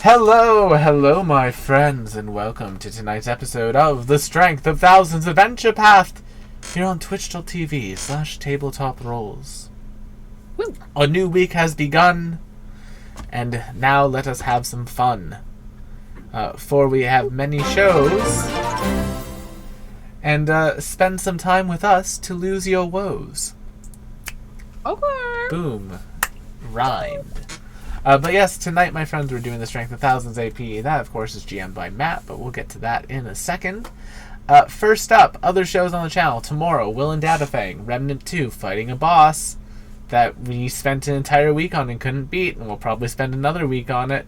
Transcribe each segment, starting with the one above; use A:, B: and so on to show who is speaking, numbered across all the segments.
A: Hello, my friends, and welcome to tonight's episode of The Strength of Thousands Adventure Path here on twitch.tv/tabletop rolls. A new week has begun, and now let us have some fun. For we have many shows, and spend some time with us to lose your woes.
B: Okay.
A: Boom. Rhymed. But yes, tonight, my friends, we're doing the Strength of Thousands AP. That, of course, is GM'd by Matt, but we'll get to that in a second. First up, other shows on the channel. Tomorrow, Will and Datafang, Remnant 2, fighting a boss that we spent an entire week on and couldn't beat, and we'll probably spend another week on it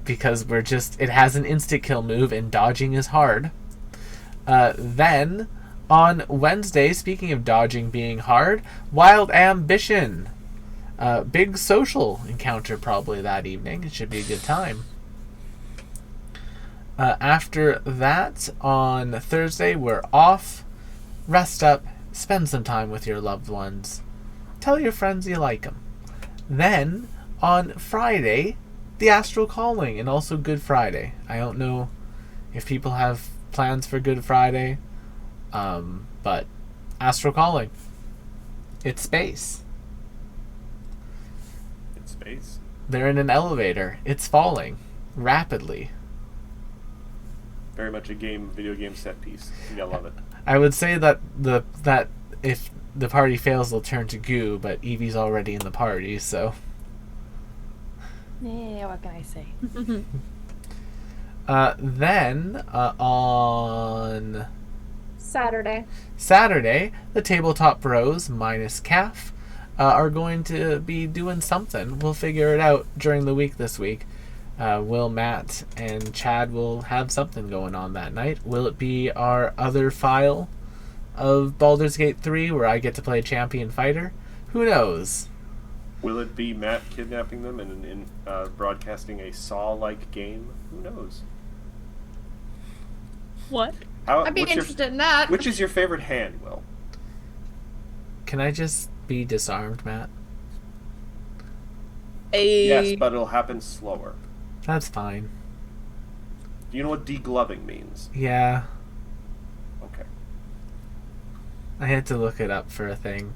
A: because it has an insta-kill move, and dodging is hard. Then, on Wednesday, speaking of dodging being hard, Wild Ambition. Big social encounter probably that evening. It should be a good time. After that, on Thursday, we're off. Rest up. Spend some time with your loved ones. Tell your friends you like them. Then, on Friday, the Astral Calling, and also Good Friday. I don't know if people have plans for Good Friday, but Astral Calling. It's space.
C: Space.
A: They're in an elevator. It's falling rapidly.
C: Very much a video game set piece. I love it.
A: I would say that if the party fails, they'll turn to goo, but Evie's already in the party, so.
B: Yeah, what can I say?
A: Then on
B: Saturday,
A: the Tabletop Bros minus Calf are going to be doing something. We'll figure it out during the week this week. Will, Matt, and Chad will have something going on that night. Will it be our other file of Baldur's Gate 3 where I get to play champion fighter? Who knows?
C: Will it be Matt kidnapping them and broadcasting a Saw-like game? Who knows?
B: what?
D: I'd be interested in that.
C: Which is your favorite hand, Will?
A: Can I just be disarmed, Matt?
C: Yes, but it'll happen slower.
A: That's fine.
C: Do you know what degloving means?
A: Yeah,
C: Okay.
A: I had to look it up for a thing.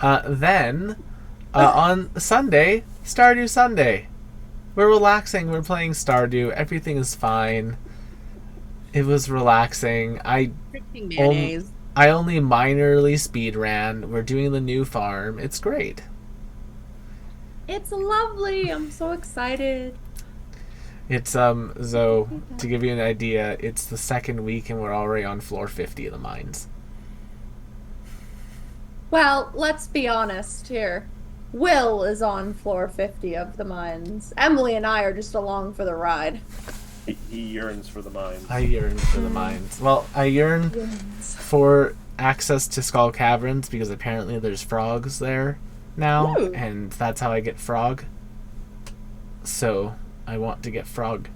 A: Then, on Sunday, Stardew Sunday. We're relaxing, we're playing Stardew, everything is fine. It was relaxing. I only minorly speed ran. We're doing the new farm. It's great.
D: It's lovely. I'm so excited.
A: It's so to give you an idea, it's the second week and we're already on floor 50 of the mines.
D: Well, let's be honest here. Will is on floor 50 of the mines. Emily and I are just along for the ride.
C: He yearns for the mines.
A: I yearn for the mines. Well, I yearn for access to Skull Caverns because apparently there's frogs there now, and that's how I get frog. So, I want to get frog.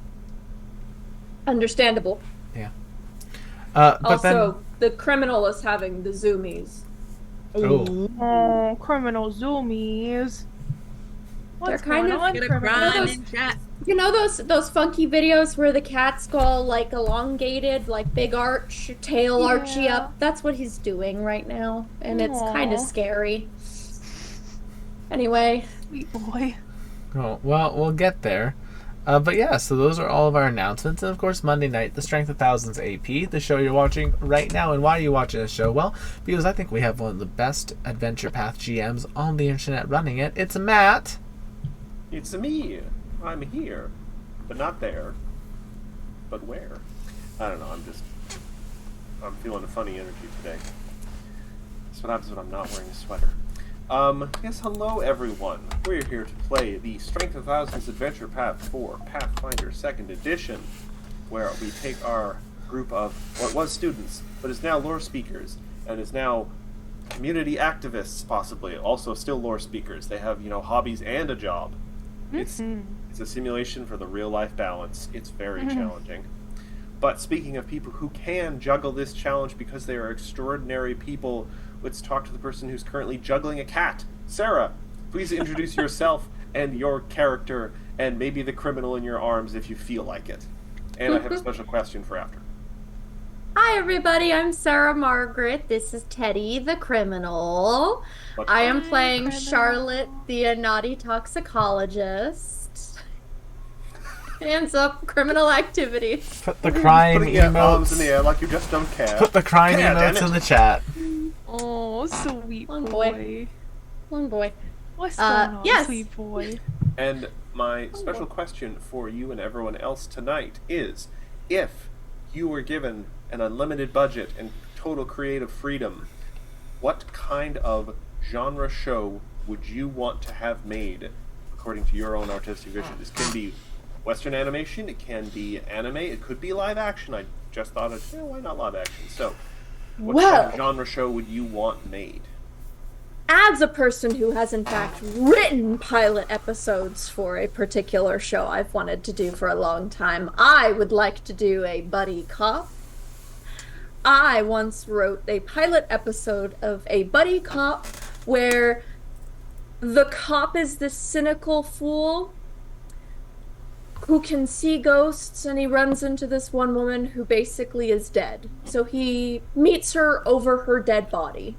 D: Understandable.
A: Yeah. But
D: also, the criminal is having the zoomies.
B: Oh, criminal zoomies. What's
D: They're kind
B: going
D: of
B: on,
E: Get a
B: criminal?
E: grind in chat.
D: You know those funky videos where the cat's all like elongated, like big arch, tail archy up? That's what he's doing right now, and it's kind of scary. Anyway.
B: Sweet boy.
A: Oh, well, we'll get there. But yeah, so those are all of our announcements. And of course, Monday night, the Strength of Thousands AP, the show you're watching right now. And why are you watching this show? Well, because I think we have one of the best Adventure Path GMs on the internet running it. It's Matt.
C: It's me. I'm here. But not there. But where? I don't know, I'm feeling a funny energy today. That's what happens when I'm not wearing a sweater. Yes, hello everyone. We're here to play the Strength of Thousands Adventure Path 4 Pathfinder 2nd Edition, where we take our group of what was students, but is now lore speakers, and is now community activists, possibly, also still lore speakers. They have, hobbies and a job. It's a simulation for the real-life balance. It's very challenging. But speaking of people who can juggle this challenge because they are extraordinary people, let's talk to the person who's currently juggling a cat. Sarah, please introduce yourself and your character and maybe the criminal in your arms if you feel like it. And I have a special question for after.
D: Hi, everybody. I'm Sarah Margaret. This is Teddy, the criminal.
C: What
D: I am
B: Hi,
D: playing
B: criminal.
D: Charlotte, the naughty toxicologist. Hands up, criminal activities.
A: Put the crying
C: Putting your arms in the
A: emotes.
C: air like you just don't care.
A: Put the crying
C: Yeah, damn
A: emotes
C: it.
A: in the chat.
B: Oh, sweet
D: One
B: boy.
D: boy. One boy.
B: What's going on,
D: yes.
B: sweet boy?
C: And my special question for you and everyone else tonight is, if you were given an unlimited budget and total creative freedom, what kind of genre show would you want to have made according to your own artistic vision? This can be Western animation, it can be anime, it could be live action. I just thought of, why not live action? So, what kind of genre show would you want made?
D: As a person who has in fact written pilot episodes for a particular show I've wanted to do for a long time, I would like to do a buddy cop. I once wrote a pilot episode of a buddy cop where the cop is this cynical fool who can see ghosts, and he runs into this one woman who basically is dead. So he meets her over her dead body.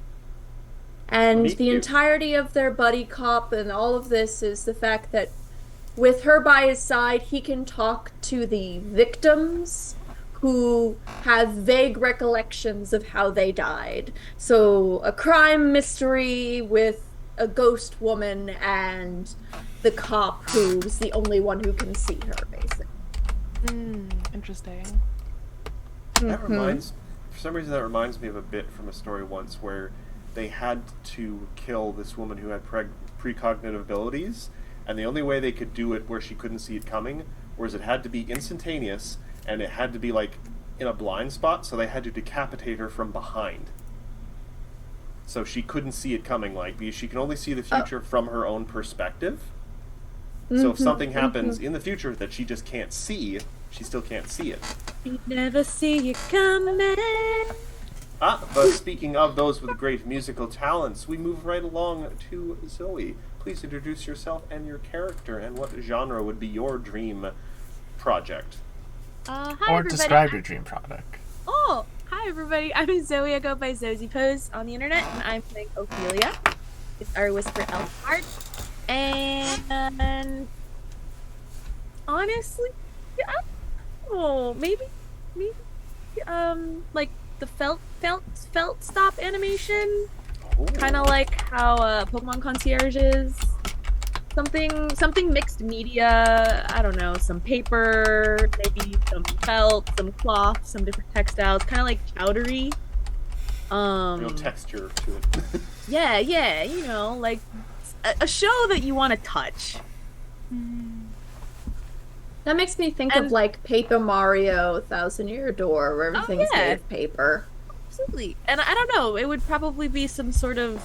D: And
C: Meet
D: the
C: you.
D: entirety of their buddy cop and all of this is the fact that with her by his side, he can talk to the victims who have vague recollections of how they died. So a crime mystery with a ghost woman and the cop who's the only one who can see her, basically.
B: Interesting.
C: That reminds, for some reason, that reminds me of a bit from a story once where they had to kill this woman who had precognitive abilities, and the only way they could do it where she couldn't see it coming was it had to be instantaneous, and it had to be like in a blind spot, so they had to decapitate her from behind. So she couldn't see it coming, like, because she can only see the future from her own perspective. So if something happens in the future that she just can't see, she still can't see it.
E: Never see you coming.
C: But speaking of those with great musical talents, we move right along to Zoe. Please introduce yourself and your character, and what genre would be your dream project.
E: Hi,
A: Or
E: everybody.
A: describe your dream product.
E: Oh, hi, everybody. I'm Zoe. I go by Zosie Pose on the internet, and I'm playing Ophelia. It's our Whisper Elf art. And honestly, I don't know, maybe, like the felt stop animation, kind of like how Pokemon Concierge is. Something mixed media. I don't know, some paper, maybe some felt, some cloth, some different textiles, kind of like chowdery.
C: Real texture to it.
E: Yeah, you know, like a show that you want to touch.
D: That makes me think of
E: And-
D: like Paper Mario, Thousand Year Door, where everything's
E: yeah.
D: made of paper.
E: Absolutely. And I don't know, it would probably be some sort of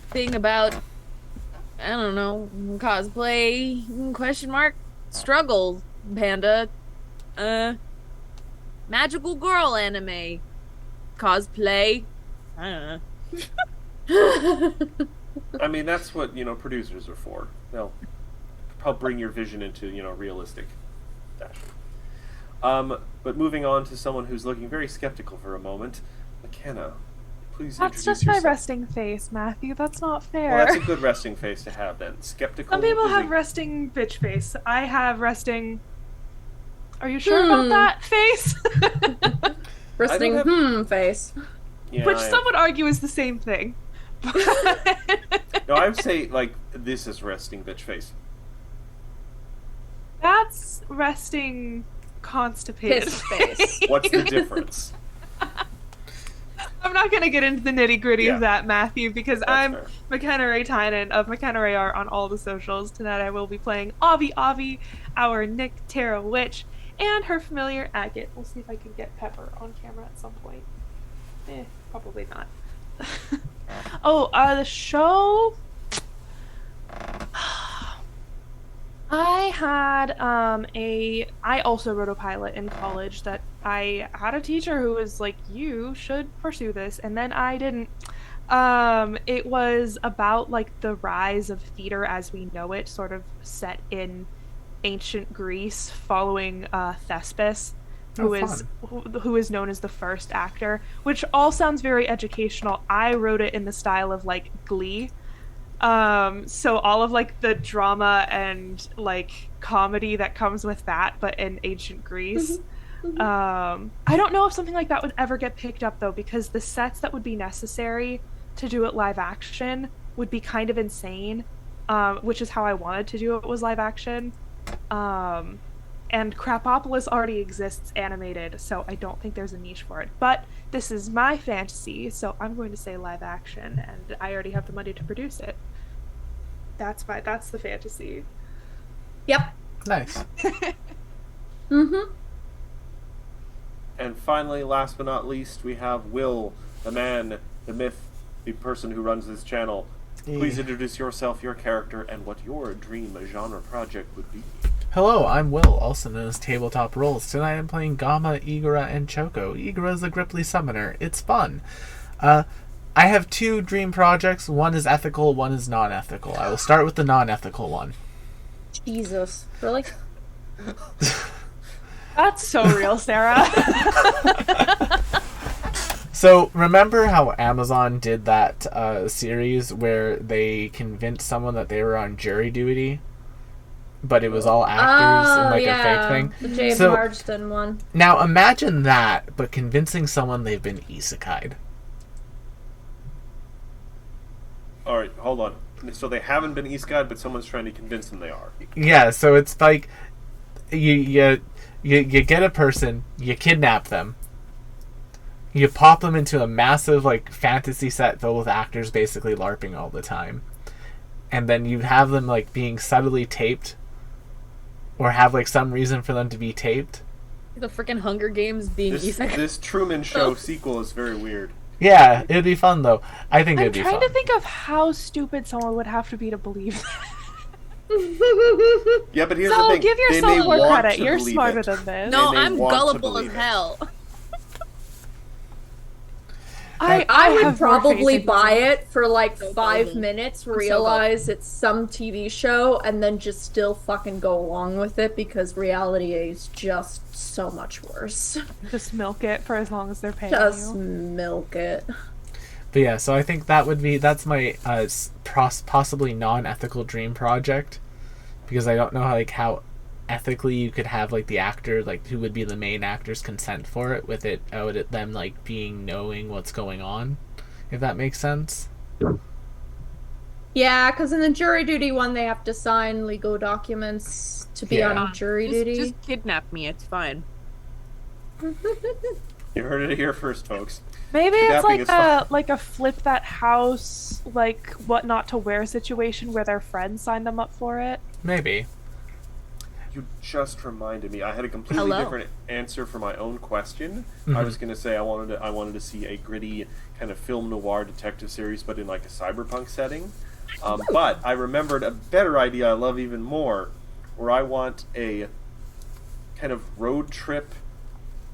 E: thing about, I don't know, cosplay, question mark, struggle, panda, magical girl anime, cosplay, I don't know.
C: I mean, that's what, producers are for. They'll help bring your vision into, realistic fashion. But moving on to someone who's looking very skeptical for a moment, McKenna, please
B: That's
C: introduce
B: just my
C: yourself.
B: resting face, Matthew. That's not fair.
C: Well, that's a good resting face to have then. Skeptical.
B: Some people
C: is
B: have
C: a-
B: resting bitch face. I have resting. Are you sure about that face?
D: Resting
C: have-
D: face.
C: Yeah,
B: Which
C: I-
B: some would argue is the same thing.
C: No, I would say, this is resting bitch face.
B: That's resting constipated
D: Piss face.
C: What's the difference?
B: I'm not going to get into the nitty gritty
C: Yeah.
B: of that, Matthew, because
C: That's
B: I'm
C: fair.
B: McKenna Ray Tynan of McKenna Ray Art on all the socials. Tonight I will be playing Avi, our Nick Terra witch, and her familiar Agate. We'll see if I can get Pepper on camera at some point. Probably not. The show. I had I also wrote a pilot in college that I had a teacher who was like, you should pursue this, and then I didn't. It was about like the rise of theater as we know it, sort of set in ancient Greece following Thespis,
A: Oh,
B: who is known as the first actor, which all sounds very educational. I wrote it in the style of like Glee. So all of like the drama and like comedy that comes with that, but in ancient Greece. I don't know if something like that would ever get picked up though, because the sets that would be necessary to do it live action would be kind of insane, which is how I wanted to do it, was live action. And Crapopolis already exists animated, so I don't think there's a niche for it. But this is my fantasy, so I'm going to say live action, and I already have the money to produce it. That's the fantasy.
D: Yep.
A: Nice.
C: And finally, last but not least, we have Will, the man, the myth, the person who runs this channel. Please introduce yourself, your character, and what your dream genre project would be.
A: Hello, I'm Will, also known as Tabletop Rolls. Tonight I'm playing Gamma, Igora, and Choco. Igora is a Gripply summoner. It's fun. I have 2 dream projects. One is ethical, one is non-ethical. I will start with the non-ethical one.
D: Jesus. Really?
B: That's so real, Sarah.
A: So, remember how Amazon did that series where they convinced someone that they were on jury duty? But it was all actors and like a fake thing.
D: The James Marsden one.
A: Now imagine that, but convincing someone they've been isekai'd.
C: Alright, hold on. So they haven't been isekai'd, but someone's trying to convince them they are.
A: Yeah, so it's like you get a person, you kidnap them, you pop them into a massive like fantasy set filled with actors basically LARPing all the time, and then you have them like being subtly taped, or have like some reason for them to be taped.
E: The freaking Hunger Games being isekai.
C: This Truman Show sequel is very weird.
A: Yeah, it'd be fun though. I think it'd be fun.
B: I'm trying to think of how stupid someone would have to be to believe that.
C: Yeah, but here's the
B: So
C: thing.
B: give
C: They
B: yourself
C: may
B: more
C: want
B: credit.
C: to
B: You're
C: believe
B: smarter
C: it.
B: than this.
E: No,
C: They may
E: I'm
C: want to
E: gullible as
C: believe it.
E: hell.
B: I
D: would
B: have more
D: probably
B: faith in
D: buy
B: you.
D: it for like
E: So
D: 5
E: gullible.
D: minutes,
E: so
D: realize it's some TV show, and then just still fucking go along with it because reality is just so much worse.
B: Just milk it for as long as they're paying
D: Just
B: you.
D: milk it.
A: But yeah, so I think that's my possibly non-ethical dream project, because I don't know how ethically you could have like the actor, like who would be the main actor's consent for it, with it them like being knowing what's going on, if that makes sense.
D: Yeah, because in the jury duty one, they have to sign legal documents to be
A: Yeah.
D: on jury duty.
E: Just kidnap me, it's fine.
C: You heard it here first, folks.
B: Maybe it's
C: Kidnapping is fun.
B: like a flip that house, like what not to wear situation where their friends sign them up for it.
A: Maybe.
C: You just reminded me. I had a completely
E: Hello.
C: different answer for my own question. I was going to say I wanted to see a gritty kind of film noir detective series, but in like a cyberpunk setting. But I remembered a better idea I love even more, where I want a kind of road trip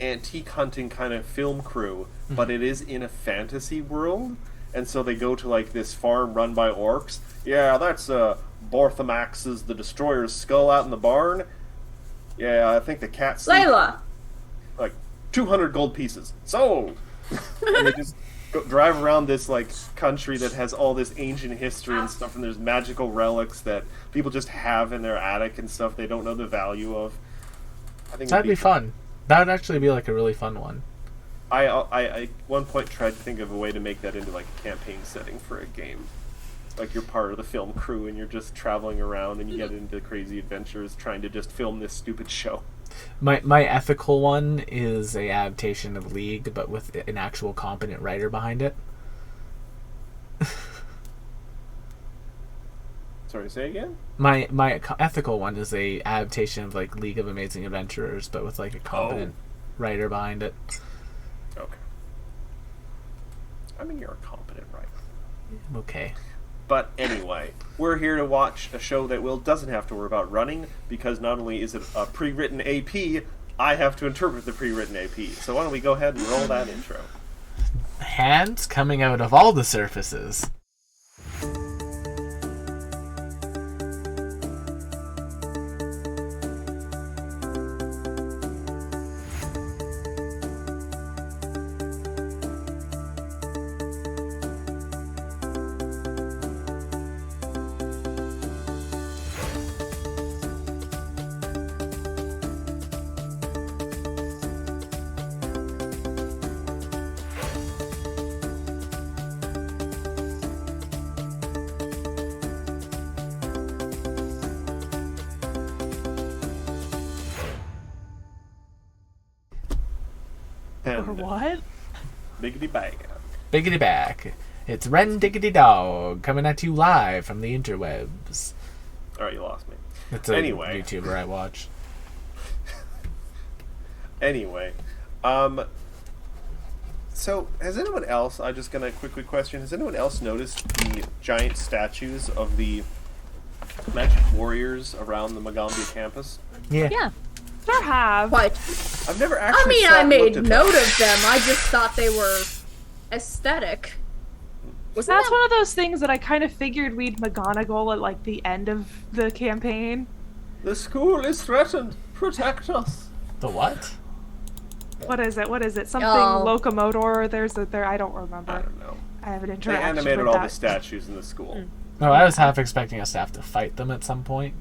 C: antique hunting kind of film crew, but it is in a fantasy world, and so they go to like this farm run by orcs. Yeah, that's Borthamax's the Destroyer's skull out in the barn. Yeah, I think the cat's
D: Layla!
C: like 200 gold pieces. Sold! And they just drive around this like country that has all this ancient history and stuff, and there's magical relics that people just have in their attic and stuff they don't know the value of. I think
A: That'd be fun. That would actually be like a really fun one.
C: I at one point tried to think of a way to make that into like a campaign setting for a game. Like you're part of the film crew and you're just traveling around and you get into crazy adventures trying to just film this stupid show.
A: My ethical one is a adaptation of League, but with an actual competent writer behind it.
C: Sorry, say again?
A: My ethical one is a adaptation of like League of Amazing Adventurers, but with like a competent writer behind it.
C: Okay. I mean, you're a competent writer.
A: Okay.
C: But anyway, we're here to watch a show that Will doesn't have to worry about running, because not only is it a pre-written AP, I have to interpret the pre-written AP. So why don't we go ahead and roll that intro.
A: Hands coming out of all the surfaces.
C: And
B: Or what?
C: biggity bang.
A: Biggity back. It's Ren Diggity Dog coming at you live from the interwebs.
C: All right, you lost me.
A: It's a
C: Anyway.
A: YouTuber I watch.
C: Anyway, so has anyone else? I'm just gonna quickly question: has anyone else noticed the giant statues of the Magic Warriors around the Magambia campus?
A: Yeah.
E: Yeah.
B: Sure have.
D: Quite.
C: I've never
D: I
C: actually.
D: mean,
C: sat
D: I
C: and
D: made
C: looked at
D: note
C: them.
D: of them. I just thought they were aesthetic.
B: That's one of those things that I kind of figured we'd McGonagall at like the end of the campaign.
C: The school is threatened. Protect us.
A: The what?
B: What is it? Something
D: Oh.
B: locomotor. There. I don't
C: I
B: remember.
C: don't know.
B: I have an
C: They
B: interaction
C: animated
B: with
C: all
B: that.
C: the statues in the school.
A: No, I was half expecting us to have to fight them at some point.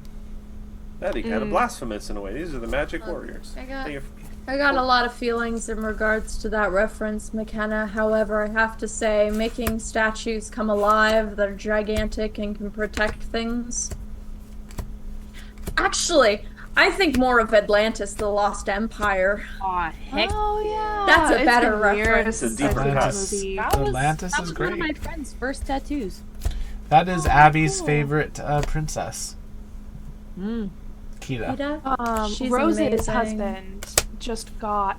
C: That'd be kind of blasphemous in a way. These are the Magic Warriors.
D: I got a lot of feelings in regards to that reference, McKenna. However, I have to say, making statues come alive that are gigantic and can protect things. Actually, I think more of Atlantis, the Lost Empire.
E: Aw, heck.
B: Oh yeah.
D: That's a
B: It's
D: better
B: been years
D: reference.
B: since
C: It's a
B: I've
C: deeper
B: seen
C: cut.
B: the movie.
A: Atlantis
E: that
A: is
E: was one of my
A: great.
E: friend's first tattoos.
A: That is Abby's
B: cool.
A: favorite princess. Kita.
D: Rita? She's
B: Rose's
D: amazing.
B: husband just got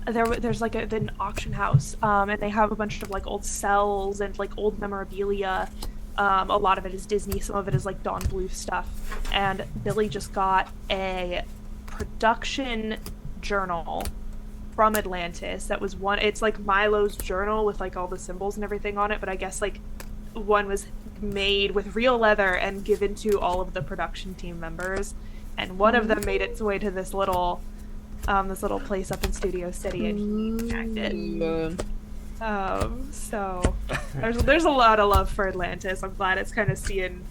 B: there's like an auction house, and they have a bunch of like old cells and like old memorabilia. A lot of it is Disney, some of it is like Don Bluth stuff. And Billy just got a production journal from Atlantis that was one. It's like Milo's journal with like all the symbols and everything on it, but I guess like one was made with real leather and given to all of the production team members, and one of them made its way to this little place up in Studio City, and he tagged it. So there's a lot of love for Atlantis. I'm glad it's kind of seeing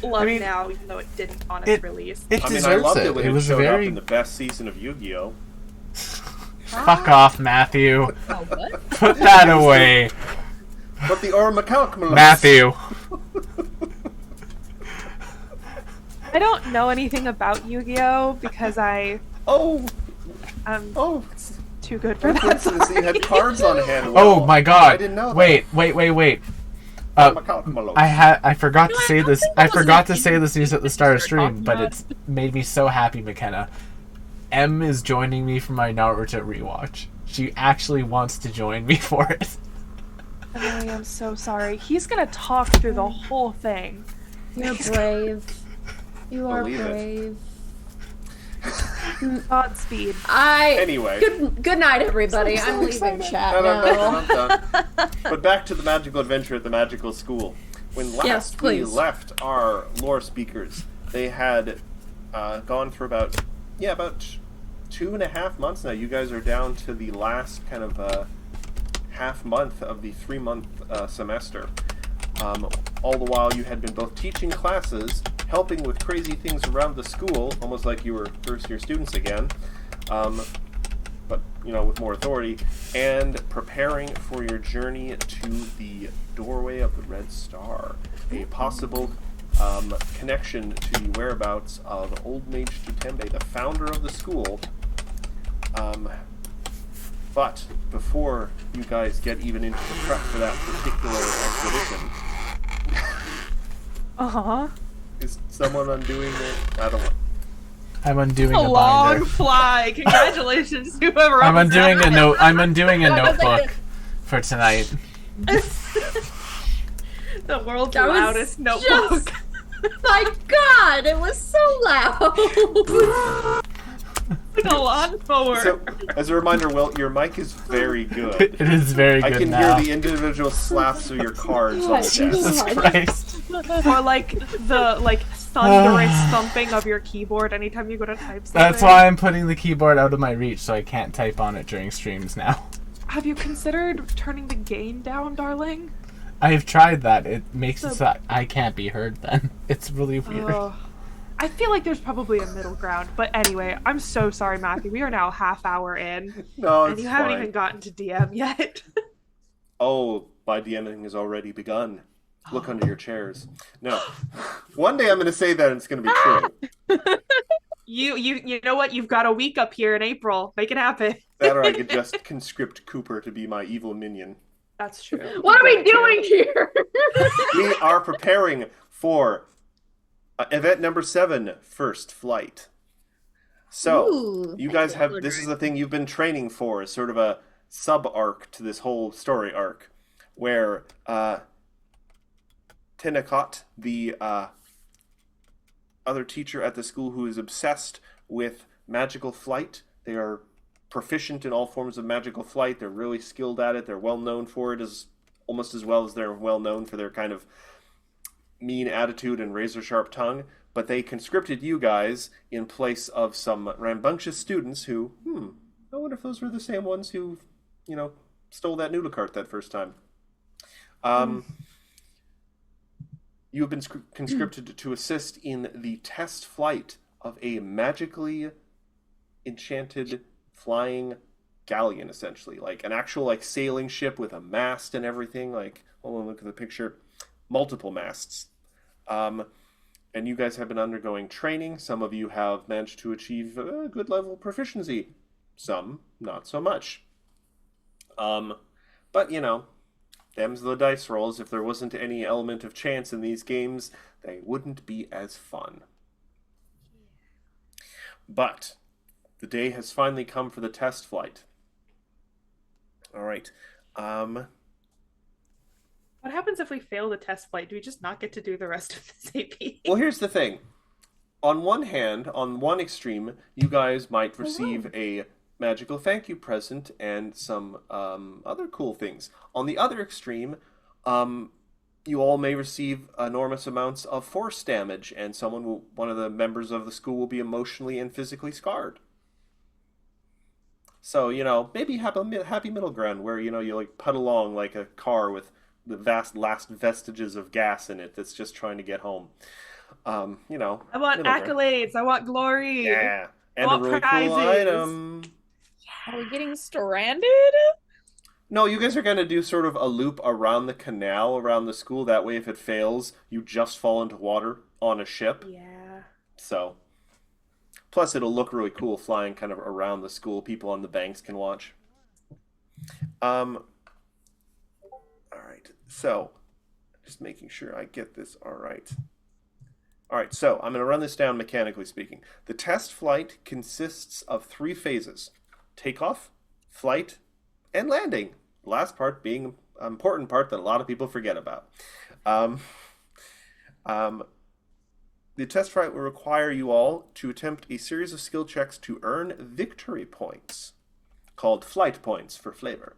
B: love
A: I mean,
B: now, even though it didn't on its release.
A: It
C: I mean, I
A: deserves
C: loved
A: it.
C: it when
A: It
C: it
A: was
C: showed up
A: very.
C: in the best season of Yu-Gi-Oh!
A: Fuck off, Matthew.
E: Oh, what?
A: Put that away,
C: But the Ormakalkmalus.
A: Matthew.
B: I don't know anything about Yu-Gi-Oh because I'm
C: Oh,
B: too good for
C: what a
B: that.
C: coincidence! You had
B: Sorry.
C: cards on hand.
A: Oh my God!
C: I didn't know that.
A: Wait.
C: Ormakalkmalus.
A: I forgot to say
E: I don't
A: this.
E: think
A: I
E: that was
A: forgot
E: an
A: to say this news at the start of
E: start
A: stream,
E: talking
A: but
E: about.
A: it's made me so happy, McKenna. M is joining me for my Naruto rewatch. She actually wants to join me for it.
B: Emily, I'm so sorry. He's gonna talk through the whole thing.
D: You're brave. You are
C: Believe it.
D: brave.
B: Godspeed.
C: Anyway.
D: Good night, everybody. I'm leaving chat
C: And
D: now.
C: I'm done. But back to the magical adventure at the magical school. When last
D: Yes,
C: we
D: please.
C: left our lore speakers, they had gone for about 2.5 months now. You guys are down to the last kind of half month of the 3-month semester. All the while you had been both teaching classes, helping with crazy things around the school, almost like you were first-year students again, but, with more authority, and preparing for your journey to the Doorway of the Red Star, a possible connection to the whereabouts of Old Mage Tutembe, the founder of the school. But before you guys get even into the prep for that particular expedition, is someone undoing it? I don't know.
A: I'm undoing
B: A
A: a
B: long
A: binder.
B: fly. Congratulations to whoever
A: I'm
B: owns
A: undoing
B: that.
A: a note. I'm undoing a notebook for tonight.
B: The world's
D: That was
B: loudest notebook.
D: My God, it was so loud.
B: Like a lawnmower.
C: So, as a reminder, Will, your mic is very good.
A: It is very
C: I
A: good
C: can
A: now.
C: hear the individual slaps of your cards on the desk.
A: Jesus Christ.
B: Or like the thunderous thumping of your keyboard anytime you go to type something.
A: That's why I'm putting the keyboard out of my reach so I can't type on it during streams now.
B: Have you considered turning the gain down, darling?
A: I've tried that. It makes it so I can't be heard then. It's really weird.
B: I feel like there's probably a middle ground. But anyway, I'm so sorry, Matthew. We are now a half hour in.
C: No,
B: And
C: it's
B: you haven't
C: fine.
B: even gotten to DM yet.
C: Oh, my DMing has already begun. Look under your chairs. No. One day I'm going to say that and it's going to be true.
B: You know what? You've got a week up here in April. Make it happen.
C: That or I could just conscript Cooper to be my evil minion.
B: That's true.
D: What are we doing here?
C: We are preparing for event number 7, First Flight. So,
D: Ooh.
C: you guys have, this is the thing you've been training for, is sort of a sub-arc to this whole story arc, where Tenakot, the other teacher at the school who is obsessed with magical flight, they are proficient in all forms of magical flight, they're really skilled at it, they're well known for it, as almost as well as they're well known for their kind of mean attitude and razor-sharp tongue, but they conscripted you guys in place of some rambunctious students who, I wonder if those were the same ones who, stole that noodle cart that first time. You have been conscripted to assist in the test flight of a magically enchanted flying galleon, essentially. Like an actual sailing ship with a mast and everything. Hold on, look at the picture. Multiple masts. And you guys have been undergoing training. Some of you have managed to achieve a good level of proficiency. Some, not so much. But, them's the dice rolls. If there wasn't any element of chance in these games, they wouldn't be as fun. But the day has finally come for the test flight. All right.
B: What happens if we fail the test flight? Do we just not get to do the rest of this AP?
C: Well, here's the thing. On one hand, on one extreme, you guys might receive a magical thank you present and some other cool things. On the other extreme, you all may receive enormous amounts of force damage, and one of the members of the school will be emotionally and physically scarred. So, maybe have a happy middle ground where, you put along like a car with the last vestiges of gas in it that's just trying to get home.
B: I want accolades. I want glory.
C: Yeah. And a really
B: prizes.
C: cool item.
E: Are we getting stranded?
C: No, you guys are going to do sort of a loop around the canal, around the school. That way, if it fails, you just fall into water on a ship.
B: Yeah.
C: So, plus it'll look really cool flying kind of around the school. People on the banks can watch. All right. So, just making sure I get this all right. All right, so I'm going to run this down mechanically speaking. The test flight consists of 3 phases: takeoff, flight, and landing. The last part being an important part that a lot of people forget about. The test flight will require you all to attempt a series of skill checks to earn victory points, called flight points for flavor,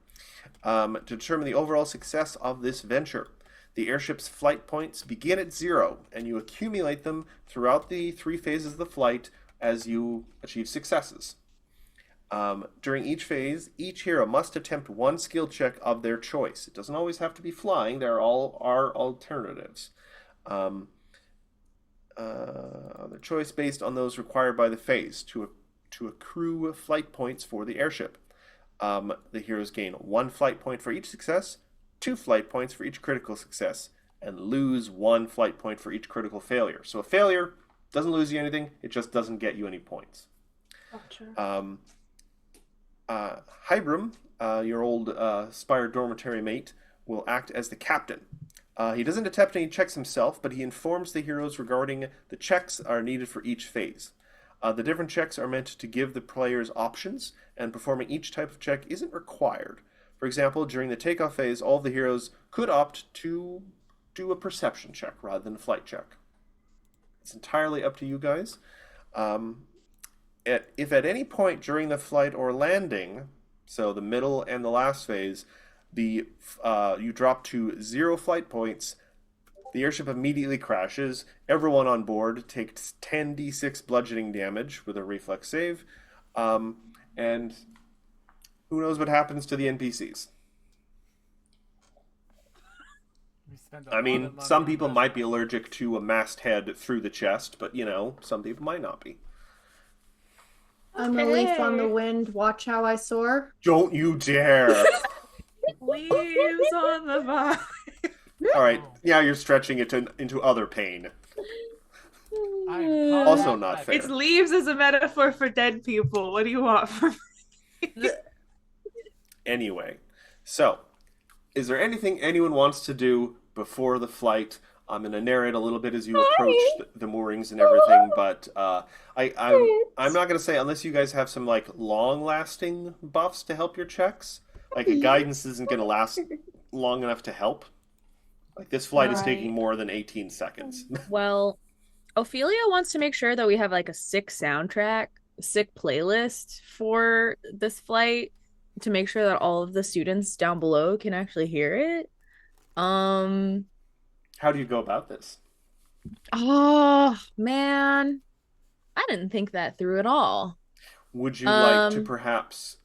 C: to determine the overall success of this venture. The airship's flight points begin at 0, and you accumulate them throughout the 3 phases of the flight as you achieve successes. During each phase, each hero must attempt 1 skill check of their choice. It doesn't always have to be flying. There are alternatives. Their choice based on those required by the phase to accrue flight points for the airship. The heroes gain 1 flight point for each success, 2 flight points for each critical success, and lose 1 flight point for each critical failure. So a failure doesn't lose you anything, it just doesn't get you any points.
B: Gotcha.
C: Hybrim, your old Spire dormitory mate, will act as the captain. He doesn't attempt any checks himself, but he informs the heroes regarding the checks are needed for each phase. The different checks are meant to give the players options, and performing each type of check isn't required. For example, during the takeoff phase, all of the heroes could opt to do a perception check rather than a flight check. It's entirely up to you guys. If at any point during the flight or landing, so the middle and the last phase, you drop to 0 flight points, the airship immediately crashes. Everyone on board takes 10d6 bludgeoning damage with a reflex save, and who knows what happens to the NPCs. I mean, some people might be allergic to a masthead through the chest, but, some people might not be.
D: I'm a leaf on the wind. Watch how I soar.
C: Don't you dare!
B: Leaves on the vine.
C: All right, yeah, you're stretching it into other pain.
A: I'm
C: Also, also not fair.
B: It's leaves as a metaphor for dead people. What do you want from me?
C: Anyway, so is there anything anyone wants to do before the flight? I'm going to narrate a little bit as you approach the moorings and everything, but I'm not going to say unless you guys have some like long-lasting buffs to help your checks. Like a guidance isn't going to last long enough to help. Like this flight is taking more than 18 seconds.
E: Well, Ophelia wants to make sure that we have like a sick soundtrack, sick playlist for this flight to make sure that all of the students down below can actually hear it.
C: How do you go about this?
E: Oh man, I didn't think that through at all.
C: Would you like to perhaps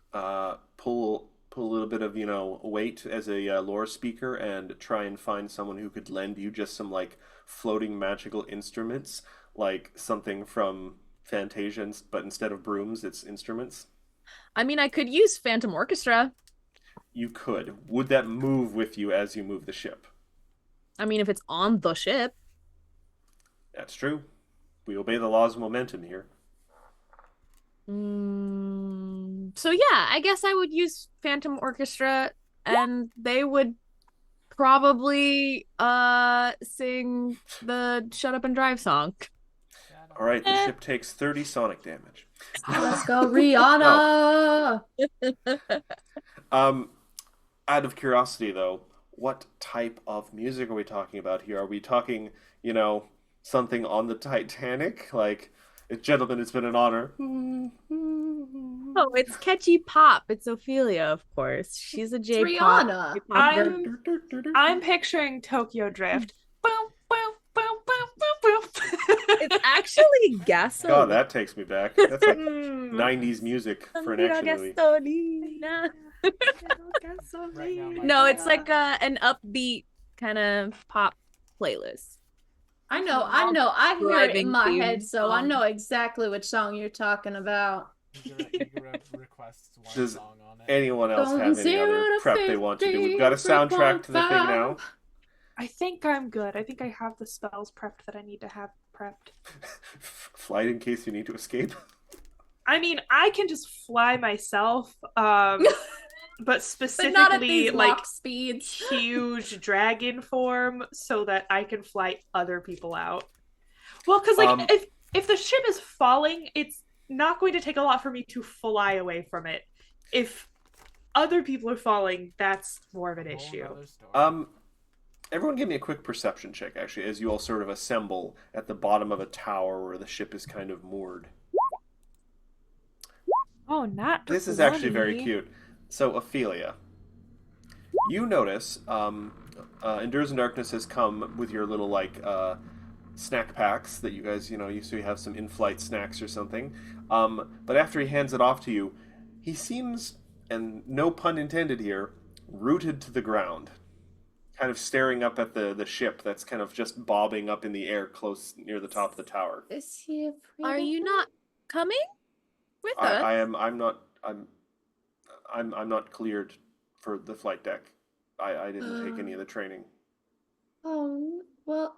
C: pull a little bit of weight as a lore speaker and try and find someone who could lend you just some like floating magical instruments, like something from Fantasia, but instead of brooms, it's instruments?
E: I mean, I could use Phantom Orchestra.
C: You could. Would that move with you as you move the ship?
E: I mean, if it's on the ship.
C: That's true. We obey the laws of momentum here.
E: So yeah, I guess I would use Phantom Orchestra, and they would probably sing the Shut Up and Drive song.
C: All right, the ship takes 30 sonic damage.
D: Let's go, Rihanna!
C: Out of curiosity, though, what type of music are we talking about here? Are we talking, something on the Titanic? Like, gentlemen, it's been an honor.
E: Oh, it's catchy pop. It's Ophelia, of course. She's a J-pop.
D: Rihanna.
B: I'm picturing Tokyo Drift. Boom, boom, boom, boom, boom, boom.
E: It's actually Gasoline.
C: God, that takes me back. That's like 90s music for an action movie.
E: Gasolina. No, it's like an upbeat kind of pop playlist.
D: I know. I hear it in my
E: Driving
D: head,
E: theme
D: so I
E: song.
D: know exactly which song you're talking about.
A: Igora requests one
C: Does
A: song on it.
C: anyone else
D: From
C: have any
D: 0
C: other
D: to
C: prep they want to do? We've got a
D: 50,
C: soundtrack to the thing now.
B: I think I'm good. I think I have the spells prepped that I need to have prepped.
C: Flight in case you need to escape.
B: I mean, I can just fly myself, but
D: But
B: specifically
D: not at these
B: like
D: Mach speeds.
B: huge dragon form so that I can fly other people out. Well, because like if the ship is falling, it's not going to take a lot for me to fly away from it. If other people are falling, that's more of an issue.
C: Everyone give me a quick perception check, actually, as you all sort of assemble at the bottom of a tower where the ship is kind of moored.
B: Oh, not
C: This is actually very cute. So, Ophelia, you notice Endures in Darkness has come with your little, snack packs that you guys, so you have some in-flight snacks or something. But after he hands it off to you, he seems, and no pun intended here, rooted to the ground. Kind of staring up at the ship that's kind of just bobbing up in the air close near the top of the tower.
D: Is he afraid
E: Are
D: of
E: you
D: me?
E: not coming with us?
C: I'm not cleared for the flight deck. I didn't take any of the training.
D: Oh, well.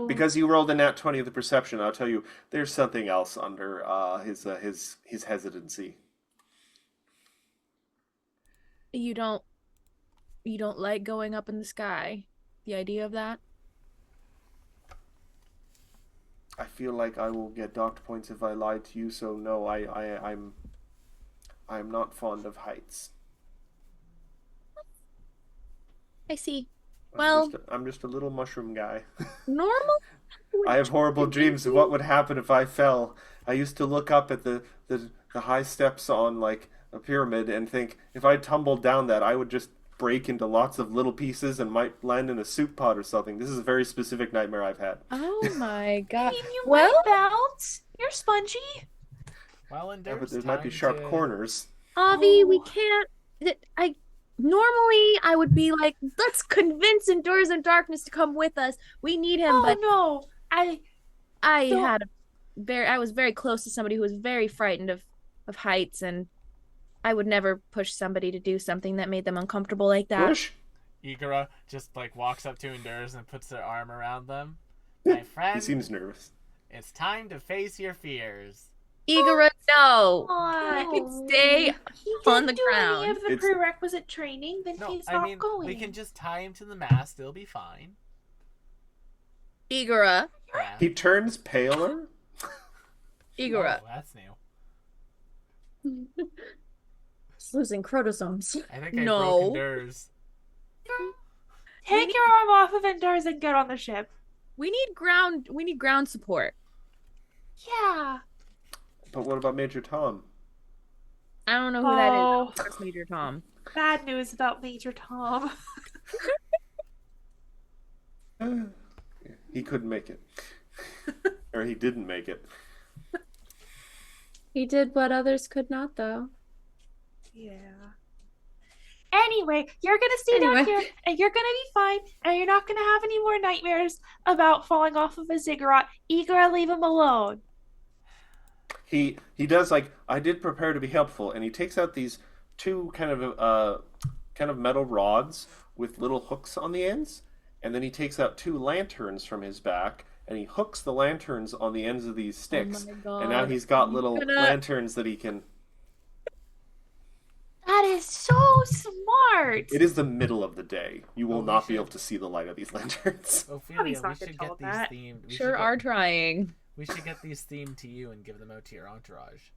C: Because he rolled a nat 20 of the perception, I'll tell you, there's something else under his hesitancy.
E: You don't like going up in the sky? The idea of that?
C: I feel like I will get docked points if I lie to you, so no, I'm not fond of heights.
E: I see. Well,
C: I'm just a little mushroom guy.
E: normal?
C: I have horrible dreams of what would happen if I fell. I used to look up at the high steps on like a pyramid and think if I tumbled down that, I would just break into lots of little pieces and might land in a soup pot or something. This is a very specific nightmare I've had.
E: Oh my god.
B: You
E: Well,
B: might bounce. You're spongy.
A: Well,
C: Yeah, but there might be sharp corners.
E: Avi, we
B: Oh.
E: can't. Normally I would be like, let's convince Endures in Darkness to come with us. We need him,
B: Oh
E: but
B: no,
E: I
B: Don't-
E: had I was very close to somebody who was very frightened of heights, and I would never push somebody to do something that made them uncomfortable like that.
C: Push?
A: Igora just walks up to Endures and puts their arm around them. My friend,
C: He seems nervous.
A: It's time to face your fears.
E: Igora, no.
B: What?
E: You can stay
B: He
E: on
B: didn't
E: the
B: do
E: ground.
B: any of the
C: It's-
B: prerequisite training, then
A: No,
B: he's
A: I
B: not
A: mean,
B: going.
A: we can just tie him to the mast. It'll be fine.
E: Igora.
A: Yeah.
C: He turns paler.
E: Igora.
A: Oh, that's new.
D: Just losing chromosomes.
A: I think I
E: No.
A: broke Endur's.
B: Take your arm off of Endur's and get on the ship.
E: We need ground support.
B: Yeah.
C: But what about Major Tom?
E: I don't know who that
B: Oh.
E: is. That's Major Tom.
B: Bad news about Major Tom.
C: He couldn't make it. Or he didn't make it.
D: He did what others could not, though.
B: Yeah. Anyway, you're gonna stay down
D: Anyway.
B: here, and you're gonna be fine, and you're not gonna have any more nightmares about falling off of a ziggurat. Igor, leave him alone.
C: He does, like, I did prepare to be helpful, and he takes out these two kind of metal rods with little hooks on the ends, and then he takes out two lanterns from his back, and he hooks the lanterns on the ends of these sticks,
E: my God.
C: and now he's got little
E: gonna-
C: lanterns that he can.
B: That is so smart.
C: It is the middle of the day. You will
A: Oh, we
C: not be
A: should-
C: able to see the light of these lanterns.
A: Ophelia, we
B: not gonna
A: should
B: tell
A: get these
B: that.
A: themed. We
E: Sure
A: should
E: are
A: get,
E: trying.
A: we should get these themed to you and give them out to your entourage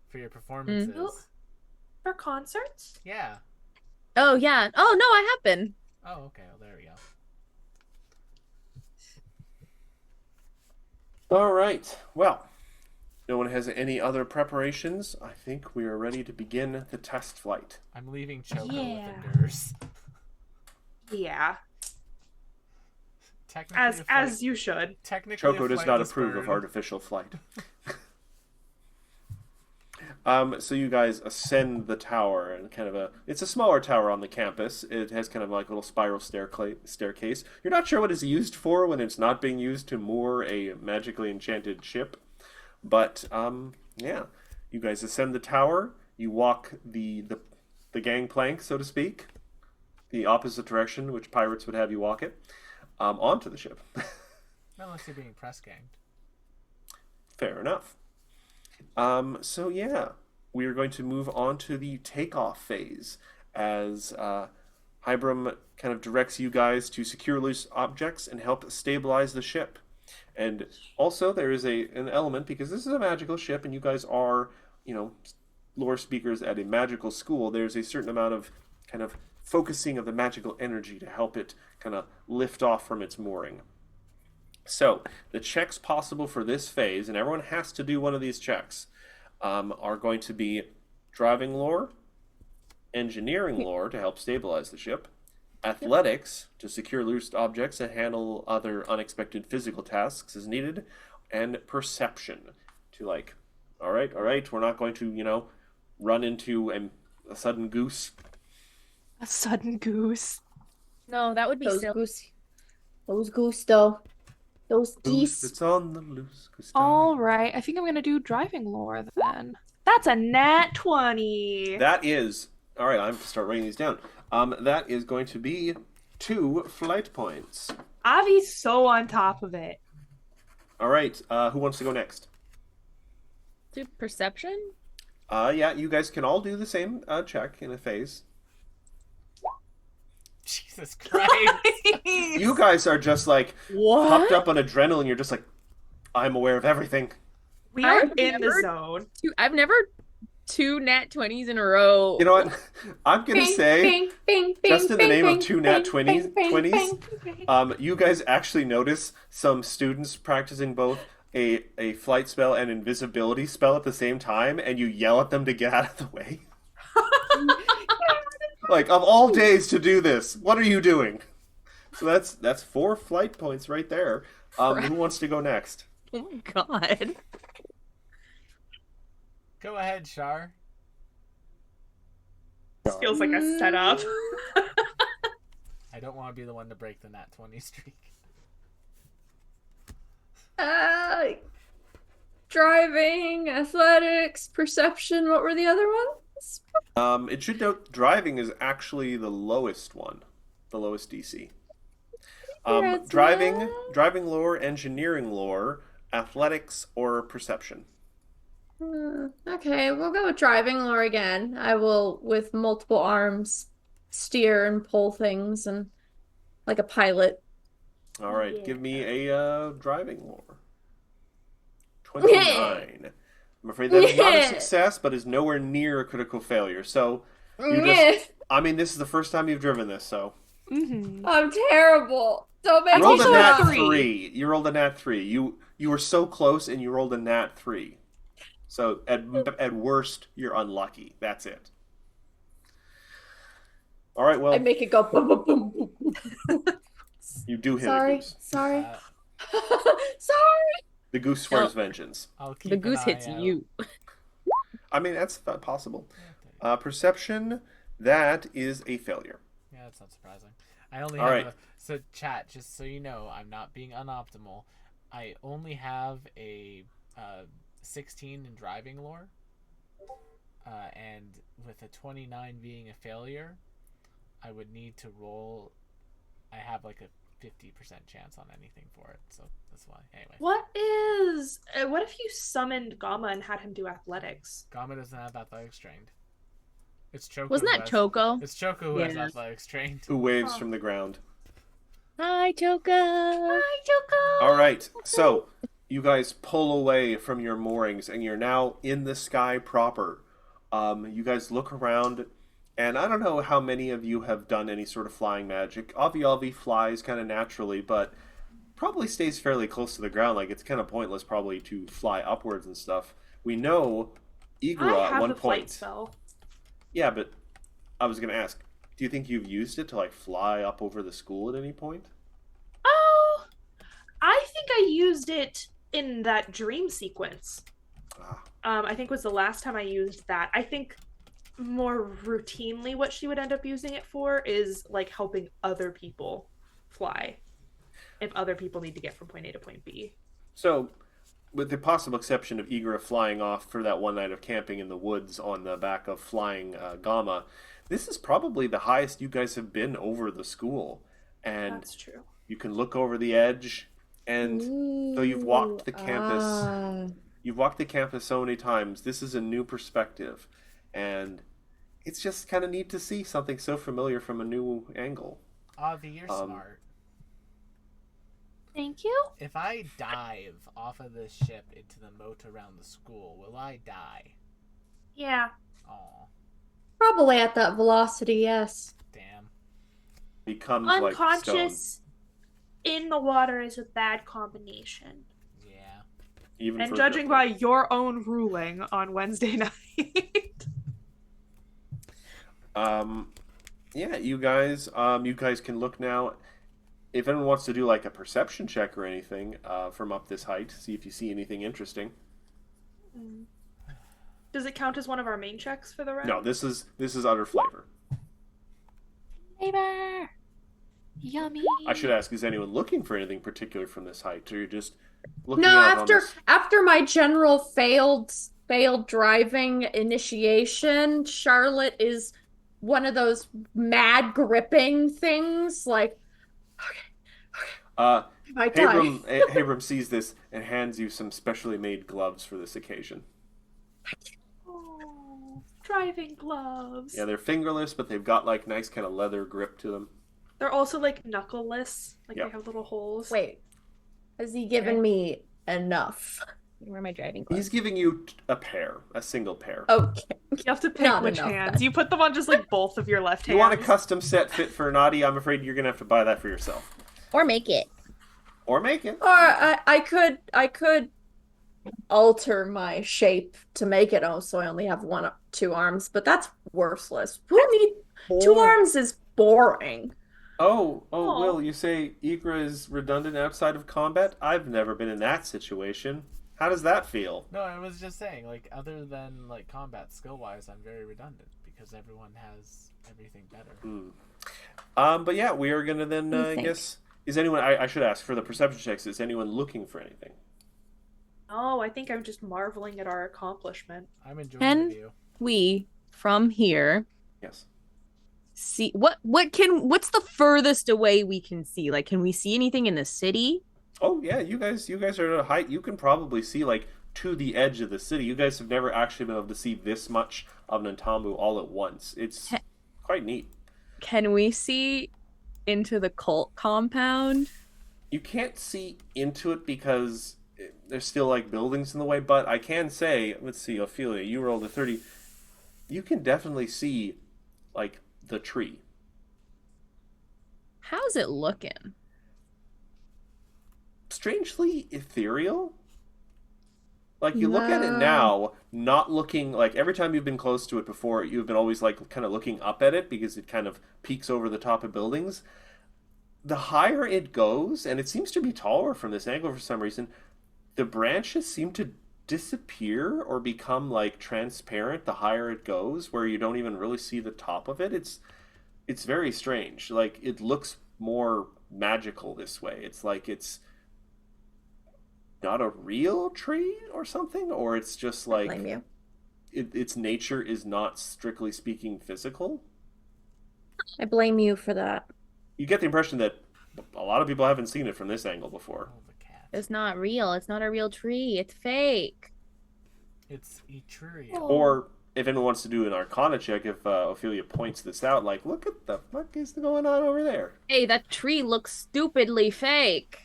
A: for your performances.
B: Oh. For concerts?
A: Yeah.
E: Oh yeah. Oh no, I have been.
A: Oh, okay. Well, there we go.
C: All right. Well, no one has any other preparations. I think we are ready to begin the test flight.
A: I'm leaving Choco
B: Yeah.
A: with Endur's.
B: Yeah.
A: Technically, the flight-
B: As you should.
A: technically
C: Choco
A: the
C: does
A: flight
C: not
A: was
C: approve of
A: burned.
C: artificial flight. So you guys ascend the tower, and it's a smaller tower on the campus. It has kind of like a little spiral staircase. You're not sure what it's used for when it's not being used to moor a magically enchanted ship. But, yeah. You guys ascend the tower. You walk the gangplank, so to speak. The opposite direction, which pirates would have you walk it. Onto the ship.
A: Unless you're being press ganged.
C: Fair enough. So yeah, we are going to move on to the takeoff phase as Hybrim kind of directs you guys to secure loose objects and help stabilize the ship. And also there is an element, because this is a magical ship and you guys are, lore speakers at a magical school, there's a certain amount of kind of focusing of the magical energy to help it kind of lift off from its mooring. So, the checks possible for this phase, and everyone has to do one of these checks, are going to be driving lore, engineering lore to help stabilize the ship, athletics to secure loose objects and handle other unexpected physical tasks as needed, and perception to, like, all right, we're not going to, run into a sudden goose.
B: A sudden goose.
E: No, that would be
D: Those
E: silly.
D: goose. Those goose, though. Those
C: Goose
D: geese.
C: that's on the loose. Goose
B: All right, I think I'm gonna do driving lore then. That's a nat 20.
C: That is, all right, I have to start writing these down. That is going to be 2 flight points.
B: Avi's so on top of it.
C: All right, who wants to go next?
E: Do perception?
C: Yeah, you guys can all do the same check in a phase.
A: Jesus Christ.
C: You guys are just like hopped up on adrenaline. You're just like, I'm aware of everything.
B: We are
E: I've
B: in the
E: never-
B: zone.
E: I've never 2 nat 20s in a row.
C: You know what? I'm gonna say,
D: bing, bing, bing,
C: just in the
D: bing,
C: name of
D: bing,
C: 2 nat
D: bing,
C: 20s,
D: bing, bing, bing.
C: you guys actually notice some students practicing both a flight spell and invisibility spell at the same time, and you yell at them to get out of the way. Like, of all days to do this, what are you doing? So that's 4 flight points right there. Who wants to go next?
E: Oh my god.
A: Go ahead, Shar.
B: This feels like a setup.
A: I don't want to be the one to break the nat 20 streak.
D: Driving, athletics, perception. What were the other ones?
C: It should note driving is actually the lowest one, the lowest DC.
D: Congrats,
C: Driving,
D: Matt.
C: driving lore, engineering lore, athletics, or perception.
D: Okay, we'll go with driving lore again. I will, with multiple arms, steer and pull things and like a pilot.
C: All right,
B: Yeah.
C: give me a driving lore. 29. I'm afraid that is not a success, but is nowhere near a critical failure. So you just, I mean, this is the first time you've driven this, so.
B: Mm-hmm.
D: I'm terrible. Don't make
C: You
B: I
C: rolled
D: me
C: a
B: also
C: nat
B: have
D: stop.
C: 3. You rolled a nat 3. You were so close, and you rolled a nat 3. So at worst, you're unlucky. That's it. All right, well,
D: I make it go boom, boom, boom, boom.
C: you do hit a
D: Sorry,
C: goose.
D: sorry,
A: Uh,
D: sorry.
C: The goose swears vengeance.
A: I'll keep
E: The
A: an
E: goose
A: eye
E: hits
A: out.
E: you.
C: I mean, that's possible. Perception, that is a failure.
A: Yeah, that's not surprising. I only
C: All
A: have
C: right.
A: so chat, just so you know, I'm not being unoptimal. I only have a 16 in driving lore. And with a 29 being a failure, I would need to roll. I have like a 50% chance on anything for it, so that's why. Anyway,
B: What if you summoned Gamma and had him do athletics?
A: Gama doesn't have athletics trained. It's Choco.
E: Wasn't
A: who
E: that
A: has-
E: Choco?
A: It's Choco who has
E: Yeah.
A: athletics trained.
C: Who waves
B: Oh.
C: from the ground.
E: Hi, Choco.
D: Hi, Choco.
C: All right, so you guys pull away from your moorings, and you're now in the sky proper. You guys look around, and I don't know how many of you have done any sort of flying magic. Avi flies kind of naturally, but probably stays fairly close to the ground. Like, it's kind of pointless probably to fly upwards and stuff. We know Igra
B: I
C: at
B: have
C: one
B: the flight
C: point.
B: spell.
C: Yeah, but I was going to ask, do you think you've used it to like fly up over the school at any point?
B: Oh, I think I used it in that dream sequence.
C: Ah,
B: I think was the last time I used that. I think more routinely what she would end up using it for is like helping other people fly if other people need to get from point A to point B.
C: so, with the possible exception of Igra flying off for that one night of camping in the woods on the back of flying Gamma, this is probably the highest you guys have been over the school. And
B: That's true.
C: you can look over the edge, and though you've walked the campus, you've walked the campus so many times, this is a new perspective. And it's just kind of neat to see something so familiar from a new angle.
A: Avi, you're smart.
B: Thank you.
A: If I dive off of this ship into the moat around the school, will I die?
B: Yeah.
A: Aw,
D: Probably at that velocity, yes.
A: damn.
C: Becomes like stone.
B: Unconscious in the water is a bad combination.
A: Yeah.
C: Even
B: And
C: for
B: judging
C: Griffin.
B: by your own ruling on Wednesday night.
C: Yeah, you guys can look now. If anyone wants to do like a perception check or anything from up this height, see if you see anything interesting.
B: Does it count as one of our main checks for the round?
C: No, this is utter flavor.
E: Neighbor. Yummy.
C: I should ask: is anyone looking for anything particular from this height, or you're just looking
D: No,
C: out on
D: after
C: this?
D: after my general failed driving initiation, Charlotte is one of those mad gripping things. Like,
C: Uh,
D: if I die.
C: Abram sees this and hands you some specially made gloves for this occasion.
B: Oh, driving gloves.
C: Yeah, they're fingerless, but they've got like nice kind of leather grip to them.
B: They're also like knuckleless. Like
C: Yep.
B: they have little holes.
D: Wait, has he given me enough?
E: Where are my driving gloves?
C: He's giving you a single pair.
D: Okay.
B: You have to pick
D: Not
B: which
D: enough,
B: hands.
D: then.
B: You put them on just like both of your left
C: You
B: hands.
C: want a custom set fit for Naughty? I'm afraid you're gonna have to buy that for yourself,
E: Or make it.
C: or make it.
D: Or I could alter my shape to make it so I only have two arms, but that's worthless. Who need two arms is boring.
C: Oh,
B: Aw.
C: Will, you say Igra is redundant outside of combat? I've never been in that situation. How does that feel?
A: No, I was just saying, like, other than like combat skill wise, I'm very redundant because everyone has everything better.
C: But yeah, we are gonna then, I
D: think?
C: guess, is anyone, I should ask, for the perception checks, is anyone looking for anything?
B: Oh, I think I'm just marveling at our accomplishment.
A: I'm enjoying
E: Can-
A: the view.
E: We, from here,
C: Yes.
E: see what's the furthest away we can see? Like, can we see anything in the city?
C: Oh yeah, you guys are at a height. You can probably see like to the edge of the city. You guys have never actually been able to see this much of Nantambu all at once. It's quite neat.
E: Can we see into the cult compound?
C: You can't see into it because there's still like buildings in the way, but I can say, let's see, Ophelia, you rolled a 30. You can definitely see like the tree.
E: How's it looking?
C: Strangely ethereal. Like you look at it now, not looking like every time you've been close to it before, you've been always like kind of looking up at it because it kind of peeks over the top of buildings. The higher it goes, and it seems to be taller from this angle for some reason, the branches seem to disappear or become like transparent the higher it goes, where you don't even really see the top of it. It's very strange. Like it looks more magical this way. It's like it's not a real tree or something, or it's just like
D: Blame you.
C: its nature is not strictly speaking physical.
D: I blame you for that.
C: You get the impression that a lot of people haven't seen it from this angle before.
A: Oh, the cat.
E: It's not real. It's not a real tree. It's fake.
A: It's Etruria.
C: Or if anyone wants to do an Arcana check, if Ophelia points this out, like, look at the fuck is going on over there.
E: Hey, that tree looks stupidly fake.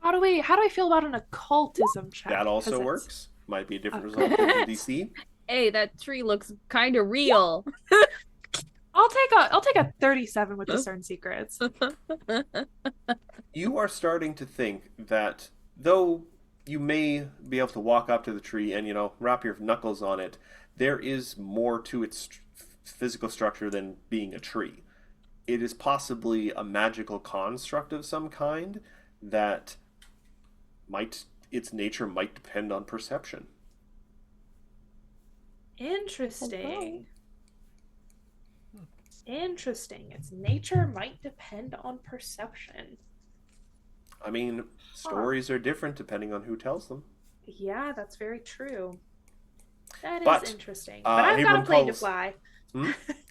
B: How do I feel about an occultism check?
C: That
B: 'Cause
C: also
B: it's-
C: works. Might be a different result than the DC.
E: Hey, that tree looks kind of real.
B: I'll take a 37 with discern secrets.
C: You are starting to think that though you may be able to walk up to the tree and, wrap your knuckles on it, there is more to its physical structure than being a tree. It is possibly a magical construct of some kind that its nature might depend on perception.
B: Interesting. Interesting. Its nature might depend on perception.
C: I mean, stories are different depending on who tells them.
B: Yeah, that's very true. That is
C: But,
B: interesting. But I've got a
C: Abram
B: plane to
C: calls-
B: fly.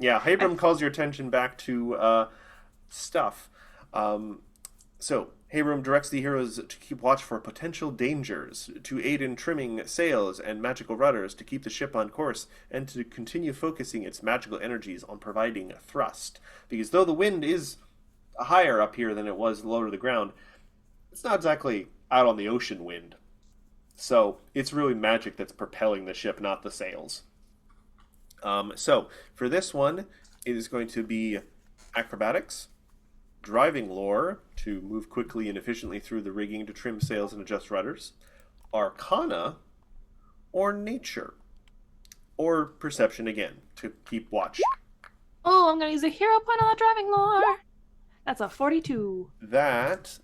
C: Yeah, Abram calls your attention back to stuff. So, Abram directs the heroes to keep watch for potential dangers, to aid in trimming sails and magical rudders, to keep the ship on course, and to continue focusing its magical energies on providing thrust. Because though the wind is higher up here than it was lower to the ground, it's not exactly out on the ocean wind. So, it's really magic that's propelling the ship, not the sails. So, for this one, it is going to be acrobatics, driving lore, to move quickly and efficiently through the rigging to trim sails and adjust rudders, arcana, or nature, or perception again, to keep watch.
B: Oh, I'm going to use a hero point on the driving lore. That's a 42.
C: That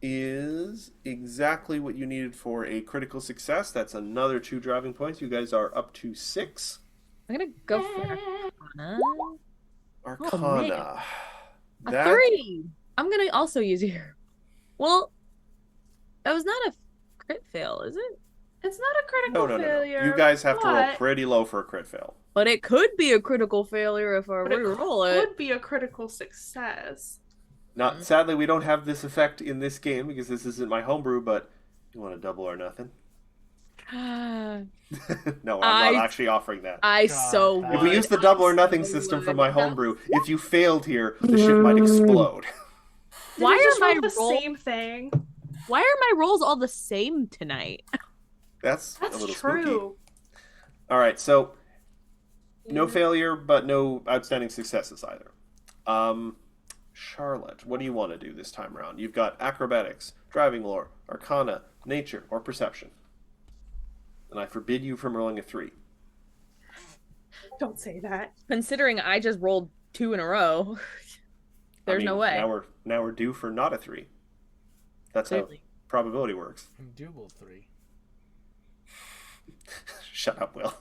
C: is exactly what you needed for a critical success. That's another 2 driving points. You guys are up to 6.
E: I'm gonna go for Arcana.
C: Arcana.
E: A 3. I'm gonna also use here. Well, that was not a crit fail, is it?
B: It's not a critical
C: No.
B: failure.
C: You guys have to roll
B: but-
C: pretty low for a crit fail.
E: But it could be a critical failure if I
B: But it
E: re-roll it.
B: could be a critical success.
C: Sadly, we don't have this effect in this game because this isn't my homebrew, but you want to double or nothing? No, I'm not actually offering that.
E: I
A: God,
E: so
A: that-
C: If
E: would.
C: we use the double or
E: I
C: nothing
E: so
C: system
E: would.
C: from my homebrew, if you failed here, the ship might explode.
B: Did
E: Why
B: we just
E: are my
B: roll the
E: roll-
B: same thing?
E: Why are my rolls all the same tonight?
C: That's a
B: That's
C: little
B: true.
C: spooky. All right, so no failure, but no outstanding successes either. Charlotte, what do you want to do this time around? You've got acrobatics, driving lore, arcana, nature, or perception. And I forbid you from rolling a 3.
B: Don't say that.
E: Considering I just rolled 2 in a row, there's no way.
C: Now we're due for not a 3. That's how
E: Clearly.
C: probability works.
A: Double 3.
C: Shut up, Will.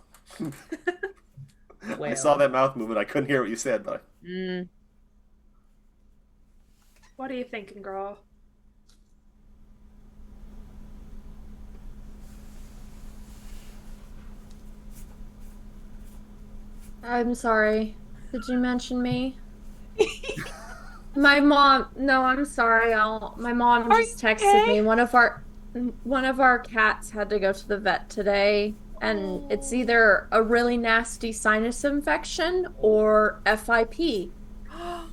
C: I
E: Well.
C: saw that mouth movement. I couldn't hear what you said, but
B: What are you thinking, girl?
D: I'm sorry. Did you mention me? My mom. No, I'm sorry. My mom
B: Are
D: just
B: you
D: texted
B: okay?
D: me. One of our cats had to go to the vet today, and it's either a really nasty sinus infection or FIP.
B: Oh.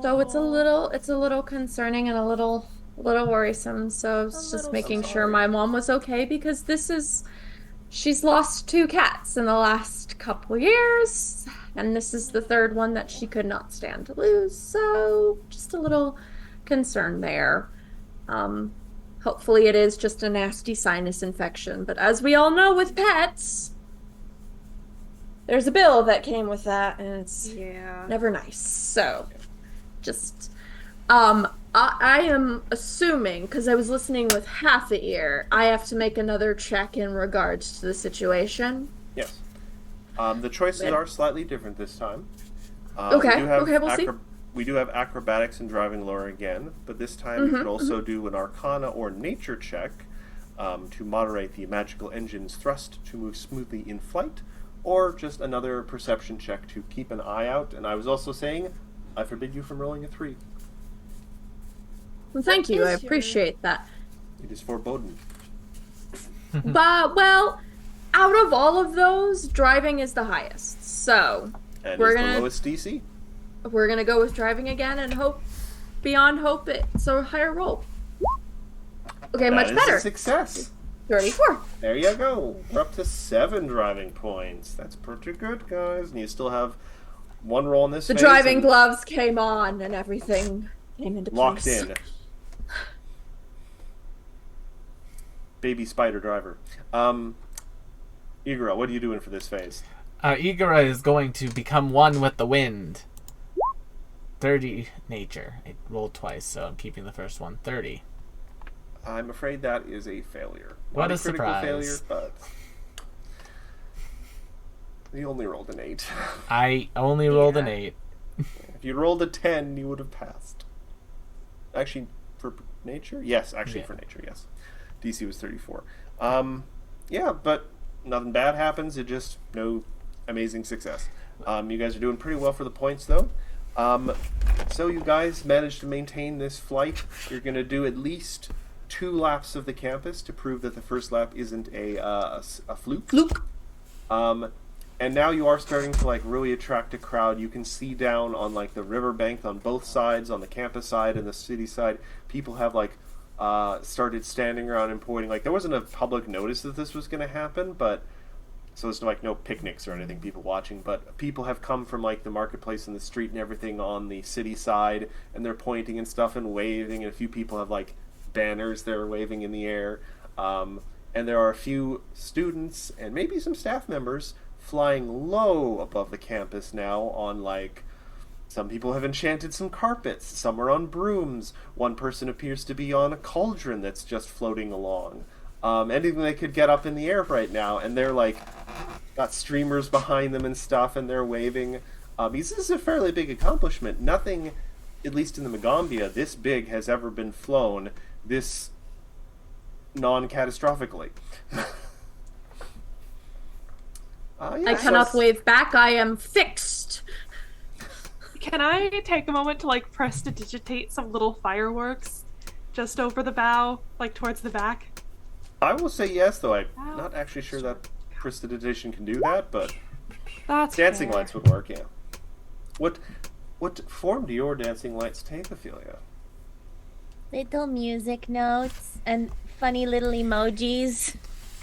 D: So it's a little concerning and a little worrisome. So I was just
B: little
D: making sure
C: sorry.
D: my mom was okay because she's lost 2 cats in the last couple years, and this is the third one that she could not stand to lose. So just a little concern there. Hopefully it is just a nasty sinus infection, but as we all know with pets, there's a bill that came with that, and it's
B: Yeah.
D: never nice. So just I am assuming, because I was listening with half the ear, I have to make another check in regards to the situation.
C: Yes. The choices
D: Good.
C: are slightly different this time.
D: Okay,
C: We do have
D: okay, we'll see.
C: We do have acrobatics and driving lore again, but this time you could also do an arcana or nature check to moderate the magical engine's thrust to move smoothly in flight, or just another perception check to keep an eye out. And I was also saying, I forbid you from rolling a 3.
D: Well, thank you. I
E: is your-
D: appreciate that.
C: It is foreboding.
D: But well, out of all of those, driving is the highest. So
C: And
D: We're
C: is
D: gonna-
C: the lowest DC.
D: we're gonna go with driving again and hope beyond hope it's a higher roll. Okay,
C: That
D: much
C: is
D: better.
C: a success.
D: 34.
C: There you go. We're up to 7 driving points. That's pretty good, guys. And you still have one roll in this
D: The
C: phase
D: driving
C: and
D: gloves came on and everything came into
C: locked
D: place.
C: in. Baby spider driver. Igor, what are you doing for this phase?
A: Igora is going to become one with the wind. 30 nature. I rolled twice, so I'm keeping the first one. 30.
C: I'm afraid that is a failure.
A: What
C: Not
A: a
C: critical
A: surprise.
C: failure, but you only rolled an 8.
A: I only rolled an
B: Yeah.
A: 8.
C: If you rolled a 10, you would have passed. Actually, for nature? Yes, actually
A: Yeah.
C: for nature, yes. DC was 34. Yeah, but nothing bad happens. It just no amazing success. You guys are doing pretty well for the points, though. So you guys managed to maintain this flight. You're going to do at least 2 laps of the campus to prove that the first lap isn't a fluke. And now you are starting to like really attract a crowd. You can see down on like the riverbank on both sides, on the campus side and the city side, people have like started standing around and pointing. Like there wasn't a public notice that this was going to happen, but so there's like no picnics or anything, people watching. But people have come from like the marketplace and the street and everything on the city side, and they're pointing and stuff and waving. And a few people have like banners they're waving in the air. And there are a few students and maybe some staff members flying low above the campus now on like some people have enchanted some carpets, some are on brooms, one person appears to be on a cauldron that's just floating along. Anything they could get up in the air right now, and they're like got streamers behind them and stuff, and they're waving. This is a fairly big accomplishment. Nothing, at least in the Magambia, this big has ever been flown this non-catastrophically.
D: I cannot wave back. I am fixed.
B: Can I take a moment to like prestidigitate some little fireworks just over the bow, like towards the back?
C: I will say yes, though I'm
B: Wow.
C: not actually sure that prestidigitation can do that, but
B: That's
C: dancing
B: fair.
C: lights would work, yeah. What form do your dancing lights take, Ophelia?
F: Little music notes and funny little emojis.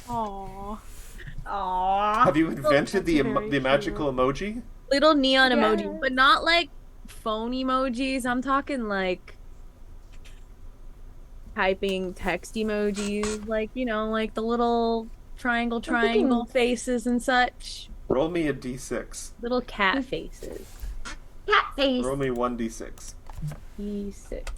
B: Aww.
D: Aww.
C: Have you invented the
B: that's very
C: the magical emoji?
E: Little neon
D: Yes.
E: emoji, but not like phone emojis. I'm talking like typing text emojis, like like the little triangle
D: thinking-
E: faces and such.
C: Roll me a d6.
E: Little cat faces.
D: Cat face.
C: Roll me 1d6.
E: E6.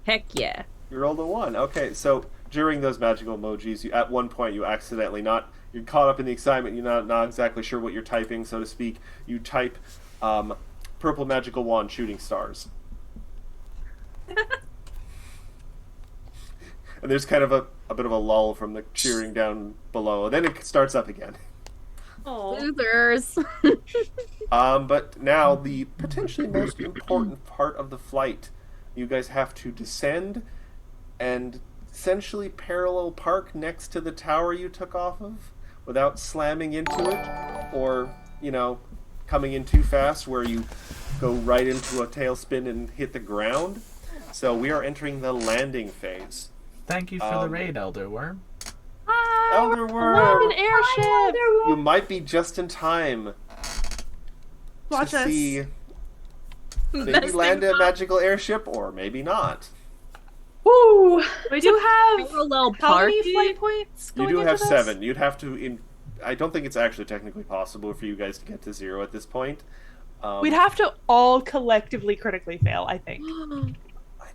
E: Heck yeah.
C: You rolled a 1. Okay, so during those magical emojis, at one point you accidentally you're caught up in the excitement, you're not exactly sure what you're typing, so to speak. You type purple magical wand shooting stars. And there's kind of a bit of a lull from the cheering down below, and then it starts up again.
E: Losers.
C: But now the potentially most important part of the flight. You guys have to descend and essentially parallel park next to the tower you took off of without slamming into it or, coming in too fast where you go right into a tailspin and hit the ground. So we are entering the landing phase.
A: Thank you for the raid, Elder Worm.
C: Elder
B: Land
C: Worm!
B: an airship.
C: You might be just in time
B: Watch
C: to
B: us.
C: see maybe land a magical airship or maybe not.
B: Woo! We do have
E: Parallel
B: how many
E: parking?
B: flight points?
C: You
B: going
C: do
B: into
C: have
B: this?
C: 7. You'd have to. I don't think it's actually technically possible for you guys to get to 0 at this point.
B: We'd have to all collectively critically fail, I think.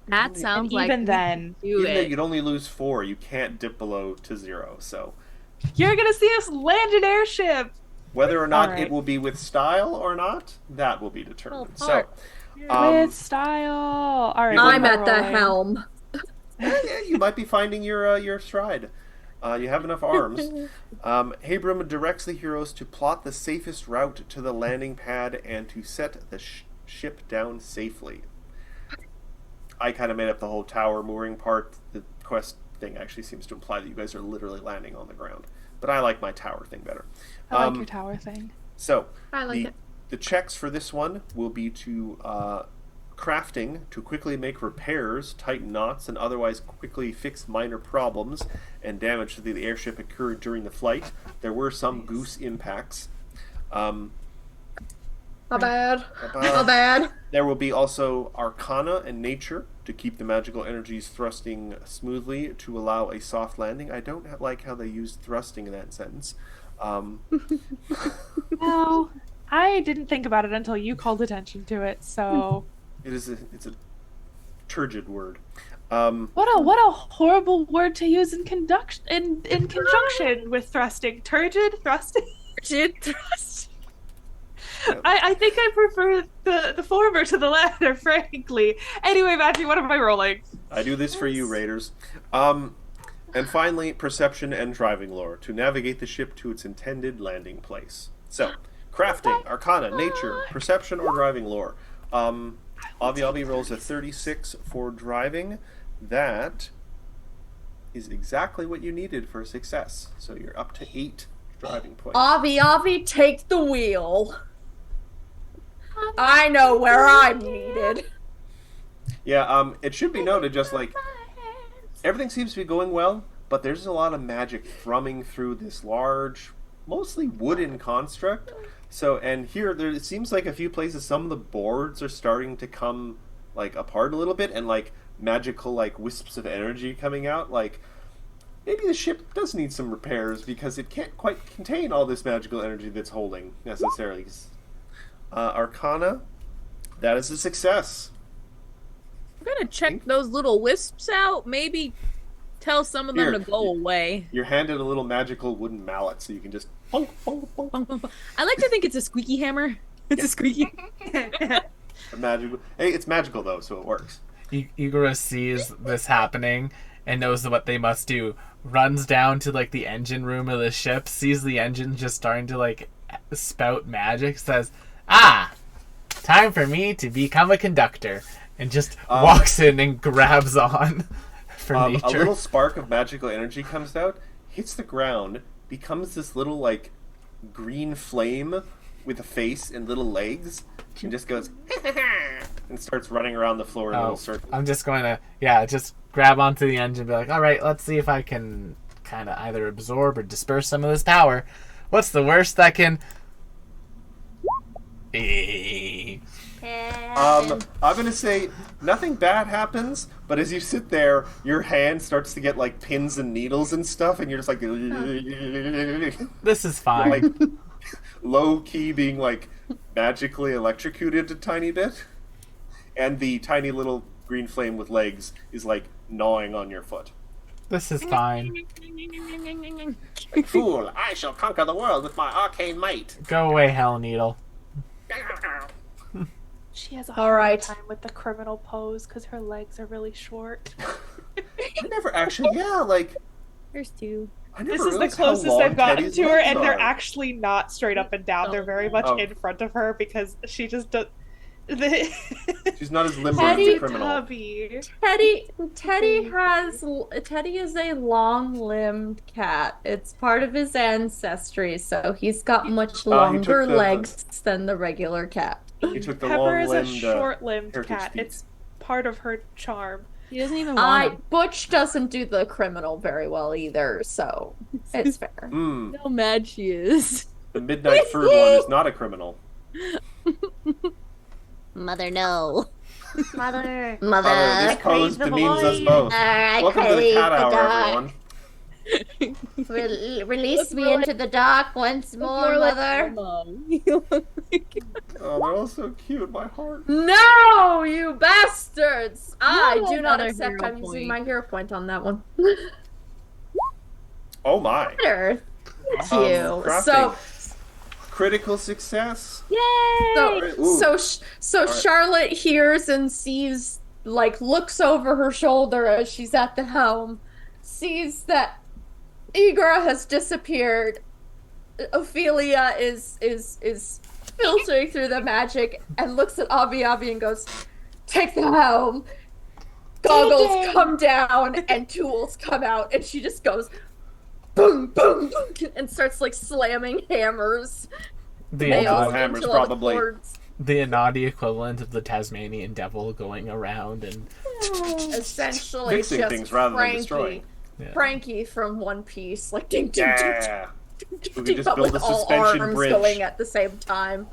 E: That sounds
B: And
E: like
B: even
E: we
B: then,
E: can do
C: Even though
E: it.
C: you'd only lose 4, you can't dip below to 0. So
B: you're gonna see us land an airship.
C: whether or not
B: Alright.
C: it will be with style or not, that will be determined. So,
E: part.
B: With style. All right,
D: I'm
B: we're
D: at the
B: rolling.
D: helm.
C: yeah, you might be finding your stride. You have enough arms. Habram directs the heroes to plot the safest route to the landing pad and to set the ship down safely. I kind of made up the whole tower mooring part. The quest thing actually seems to imply that you guys are literally landing on the ground. But I like my tower thing better.
B: I like your tower thing.
C: So,
D: I like it.
C: the checks for this one will be to crafting, to quickly make repairs, tighten knots, and otherwise quickly fix minor problems and damage to the airship occurred during the flight. There were some goose impacts.
D: My bad.
C: Uh,
D: My bad.
C: There will be also Arcana and Nature to keep the magical energies thrusting smoothly to allow a soft landing. I don't like how they used thrusting in that sentence.
B: No, I didn't think about it until you called attention to it. So
C: It's a turgid word.
B: what a horrible word to use in conjunction with thrusting. Turgid thrusting. I think I prefer the former to the latter, frankly. Anyway, Matthew, what am I rolling?
C: I do this for you, Raiders. And finally, perception and driving lore to navigate the ship to its intended landing place. So, crafting, arcana, nature, perception, or driving lore. Avi rolls a 36 for driving. That is exactly what you needed for success. So you're up to 8 driving points.
D: Avi, take the wheel. I know where I'm needed.
C: Yeah, it should be noted, just like everything seems to be going well, but there's a lot of magic thrumming through this large, mostly wooden construct. So, and here, it seems like a few places, some of the boards are starting to come, like, apart a little bit, and, like, magical, like, wisps of energy coming out. Like, maybe the ship does need some repairs, because it can't quite contain all this magical energy that's holding, necessarily. Arcana, that is a success.
E: I'm gonna check those little wisps out. Maybe tell some of them
C: Here.
E: to go away.
C: You're handed a little magical wooden mallet, so you can just bonk, bonk, bonk.
E: I like to think it's a squeaky hammer. It's a squeaky.
C: Magical. Hey, it's magical though, so it works.
A: Igor sees this happening and knows what they must do. Runs down to like the engine room of the ship, sees the engine just starting to like spout magic, says, time for me to become a conductor," and just walks in and grabs on for
C: A
A: nature.
C: little spark of magical energy comes out, hits the ground, becomes this little like green flame with a face and little legs, and just goes and starts running around the floor in a little circle.
A: I'm just going to, just grab onto the engine and be like, all right, let's see if I can kind of either absorb or disperse some of this power. What's the worst that can...
C: I'm gonna say nothing bad happens, but as you sit there, your hand starts to get like pins and needles and stuff, and you're just like,
A: This is fine.
C: like low key being like magically electrocuted a tiny bit, and the tiny little green flame with legs is like gnawing on your foot.
A: This is fine.
C: Fool! I shall conquer the world with my arcane might.
A: Go away, Hell Needle.
B: She has a
D: All
B: hard
D: right.
B: time with the criminal pose because her legs are really short.
C: I never actually, like
E: There's 2.
C: I never
B: This is the
C: realized how
B: closest
C: long
B: I've gotten
C: Teddy's
B: to her,
C: legs
B: and they're
C: are.
B: actually not straight up and down. They're very much
C: Oh.
B: in front of her because she just does.
C: She's not as limber as
D: Teddy-
C: the criminal.
B: Tubby.
D: Teddy is a long-limbed cat. It's part of his ancestry, so he's got much longer
C: the-
D: legs than the regular cat.
C: He took the
B: Pepper is a
C: long-limbed,
B: short-limbed
C: heritage
B: cat.
C: feet.
B: It's part of her charm.
E: He doesn't even want him.
D: Butch doesn't do the criminal very well either, so it's fair.
C: Mm,
E: How mad she is.
C: the midnight third one is not a criminal.
F: Mother, no.
B: Mother.
C: Mother, this pose demeans us both.
F: I
C: Welcome to the
F: crave
C: cat
F: the
C: hour,
F: dark.
C: everyone.
F: Release
E: Looks
F: me
E: more
F: into the dark once more, mother.
C: Oh, they're all so cute, my heart.
D: No, you bastards! I
E: have
D: do not
E: another
D: accept
E: hero
D: I'm using
E: point.
D: my hero point on that one.
C: Oh my.
D: Better. Thank you.
C: Crafting.
D: So,
C: Critical success.
E: Yay!
C: Ooh.
D: so
C: Alright.
D: Charlotte hears and sees, like, looks over her shoulder as she's at the helm, sees that Igra has disappeared. Ophelia is filtering through the magic and looks at Avi and goes, "Take the helm." Goggles come down and tools come out, and she just goes, boom, boom, boom, and starts like slamming hammers.
A: The
C: Multiple
D: nails
A: Anadi,
C: hammers,
D: into all the
C: probably.
D: cords.
A: the Anadi equivalent of the Tasmanian devil going around and
D: Essentially,
C: Fixing
D: just
C: things rather than
D: Frankie,
C: destroying.
A: yeah.
D: Frankie from One Piece, like ding, ding, ding,
C: Yeah. We
D: ding,
C: could just
D: but
C: build
D: with
C: a
D: all
C: suspension
D: arms
C: bridge.
D: going at the same time,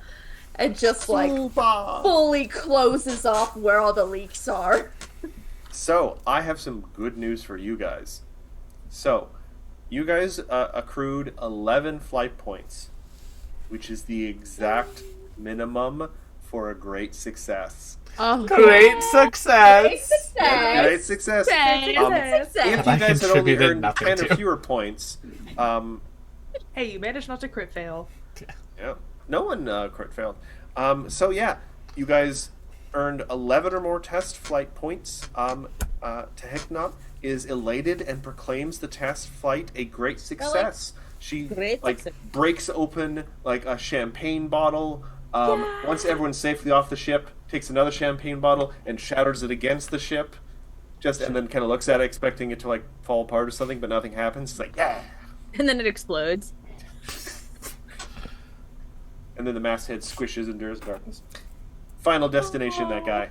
D: and just like
C: Super.
D: fully closes off where all the leaks are.
C: So, I have some good news for you guys. So, you guys accrued 11 flight points, which is the exact minimum for a great success.
E: Oh,
A: Great success!
C: Great success!
E: Thanks.
C: If you
A: I
C: guys had only
A: contributed
C: earned
A: nothing
C: 10 or
A: to.
C: fewer points,
B: Hey, you managed not to crit fail.
C: yeah, no one crit failed. So yeah, you guys earned 11 or more test flight points. Teheknot is elated and proclaims the test flight a great success. She
F: Great
C: like
F: success.
C: breaks open like a champagne bottle. Once everyone's safely off the ship, takes another champagne bottle and shatters it against the ship. And then kind of looks at it, expecting it to like fall apart or something, but nothing happens. It's like, yeah.
E: and then it explodes.
C: And then the masthead squishes into his darkness. Final destination, that guy.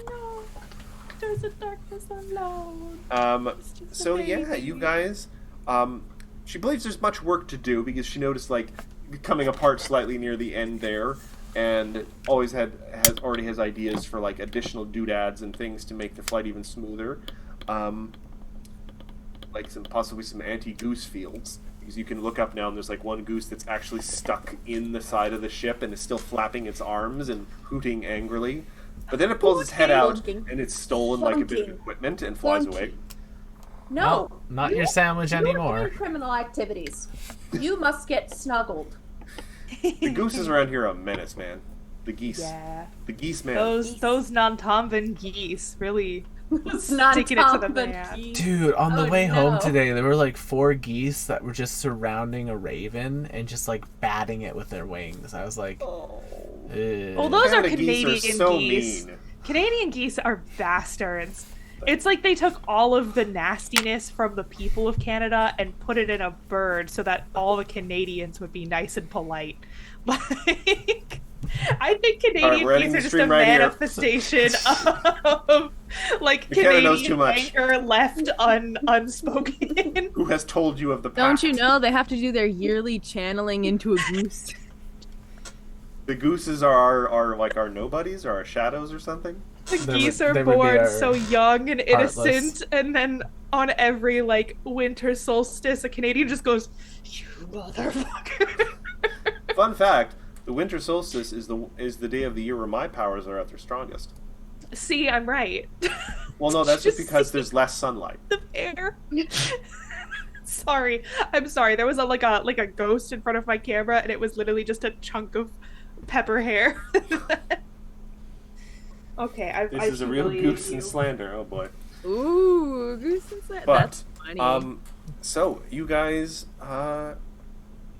B: No, there's a darkness unknown.
C: So yeah, you guys. She believes there's much work to do because she noticed like coming apart slightly near the end there, and already has ideas for like additional doodads and things to make the flight even smoother. Like possibly some anti-goose fields. Because you can look up now and there's like one goose that's actually stuck in the side of the ship and is still flapping its arms and hooting angrily. But then it pulls its head out
D: Honking.
C: and it's stolen like a bit of
D: Honking.
C: equipment and flies
D: Honking.
C: away.
D: No,
A: Well, not your sandwich
D: you are
A: anymore.
D: doing criminal activities. You must get snuggled.
C: The gooses around here are a menace, man. The geese.
B: Yeah.
C: The geese, man.
B: Those non-Tomban geese really
D: Not
B: sticking it to the
D: Tomban
B: man.
D: geese.
A: Dude, on the
D: Oh,
A: way home
D: no.
A: today, there were like 4 geese that were just surrounding a raven and just like batting it with their wings. I was like,
C: Oh.
B: Well, those are
C: Canada geese
B: Canadian
C: so
B: geese.
C: mean.
B: Canadian geese are bastards. It's like they took all of the nastiness from the people of Canada and put it in a bird so that all the Canadians would be nice and polite. Like, I think Canadian
C: we're ending
B: geese are
C: the
B: just
C: stream
B: a
C: right here.
B: manifestation of like
C: McKenna knows too
B: Canadian
C: much.
B: anger left unspoken.
C: Who has told you of the past?
E: Don't you know they have to do their yearly channeling into a goose?
C: The gooses are like our nobodies or our shadows or something?
B: The
A: They
B: geese
A: would-
B: are
A: they would be
B: born
A: our
B: so young and
A: heartless.
B: innocent, and then on every like winter solstice, a Canadian just goes, "You motherfucker."
C: Fun fact: the winter solstice is the day of the year where my powers are at their strongest.
B: See, I'm right.
C: Well, no, that's just
B: Just
C: because
B: see
C: there's less sunlight.
B: the bear. Sorry, I'm sorry. There was a a ghost in front of my camera, and it was literally just a chunk of pepper hair. Okay, I
C: This is a real
B: humiliated
C: goose
B: you.
C: and slander. Oh boy.
E: Ooh, goose and sled.
C: But
E: That's funny.
C: So you guys,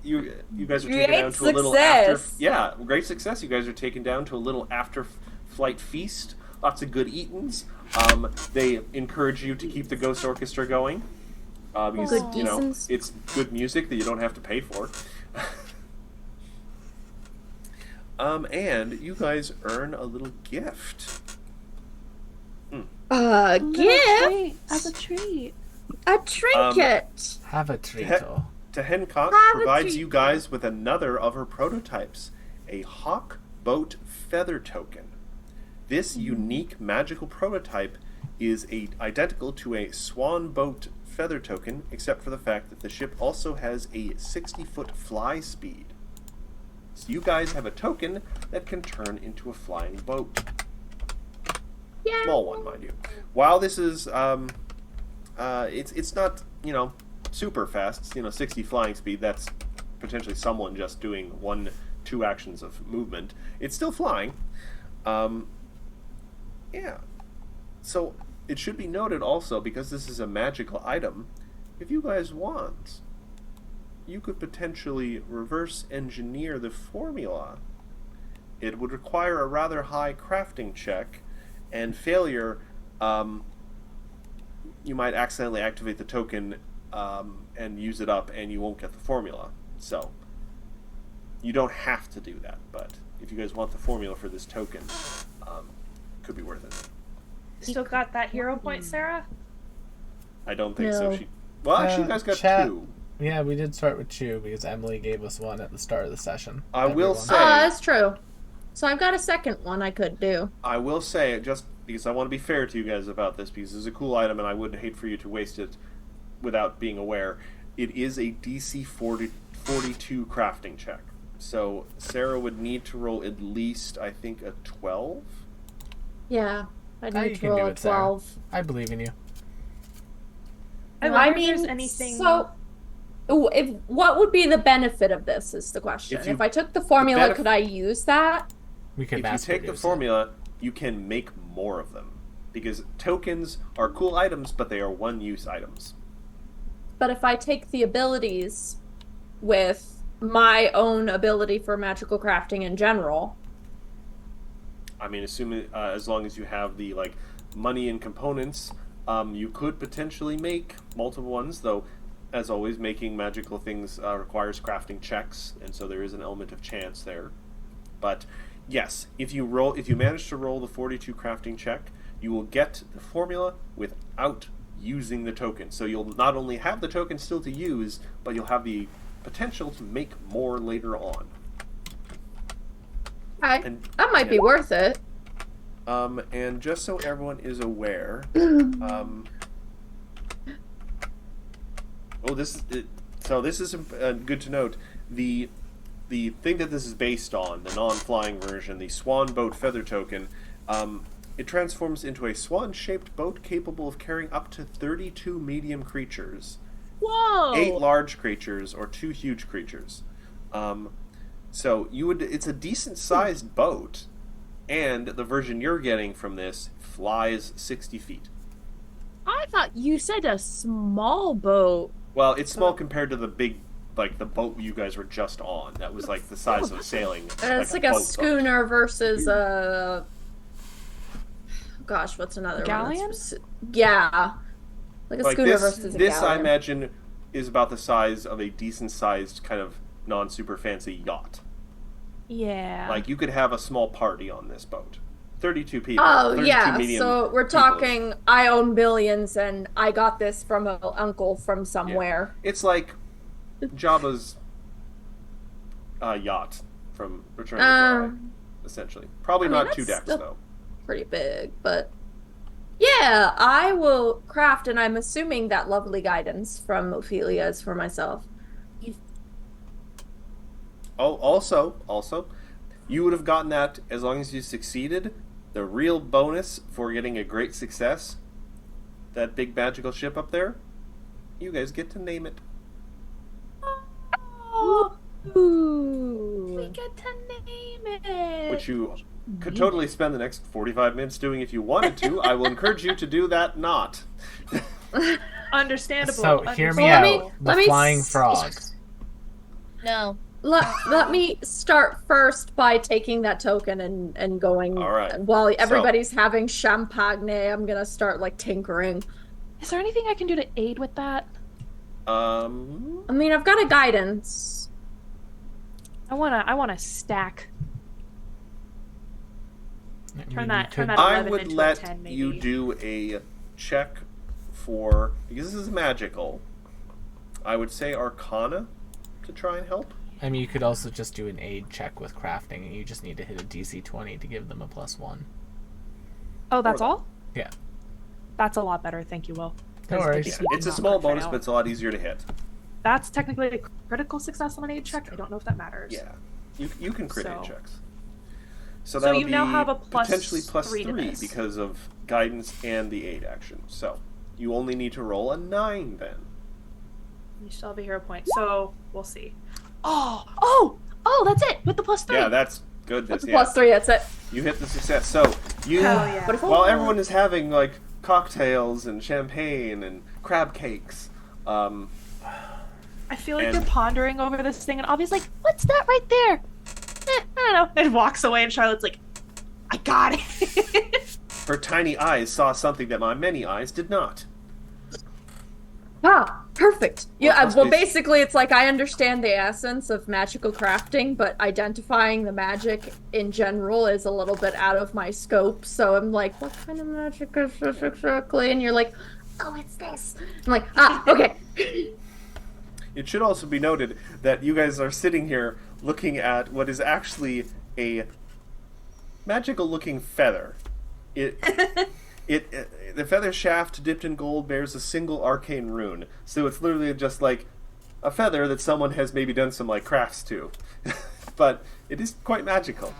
C: you guys are
D: Great
C: taken down to a little after.
D: success.
C: Yeah, great success. You guys are taken down to a little after-flight feast. Lots of good eatings. They encourage you to keep the Ghost Orchestra going. Because,
D: Good
C: you know,
D: decents.
C: it's good music that you don't have to pay for. And you guys earn a little gift.
D: Gift?
B: As a treat.
D: A trinket.
A: Have a treatle.
C: Hancock
D: Have a
C: provides you
D: treat.
C: guys with another of her prototypes, a Hawk Boat Feather Token. This unique magical prototype is identical to a Swan Boat Feather Token, except for the fact that the ship also has a 60-foot fly speed. So you guys have a token that can turn into a flying boat.
D: Yeah.
C: Small one, mind you. While this is, it's not, super fast. It's, 60 flying speed. That's potentially someone just doing 1-2 actions of movement. It's still flying. Yeah. So it should be noted also, because this is a magical item, if you guys want, you could potentially reverse engineer the formula. It would require a rather high crafting check, and failure, you might accidentally activate the token and use it up, and you won't get the formula. So, you don't have to do that, but if you guys want the formula for this token, could be worth it.
B: Still got that hero point, Sarah?
C: I don't think so.
D: No.
C: Well, actually, you guys got
A: chat.
C: 2.
A: Yeah, we did start with 2 because Emily gave us one at the start of the session.
C: I will
A: Everyone.
C: say-
D: That's true. So I've got a second one I could do.
C: I will say, just because I want to be fair to you guys about this, because it's a cool item and I would hate for you to waste it without being aware, it is a DC 42 crafting check. So Sarah would need to roll at least, I think, a 12?
D: Yeah. I
A: Ah, you
D: need to
A: can
D: roll
A: do
D: a
A: it, Sarah.
D: 12.
A: I believe in you.
B: I
D: I
B: wonder if
D: mean,
B: there's anything.
D: so what would be the benefit of this is the question.
C: If you-
D: If I took the formula,
C: benef-
D: could I use that?
A: We could
C: If you
A: mass
C: take the
A: produce it.
C: formula, you can make more of them. Because tokens are cool items, but they are one-use items.
D: But if I take the abilities with my own ability for magical crafting in general,
C: I mean, assuming as long as you have the money and components, you could potentially make multiple ones. Though, as always, making magical things requires crafting checks, and so there is an element of chance there. But yes, if you manage to roll the 42 crafting check, you will get the formula without using the token. So you'll not only have the token still to use, but you'll have the potential to make more later on. And
D: that might be worth it.
C: And just so everyone is aware, this is good to note. The thing that this is based on, the non-flying version, the Swan Boat Feather Token, it transforms into a swan-shaped boat capable of carrying up to 32 medium creatures,
E: Whoa!
C: 8 large creatures, or 2 huge creatures. So it's a decent-sized boat, and the version you're getting from this flies 60 feet.
E: I thought you said a small boat.
C: Well, it's small compared to the big, the boat you guys were just on. That was the size of a sailing.
D: It's like a
C: boat.
D: schooner versus a. Gosh, what's another
B: Galleon?
D: one? Yeah, like a
C: Like
D: schooner
C: this,
D: versus a
C: this I
D: galleon.
C: imagine is about the size of a decent-sized kind of non-super fancy yacht.
B: Yeah.
C: Like you could have a small party on this boat. 32 people.
D: Oh
C: 32
D: yeah,
C: medium
D: so we're
C: people.
D: talking. I own billions, and I got this from an uncle from somewhere.
C: It's like Jabba's yacht from Return of the Jedi, essentially. Probably
D: I mean,
C: not 2
D: that's
C: decks
D: still-
C: though.
D: Pretty big, but yeah, I will craft, and I'm assuming that lovely guidance from Ophelia is for myself.
C: Oh, also, you would have gotten that as long as you succeeded. The real bonus for getting a great success, that big magical ship up there, you guys get to name it.
E: Ooh.
B: we get to name it.
C: Which you could totally spend the next 45 minutes doing if you wanted to. I will encourage you to do that not.
B: Understandable.
A: So hear me
B: understandable.
A: out.
D: let
A: The
D: me
A: flying
D: s-
A: frog.
F: No.
D: Let me start first by taking that token and going.
C: All right.
D: While everybody's having champagne, I'm gonna start like tinkering.
B: Is there anything I can do to aid with that?
D: I mean, I've got a guidance.
B: I wanna stack. Turn that 11
C: I would
B: into a
C: let
B: 10 maybe.
C: you do a check for, because this is magical, I would say Arcana to try and help.
A: I mean, you could also just do an aid check with crafting, and you just need to hit a DC 20 to give them a +1.
B: Oh, that's all?
A: Yeah.
B: That's a lot better, thank you, Will.
A: No
B: 'Cause
A: worries.
B: the
C: Yeah,
B: DC
C: it's a
B: does
C: small
B: not crit
C: bonus,
B: fail.
C: but it's a lot easier to hit.
B: That's technically a critical success on an aid check. I don't know if that matters.
C: Yeah, you can crit
B: So-
C: aid checks. So
B: So
C: that'll
B: you
C: be
B: now have a plus
C: potentially plus
B: 3 to this.
C: because of guidance and the aid action. So you only need to roll a 9 then.
B: You still have a hero point, so we'll see. Oh, that's it with the +3.
C: Yeah, that's good.
D: That's a
C: Yeah.
D: +3. That's it.
C: You hit the success. So you,
B: Hell yeah.
D: But if
C: while everyone is having like cocktails and champagne and crab cakes,
B: I feel like
C: And-
B: you're pondering over this thing, and Avi's like, "What's that right there?" I don't know. And walks away, and Charlotte's like, "I got it."
C: her tiny eyes saw something that my many eyes did not.
D: Ah, perfect. Yeah,
C: must
D: well,
C: be-
D: basically, it's like I understand the essence of magical crafting, but identifying the magic in general is a little bit out of my scope. So I'm like, what kind of magic is this exactly? And you're like, oh, it's this. I'm like, ah, okay.
C: It should also be noted that you guys are sitting here looking at what is actually a magical-looking feather. The feather shaft dipped in gold bears a single arcane rune, so it's literally just like a feather that someone has maybe done some like crafts to, but it is quite magical.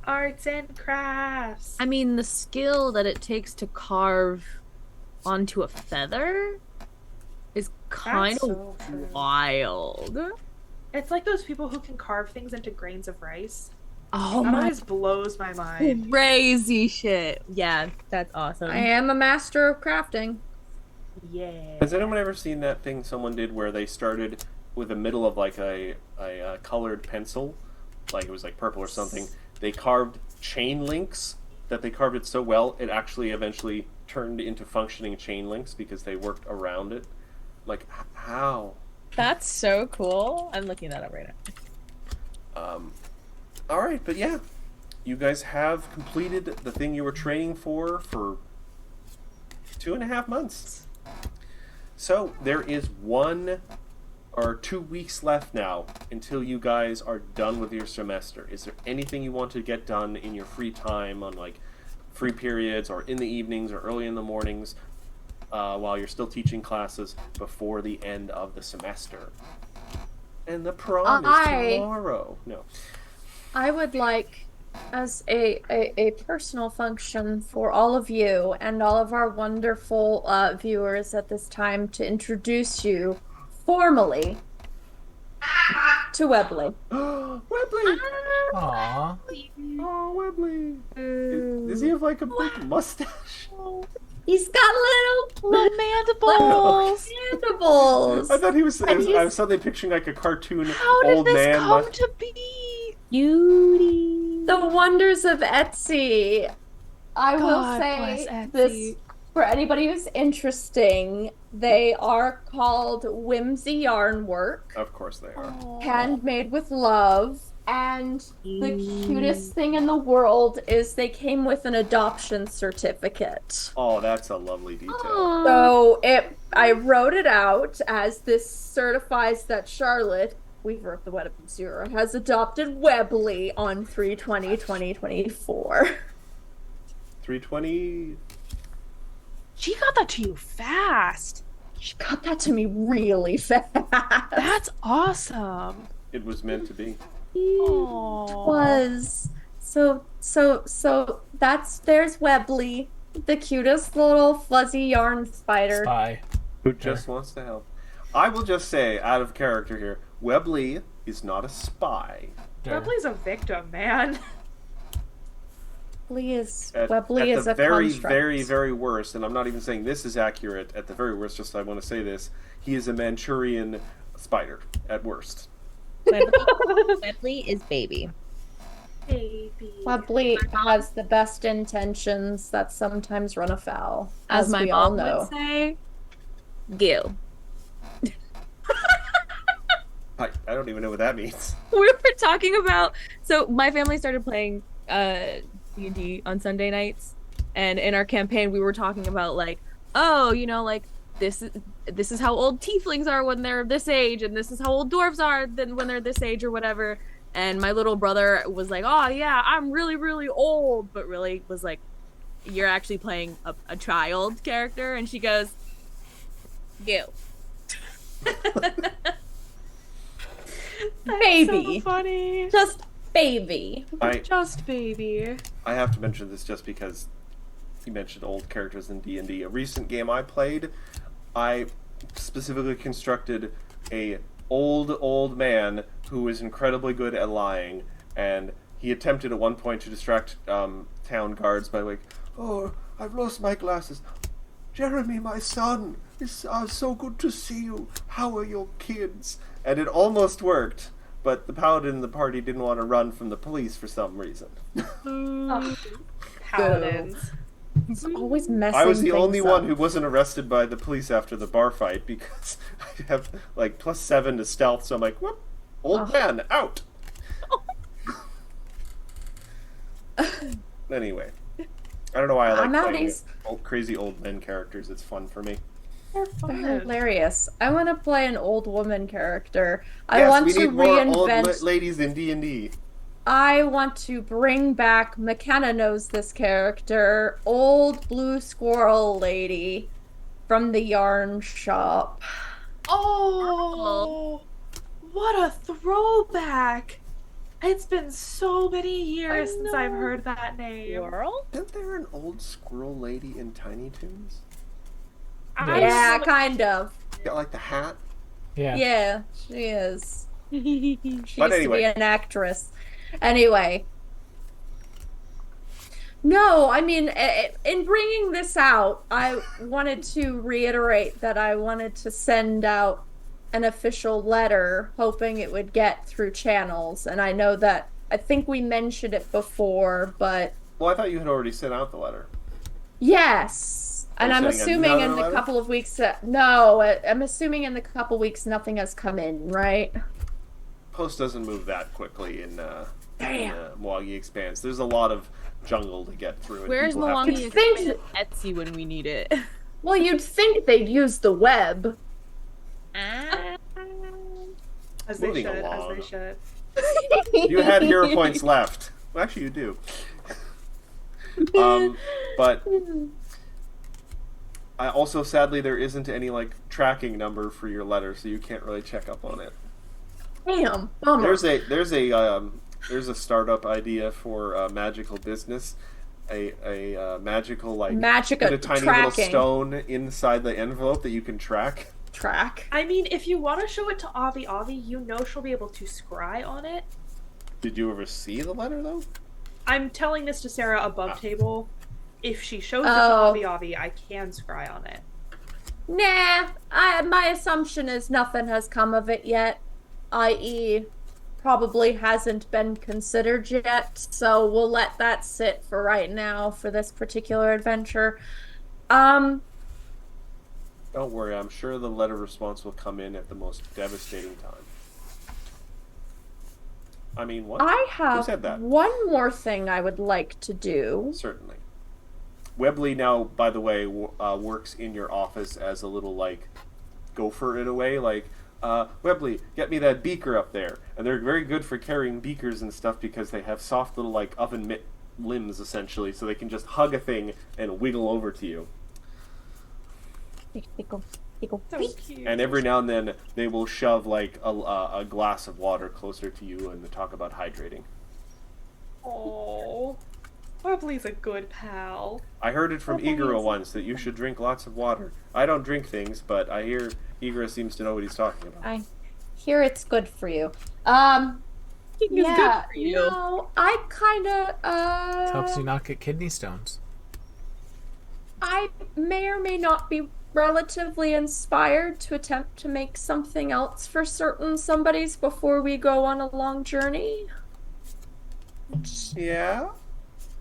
B: Arts and crafts.
E: I mean, the skill that it takes to carve onto a feather is kind of
B: so true.
E: wild.
B: It's like those people who can carve things into grains of rice.
E: Oh
B: That
E: my
B: always blows my mind.
E: crazy shit. Yeah, that's awesome.
D: I am a master of crafting.
B: Yeah.
C: Has anyone ever seen that thing someone did where they started with the middle of like a colored pencil, like it was like purple or something? They carved chain links that they carved it so well it actually eventually turned into functioning chain links because they worked around it. Like how?
E: That's so cool. I'm looking that up right now.
C: All right, but yeah, you guys have completed the thing you were training for 2.5 months. So there is 1 or 2 weeks left now until you guys are done with your semester. Is there anything you want to get done in your free time on like free periods or in the evenings or early in the mornings while you're still teaching classes before the end of the semester? And the prom is tomorrow. No.
D: I would like, as a personal function for all of you and all of our wonderful viewers at this time, to introduce you formally to Webley.
C: Webley!
A: Aww.
C: Oh, Webley! Does he have like a big mustache?
D: He's got little
B: mandibles.
D: mandibles.
C: I thought he was.
D: And
C: I was suddenly picturing like a cartoon
B: How did
C: old
B: this
C: man.
B: come to be?
E: Beauty.
D: The wonders of Etsy. I will
B: God
D: say
B: bless Etsy.
D: this for anybody who's interesting. They are called Whimsy Yarn Work,
C: Of course they are.
D: handmade with love. And the cutest thing in the world is they came with an adoption certificate.
C: Oh, that's a lovely detail.
D: So I wrote it out as this certifies that Charlotte, Weaver of the Web of Zero, has adopted Webley on 3/20/2024.
C: 320.
B: She got that to you fast.
D: She got that to me really fast.
B: That's awesome.
C: It was meant to be.
B: Aww.
D: Was so there's Webley, the cutest little fuzzy yarn spider.
A: Spy.
C: Who just wants to help. I will just say, out of character here, Webley is not a spy.
B: Webley's a victim, man.
C: At
D: Webley is
C: the
D: a
C: very,
D: construct.
C: very, very worst, and I'm not even saying this is accurate. At the very worst, just I want to say this: he is a Manchurian spider. At worst.
F: Webley is baby.
B: Baby.
D: Webley has the best intentions that sometimes run afoul,
E: As my
D: we all
E: mom
D: know.
E: would say, Gil.
C: I don't even know what that means.
E: We were talking about, so my family started playing D&D on Sunday nights, and in our campaign we were talking about like, oh, you know, like this is how old tieflings are when they're this age, and this is how old dwarves are then when they're this age or whatever. And my little brother was like, oh yeah, I'm really, really old, but really was like, you're actually playing a child character. And she goes, Gil.
D: Baby.
B: So funny.
D: Just baby.
B: Just baby.
C: I have to mention this just because you mentioned old characters in D&D. A recent game I played, I specifically constructed a old man who was incredibly good at lying, and he attempted at one point to distract town guards by like, "Oh, I've lost my glasses. Jeremy, my son, it's so good to see you. How are your kids?" And it almost worked, but the paladin in the party didn't want to run from the police for some reason.
B: Paladins.
D: It's always messing
C: I was the
D: things
C: only
D: up.
C: one who wasn't arrested by the police after the bar fight because I have like +7 to stealth, so I'm like, whoop, old man, out! Anyway, I don't know why I like playing
D: Nowadays,
C: crazy old men characters. It's fun for me.
D: they're hilarious. I want to play an old woman character. I
C: Yes,
D: want
C: we
D: to
C: need more old
D: reinvent.
C: ladies in D&D.
D: I want to bring back. McKenna knows this character. Old blue squirrel lady from the yarn shop.
B: Oh, what a throwback! It's been so many years since I've heard that name.
F: Squirrel?
C: Isn't there an old squirrel lady in Tiny Toons?
D: Yeah, kind of.
C: Got like the hat.
A: Yeah.
D: Yeah, she is. She used
C: But
D: to
C: anyway.
D: be an actress. Anyway. No, I mean, in bringing this out, I wanted to reiterate that I wanted to send out an official letter, hoping it would get through channels. And I know that, I think we mentioned it before, but
C: Well, I thought you had already sent out the letter.
D: yes. And
C: Are you
D: I'm
C: sending
D: assuming
C: another
D: in the
C: letter?
D: couple of weeks no, I'm assuming in the couple weeks nothing has come in, right?
C: Post doesn't move that quickly in
D: Damn.
C: Milwaukee Expanse. There's a lot of jungle to get through. And
E: Where's
C: people have to-
E: Milwaukee
D: You'd think-
E: Etsy when we need it?
D: Well, you'd think they'd use the web.
B: As they
C: Moving
B: should,
C: along.
B: as they should.
C: You had hero points left. Well, actually, you do. But I also, sadly, there isn't any like tracking number for your letter, so you can't really check up on it.
D: Damn, bummer.
C: There's a startup idea for a magical business, a magical like
D: Magic
C: put a tiny little
D: tracking
C: stone inside the envelope that you can track.
D: track.
B: I mean, if you want to show it to Avi, you know she'll be able to scry on it.
C: Did you ever see the letter though?
B: I'm telling this to Sarah above table. If she shows it to
D: Oh.
B: Avi, I can scry on it.
D: Nah, my assumption is nothing has come of it yet, i.e., probably hasn't been considered yet, so we'll let that sit for right now for this particular adventure.
C: Don't worry, I'm sure the letter response will come in at the most devastating time. I mean, what?
D: I
C: Who said
D: have
C: that?
D: one more thing I would like to do.
C: Certainly. Webley now, by the way, works in your office as a little, like, gopher in a way. Like, Webley, get me that beaker up there. And they're very good for carrying beakers and stuff because they have soft little, like, oven mitt limbs, essentially. So they can just hug a thing and wiggle over to you.
B: So cute.
C: And every now and then, they will shove, like, a glass of water closer to you and talk about hydrating.
B: Oh, Webley's a good pal.
C: I heard it from Igora once that you should drink lots of water. I don't drink things, but I hear Igora seems to know what he's talking about.
D: I hear it's good for you.
E: Hiking is good for you.
D: No, I kind of
A: It helps you not get kidney stones.
D: I may or may not be relatively inspired to attempt to make something else for certain somebodies before we go on a long journey.
C: Yeah?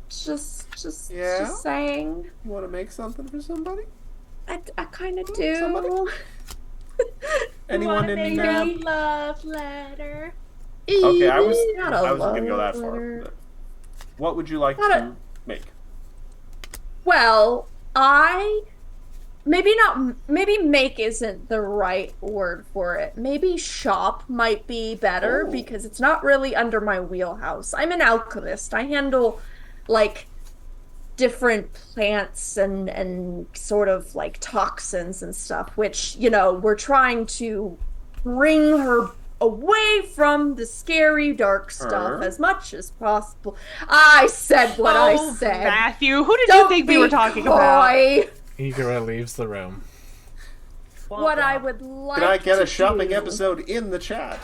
D: Just
C: Yeah?
D: saying.
C: You want to make something for somebody?
D: I kind of do.
C: Somebody? Anyone in
D: maybe?
B: love letter.
C: Okay, I was
D: Not a
C: I wasn't gonna go that
D: love
C: far.
D: letter.
C: But what would you like
D: Not
C: to make?
D: Well, maybe make isn't the right word for it. Maybe shop might be better
C: Oh.
D: because it's not really under my wheelhouse. I'm an alchemist. I handle like different plants and sort of like toxins and stuff, which, we're trying to bring her away from the scary dark stuff as much as possible. I said what I said.
B: Matthew, who did you
D: Don't
B: think we were
D: be
B: talking about?
D: coy.
A: Igor leaves the room.
D: What I would like
C: Can I get
D: to
C: a shopping
D: do-
C: episode in the chat?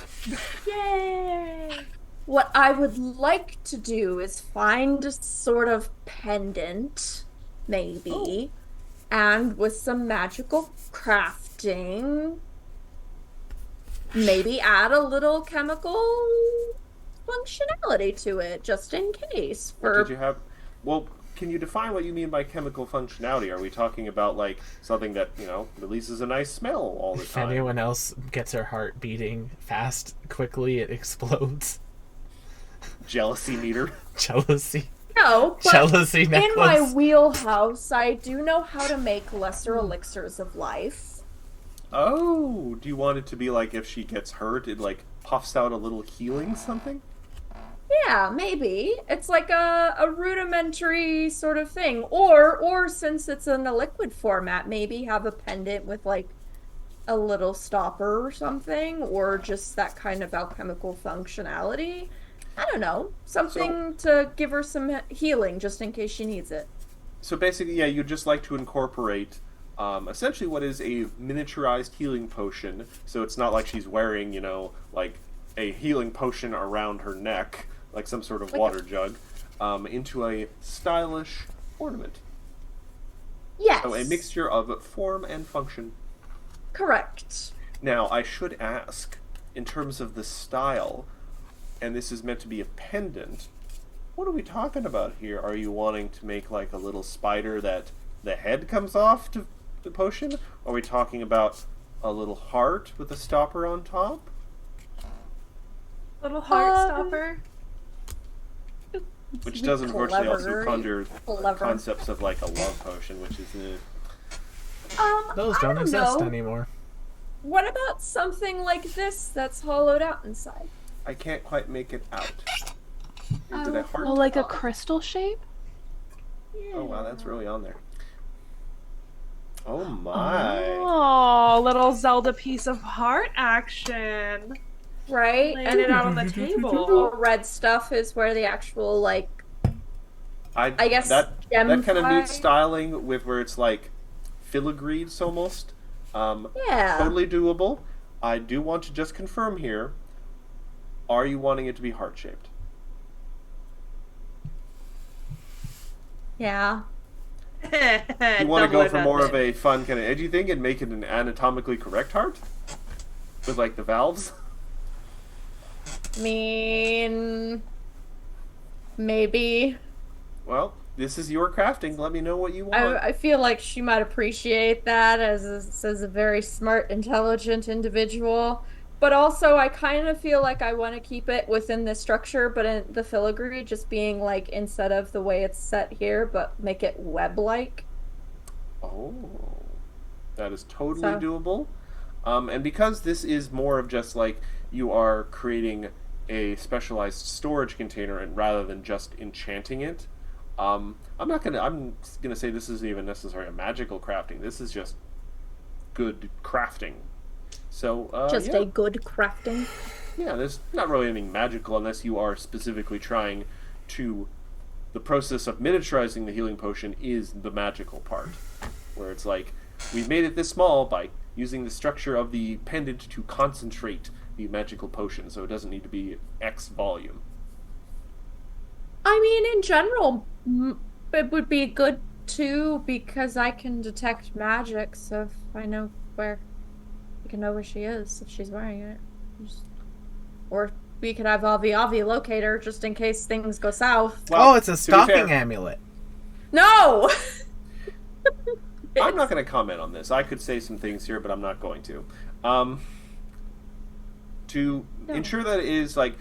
D: Yay! What I would like to do is find a sort of pendant, maybe, and with some magical crafting, maybe add a little chemical functionality to it, just in case.
C: What did you have? Well, can you define what you mean by chemical functionality? Are we talking about like something that, releases a nice smell all the
A: If
C: time?
A: anyone else gets her heart beating fast, quickly, it explodes.
C: Jealousy meter?
A: Jealousy.
D: No, but
A: Jealousy necklace.
D: in my wheelhouse, I do know how to make lesser elixirs of life.
C: Oh, do you want it to be like if she gets hurt, it like puffs out a little healing something?
D: Yeah, maybe. It's like a rudimentary sort of thing. Or since it's in a liquid format, maybe have a pendant with like a little stopper or something, or just that kind of alchemical functionality. I don't know. Something to give her some healing just in case she needs it.
C: So basically, yeah, you'd just like to incorporate essentially what is a miniaturized healing potion. So it's not like she's wearing, like a healing potion around her neck, like some sort of water jug, into a stylish ornament.
D: Yes.
C: So a mixture of form and function.
D: Correct.
C: Now, I should ask, in terms of the style, and this is meant to be a pendant, what are we talking about here? Are you wanting to make like a little spider that the head comes off to the potion? Are we talking about a little heart with a stopper on top?
B: Little heart stopper.
C: Which does unfortunately also
D: Clever.
C: conjure
D: Clever.
C: concepts of like a love potion, which is
A: Those
D: I
A: don't exist
D: know.
A: anymore.
D: What about something like this that's hollowed out inside?
C: I can't quite make it out. Is it a heart?
B: Oh, like a crystal shape?
C: Oh wow, that's really on there. Oh my.
B: Oh, little Zelda piece of heart action.
D: Right?
B: Laying it out on the table.
D: The red stuff is where the actual, like, I guess
C: that
D: gem
C: kind of
D: pie.
C: needs styling with where it's like filigrees almost.
D: Yeah.
C: Totally doable. I do want to just confirm here. Are you wanting it to be heart shaped?
D: Yeah.
C: You want to go for more of a fun kind of edgy thing and make it an anatomically correct heart with like the valves?
D: I mean, maybe.
C: Well, this is your crafting. Let me know what you want.
D: I feel like she might appreciate that as a very smart, intelligent individual. But also, I kind of feel like I want to keep it within the structure, but in the filigree just being like, instead of the way it's set here, but make it web-like.
C: Oh, that is totally
D: So-
C: doable. And because this is more of just like you are creating a specialized storage container and rather than just enchanting it, I'm gonna say this isn't even necessarily a magical crafting. This is just good crafting. So
D: Just
C: yeah.
D: a good crafting.
C: Yeah, there's not really anything magical unless you are specifically trying to. The process of miniaturizing the healing potion is the magical part, where it's like we've made it this small by using the structure of the pendant to concentrate be magical potions, so it doesn't need to be X volume.
D: I mean, in general, it would be good too because I can detect magic, so if I know where, I can know where she is if she's wearing it. Or we could have Avi locate her just in case things go south.
C: Well,
A: it's a
C: to be
A: stalking
C: fair,
A: amulet.
D: No!
C: I'm not going to comment on this. I could say some things here, but I'm not going to. To ensure that it is like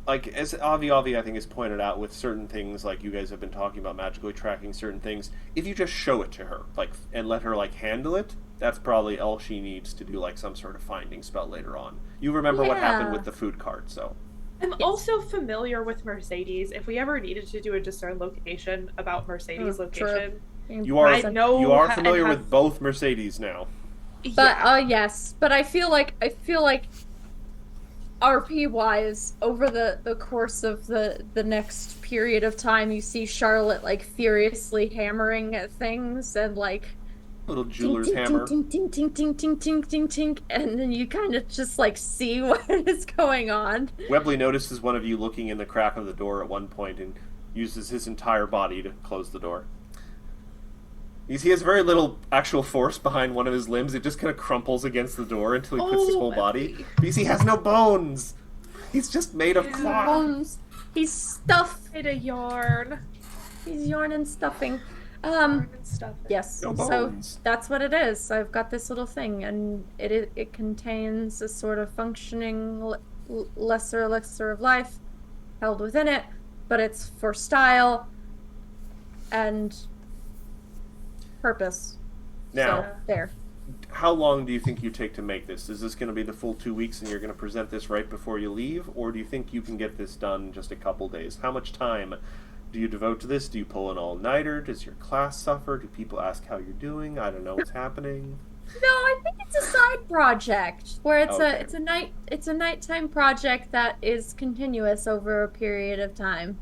C: as Avi I think has pointed out with certain things, like you guys have been talking about magically tracking certain things, if you just show it to her, like, and let her, like, handle it, that's probably all she needs to do, like, some sort of finding spell later on. You remember what happened with the food cart, so.
B: I'm also familiar with Mercedes. If we ever needed to do a discern location about Mercedes' location,
C: You are
B: I know
C: you are
B: and
C: familiar
B: have-
C: with both Mercedes now.
D: But yes, but I feel like RP wise, over the course of the next period of time, you see Charlotte like furiously hammering at things and like
C: Little jeweler's
D: tink,
C: hammer.
D: tink, tink, tink, tink, tink, tink, tink, tink, and then you kind of just like see what is going on.
C: Webley notices one of you looking in the crack of the door at one point and uses his entire body to close the door. He has very little actual force behind one of his limbs. It just kind of crumples against the door until he puts his whole body. Because he has no bones. He's just made of cloth.
D: Bones. He's stuffed.
B: Made a yarn.
D: He's yarn and stuffing.
B: Yarn and stuff.
D: Yes.
C: No
D: So
C: bones.
D: that's what it is. I've got this little thing, and it contains a sort of functioning lesser elixir of life held within it, but it's for style and purpose.
C: Now,
D: So, there.
C: how long do you think you take to make this? Is this going to be the full 2 weeks and you're going to present this right before you leave? Or do you think you can get this done in just a couple days? How much time do you devote to this? Do you pull an all-nighter? Does your class suffer? Do people ask how you're doing? I don't know what's happening.
D: No, I think it's a side project where
C: Okay.
D: it's a nighttime project that is continuous over a period of time.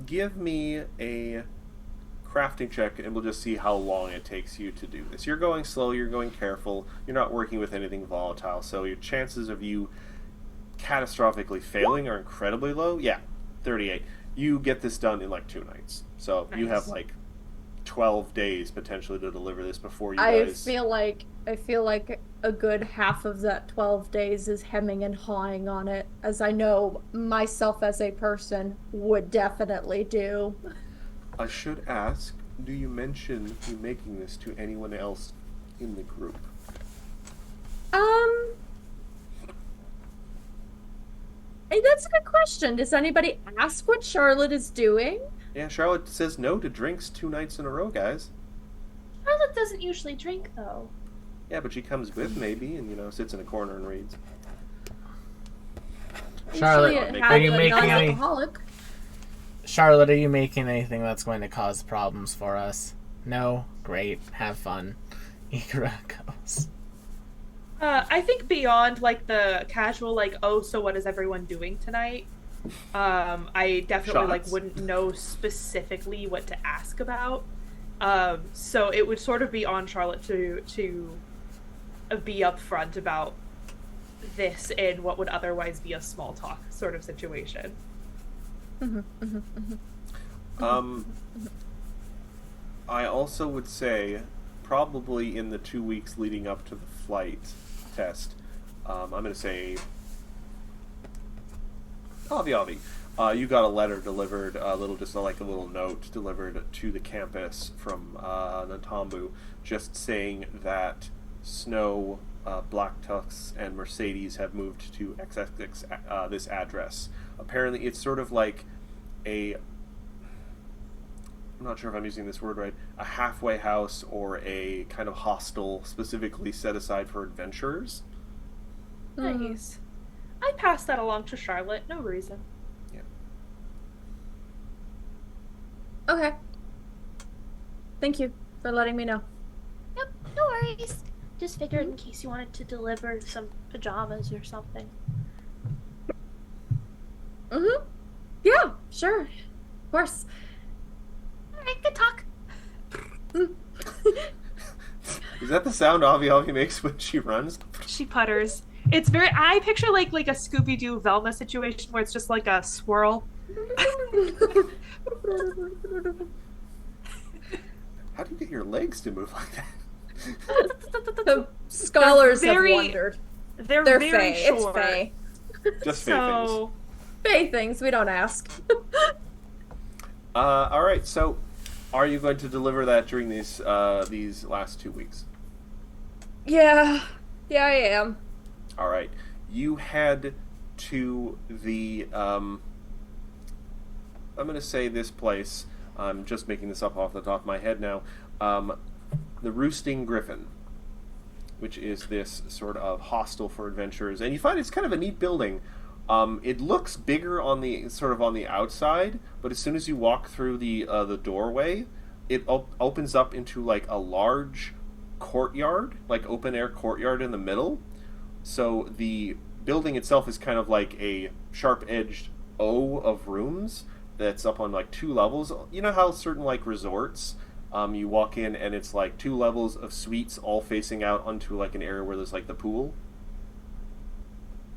C: Give me a crafting check and we'll just see how long it takes you to do this. You're going slow, you're going careful, you're not working with anything volatile, so your chances of you catastrophically failing are incredibly low. Yeah, 38. You get this done in like 2 nights. So you have like 12 days potentially to deliver this before you
D: I
C: guys...
D: feel like a good half of that 12 days is hemming and hawing on it, as I know myself as a person would definitely do.
C: I should ask, do you mention you making this to anyone else in the group?
D: Hey, that's a good question. Does anybody ask what Charlotte is doing?
C: Yeah, Charlotte says no to drinks 2 nights in a row, guys.
B: Charlotte doesn't usually drink, though.
C: Yeah, but she comes with maybe and, sits in a corner and reads.
A: Charlotte,
D: Usually
C: are you
D: a
A: making any-
D: non-alcoholic.
A: Charlotte, are you making anything that's going to cause problems for us? No? Great. Have fun. Ikra goes.
B: I think beyond like the casual, like, oh, so what is everyone doing tonight? I definitely like
C: Shots.
B: wouldn't know specifically what to ask about. So it would sort of be on Charlotte to be upfront about this in what would otherwise be a small talk sort of situation.
C: I also would say, probably in the 2 weeks leading up to the flight test, I'm going to say, Avi, you got a letter delivered, a little note delivered to the campus from Natambu, just saying that Snow, Black Tux, and Mercedes have moved to XXX, this address. Apparently, it's sort of like I'm not sure if I'm using this word right, a halfway house or a kind of hostel specifically set aside for adventurers.
B: Nice. I passed that along to Charlotte. No reason.
D: Okay. Thank you for letting me know.
G: Yep, no worries. Just figured in case you wanted to deliver some pajamas or something.
D: Yeah, sure. Of course.
G: Alright, good talk.
C: Is that the sound Avi makes when she runs?
B: She putters. It's very. I picture like a Scooby Doo Velma situation where it's just like a swirl.
C: How do you get your legs to move like that?
D: The scholars
B: very-
D: have wondered.
B: They're
D: They're
B: very
D: Fae. It's
B: short.
D: Fae.
C: Just fake things.
B: So
D: Fae things, we don't ask.
C: All right. So, are you going to deliver that during these last 2 weeks?
D: Yeah, I am.
C: All right. You head to the I'm going to say this place. I'm just making this up off the top of my head now. The Roosting Griffin, which is this sort of hostel for adventurers, and you find it's kind of a neat building. It looks bigger on the outside, but as soon as you walk through the doorway, it opens up into like a large courtyard, like open air courtyard in the middle. So the building itself is kind of like a sharp edged O of rooms that's up on like 2 levels. You know how certain like resorts, you walk in and it's like 2 levels of suites all facing out onto like an area where there's like the pool.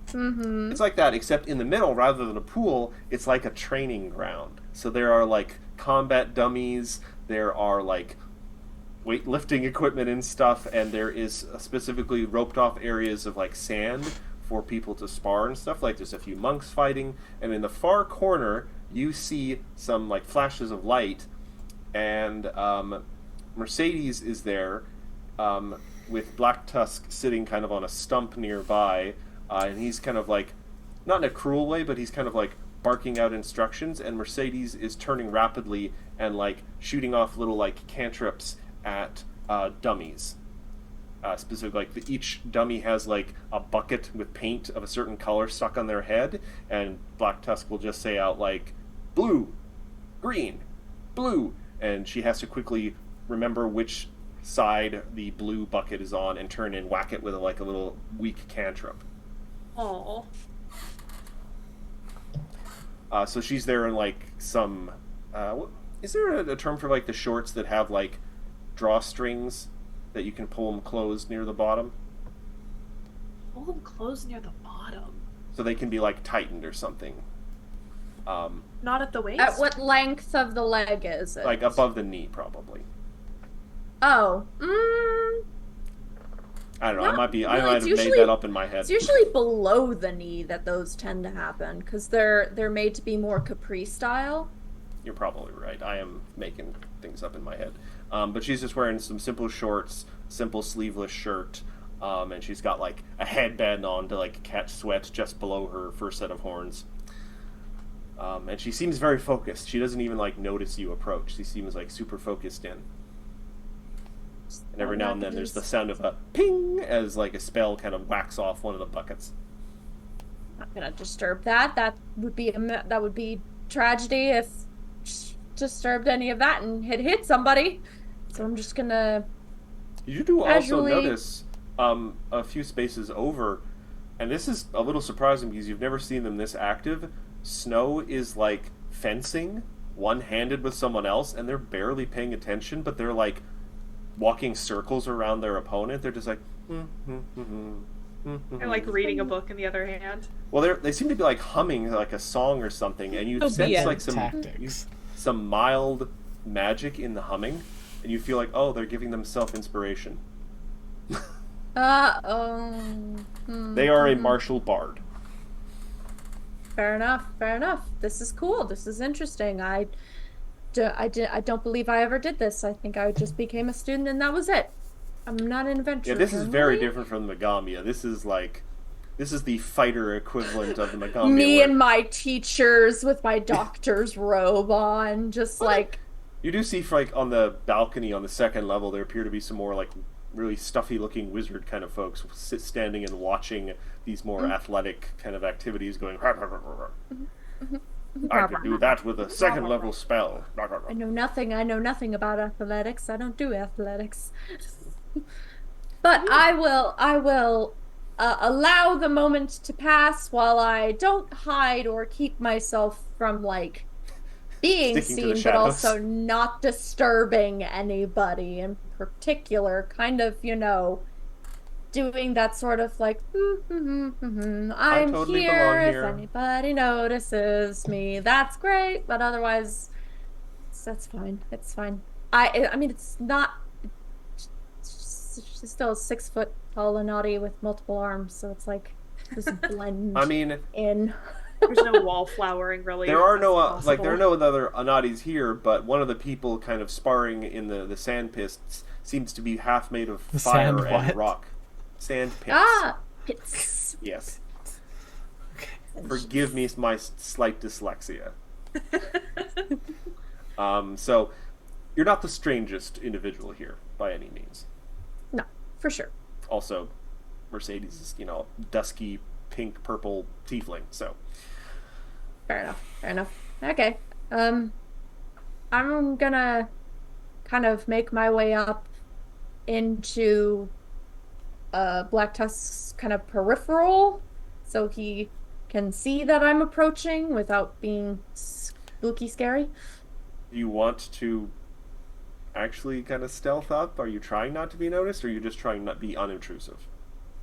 D: Mm-hmm.
C: It's like that, except in the middle, rather than a pool, it's like a training ground. So there are like combat dummies, there are like weightlifting equipment and stuff, and there is specifically roped off areas of like sand for people to spar and stuff. Like there's a few monks fighting, and in the far corner you see some like flashes of light, and Mercedes is there with Black Tusk sitting kind of on a stump nearby, and he's kind of like, not in a cruel way, but he's kind of like barking out instructions, and Mercedes is turning rapidly and like shooting off little like cantrips at dummies. Specifically, like each dummy has like a bucket with paint of a certain color stuck on their head, and Black Tusk will just say out like, blue, green, blue, and she has to quickly remember which side the blue bucket is on and turn and whack it with like a little weak cantrip.
B: oh,
C: So she's there in like some is there a term for like the shorts that have like drawstrings that you can pull them closed near the bottom,
B: pull them close near the bottom.
C: so they can be like tightened or something,
B: Not at the waist.
D: At what length of the leg is it?
C: like above the knee probably.
D: Oh.
C: I don't know.
D: Not
C: I might
D: really.
C: have
D: It's
C: made
D: usually-
C: that up in my head.
D: It's usually below the knee that those tend to happen, because they're made to be more Capri style.
C: You're probably right. I am making things up in my head. But she's just wearing some simple shorts, simple sleeveless shirt, and she's got like a headband on to like catch sweat just below her first set of horns. And she seems very focused. She doesn't even like notice you approach. She seems like super focused in. And every now and then there's the sound of a ping as like a spell kind of whacks off one of the buckets.
D: Not gonna disturb that. That would be tragedy if disturbed any of that and hit somebody. So I'm just gonna.
C: You do also
D: Casually-
C: notice a few spaces over, and this is a little surprising because you've never seen them this active. Snow is like fencing one-handed with someone else, and they're barely paying attention, but they're like walking circles around their opponent. They're just like,
B: They're like reading a book in the other hand.
C: well, they seem to be like humming like a song or something, and you
F: Oh,
C: sense
F: yeah.
C: like
A: Tactics.
C: some mild magic in the humming, and you feel like, oh, they're giving themselves inspiration. They are a martial bard.
D: Fair enough. This is cool. This is interesting. I don't believe I ever did this. I think I just became a student and that was it. I'm not an adventurer.
C: Yeah, this is very
D: really.
C: different from the Megamia. This is the fighter equivalent of the Megamia.
D: Me
C: where
D: and my teachers with my doctor's robe on, just like.
C: you do see, like on the balcony on the second level, there appear to be some more like really stuffy-looking wizard kind of folks standing and watching these more athletic kind of activities, going. I could do that with a second level spell.
D: I know nothing about athletics. I don't do athletics. But I will allow the moment to pass while I don't hide or keep myself from like being
C: Sticking to the
D: seen, but
C: shadows.
D: also not disturbing anybody in particular. Kind of, doing that sort of like, I'm
C: totally
D: here
C: belong
D: if
C: here."
D: anybody notices me. That's great, but otherwise, that's fine. It's fine. I mean, it's not. She's still a 6 foot tall Lenati with multiple arms, so it's like just blend
C: I mean,
D: in.
B: There's no wallflowering really.
C: there are no
B: That's
C: like there are
B: possible.
C: no other Anadis here, but one of the people kind of sparring in the sand pits seems to be half made of
A: The
C: fire
A: sand
C: and
A: what?
C: rock. Sand pits.
D: Ah, it's
C: Yes. Forgive me my slight dyslexia. So you're not the strangest individual here by any means.
D: no, for sure.
C: Also, Mercedes is, dusky pink purple tiefling, so
D: Fair enough. Fair enough. Okay. I'm gonna kind of make my way up into Black Tusk's kind of peripheral, so he can see that I'm approaching without being spooky scary.
C: do you want to actually kind of stealth up? Are you trying not to be noticed, or are you just trying not to be unintrusive?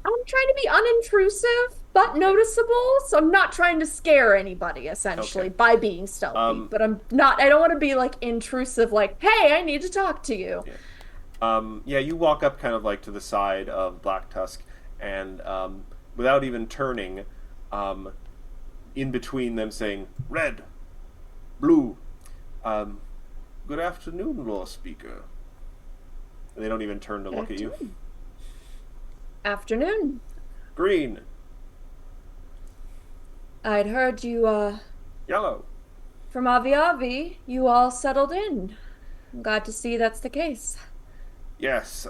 D: I'm trying to be unintrusive but noticeable, so I'm not trying to scare anybody essentially
C: Okay.
D: by being stealthy. But I don't want to be like intrusive, like, hey, I need to talk to you.
C: Yeah, you walk up kind of like to the side of Black Tusk, and without even turning, in between them saying, "Red, blue, good afternoon, Law Speaker." And they don't even turn to look at you.
D: Afternoon.
C: Green,
D: I'd heard you
C: yellow.
D: from Avi Avi, you all settled in. I'm glad to see that's the case.
C: Yes,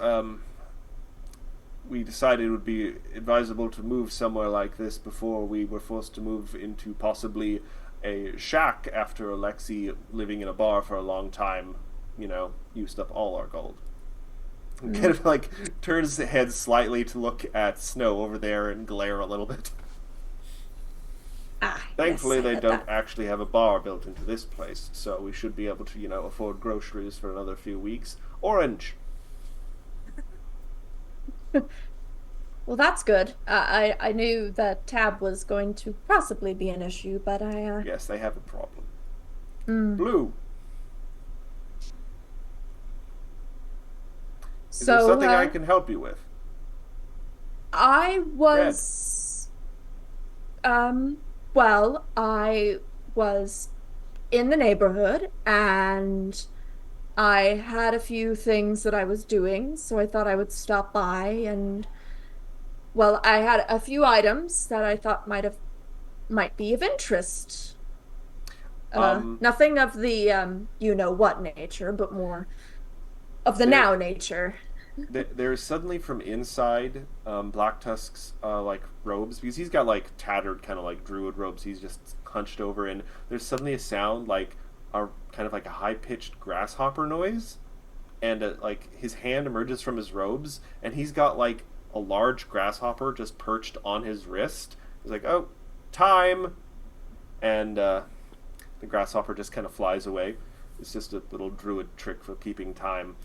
C: we decided it would be advisable to move somewhere like this before we were forced to move into possibly a shack after Alexei, living in a bar for a long time, used up all our gold. Kind of like turns the head slightly to look at Snow over there and glare a little bit. Thankfully,
D: yes, I
C: they
D: heard
C: don't
D: that.
C: actually have a bar built into this place, so we should be able to, afford groceries for another few weeks. Orange.
D: Well, that's good. I knew that tab was going to possibly be an issue, but
C: Yes, they have a problem.
D: Mm.
C: Blue. Is
D: So
C: there something I
D: uh,
C: can help you with?
D: I was well, I was in the neighborhood and I had a few things that I was doing, so I thought I would stop by and well, I had a few items that I thought might be of interest. Nothing of the you know what nature, but more of the
C: There-
D: now nature.
C: There's suddenly from inside Black Tusk's robes, because he's got like tattered kind of like druid robes. He's just hunched over, and there's suddenly a sound like a kind of like a high pitched grasshopper noise, and like his hand emerges from his robes, and he's got like a large grasshopper just perched on his wrist. He's like, "Oh, time," and the grasshopper just kind of flies away. It's just a little druid trick for keeping time.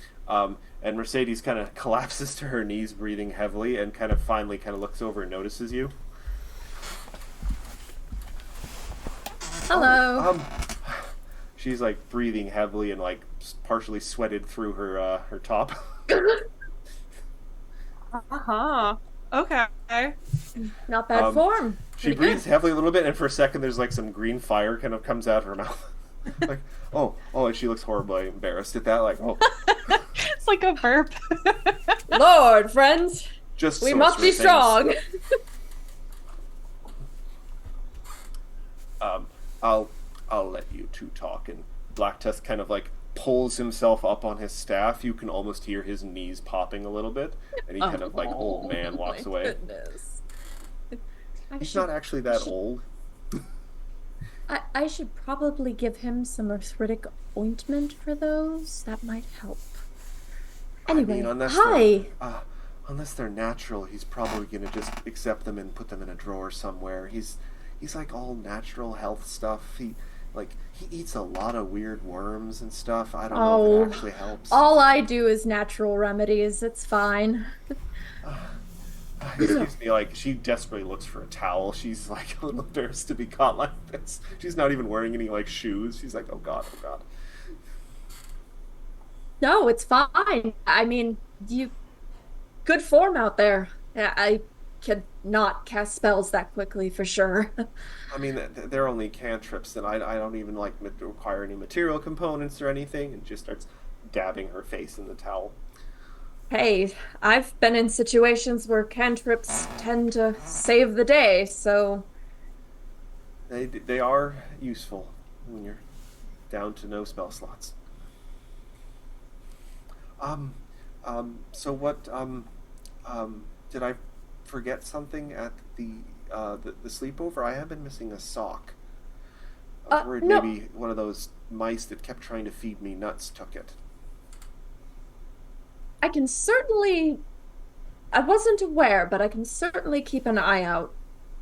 C: And Mercedes kind of collapses to her knees, breathing heavily, and kind of finally kind of looks over and notices you.
D: Hello.
C: She's like breathing heavily and like partially sweated through her top.
B: Uh-huh. Okay.
D: Not bad
C: um,
D: form.
C: She breathes heavily a little bit, and for a second, there's like some green fire kind of comes out her mouth. Like, oh, and she looks horribly embarrassed at that. Like, oh,
B: It's like a burp.
D: Lord, friends,
C: just
D: we must be
C: sorcerer things.
D: strong.
C: I'll let you two talk. And Black Tusk kind of like pulls himself up on his staff. You can almost hear his knees popping a little bit, and he kind of like old man walks away.
D: Goodness.
C: He's not actually that old.
D: I should probably give him some arthritic ointment for those. That might help. Anyway,
C: I mean,
D: hi.
C: Unless they're natural, he's probably gonna just accept them and put them in a drawer somewhere. He's like all natural health stuff. He eats a lot of weird worms and stuff. I don't know if it actually helps.
D: All I do is natural remedies. It's fine.
C: excuse me, like, she desperately looks for a towel. She's, like, a little embarrassed to be caught like this. She's not even wearing any, like, shoes. She's like, oh god, oh god.
D: No, it's fine. I mean, you good form out there. I could not cast spells that quickly for sure.
C: I mean, they're only cantrips, and I don't even, like, require any material components or anything, and just starts dabbing her face in the towel.
D: Hey, I've been in situations where cantrips tend to save the day, so
C: They are useful when you're down to no spell slots. So what, did I forget something at the sleepover? I have been missing a sock. I'm worried
D: no.
C: maybe one of those mice that kept trying to feed me nuts took it.
D: I can certainly. I wasn't aware, but I can certainly keep an eye out,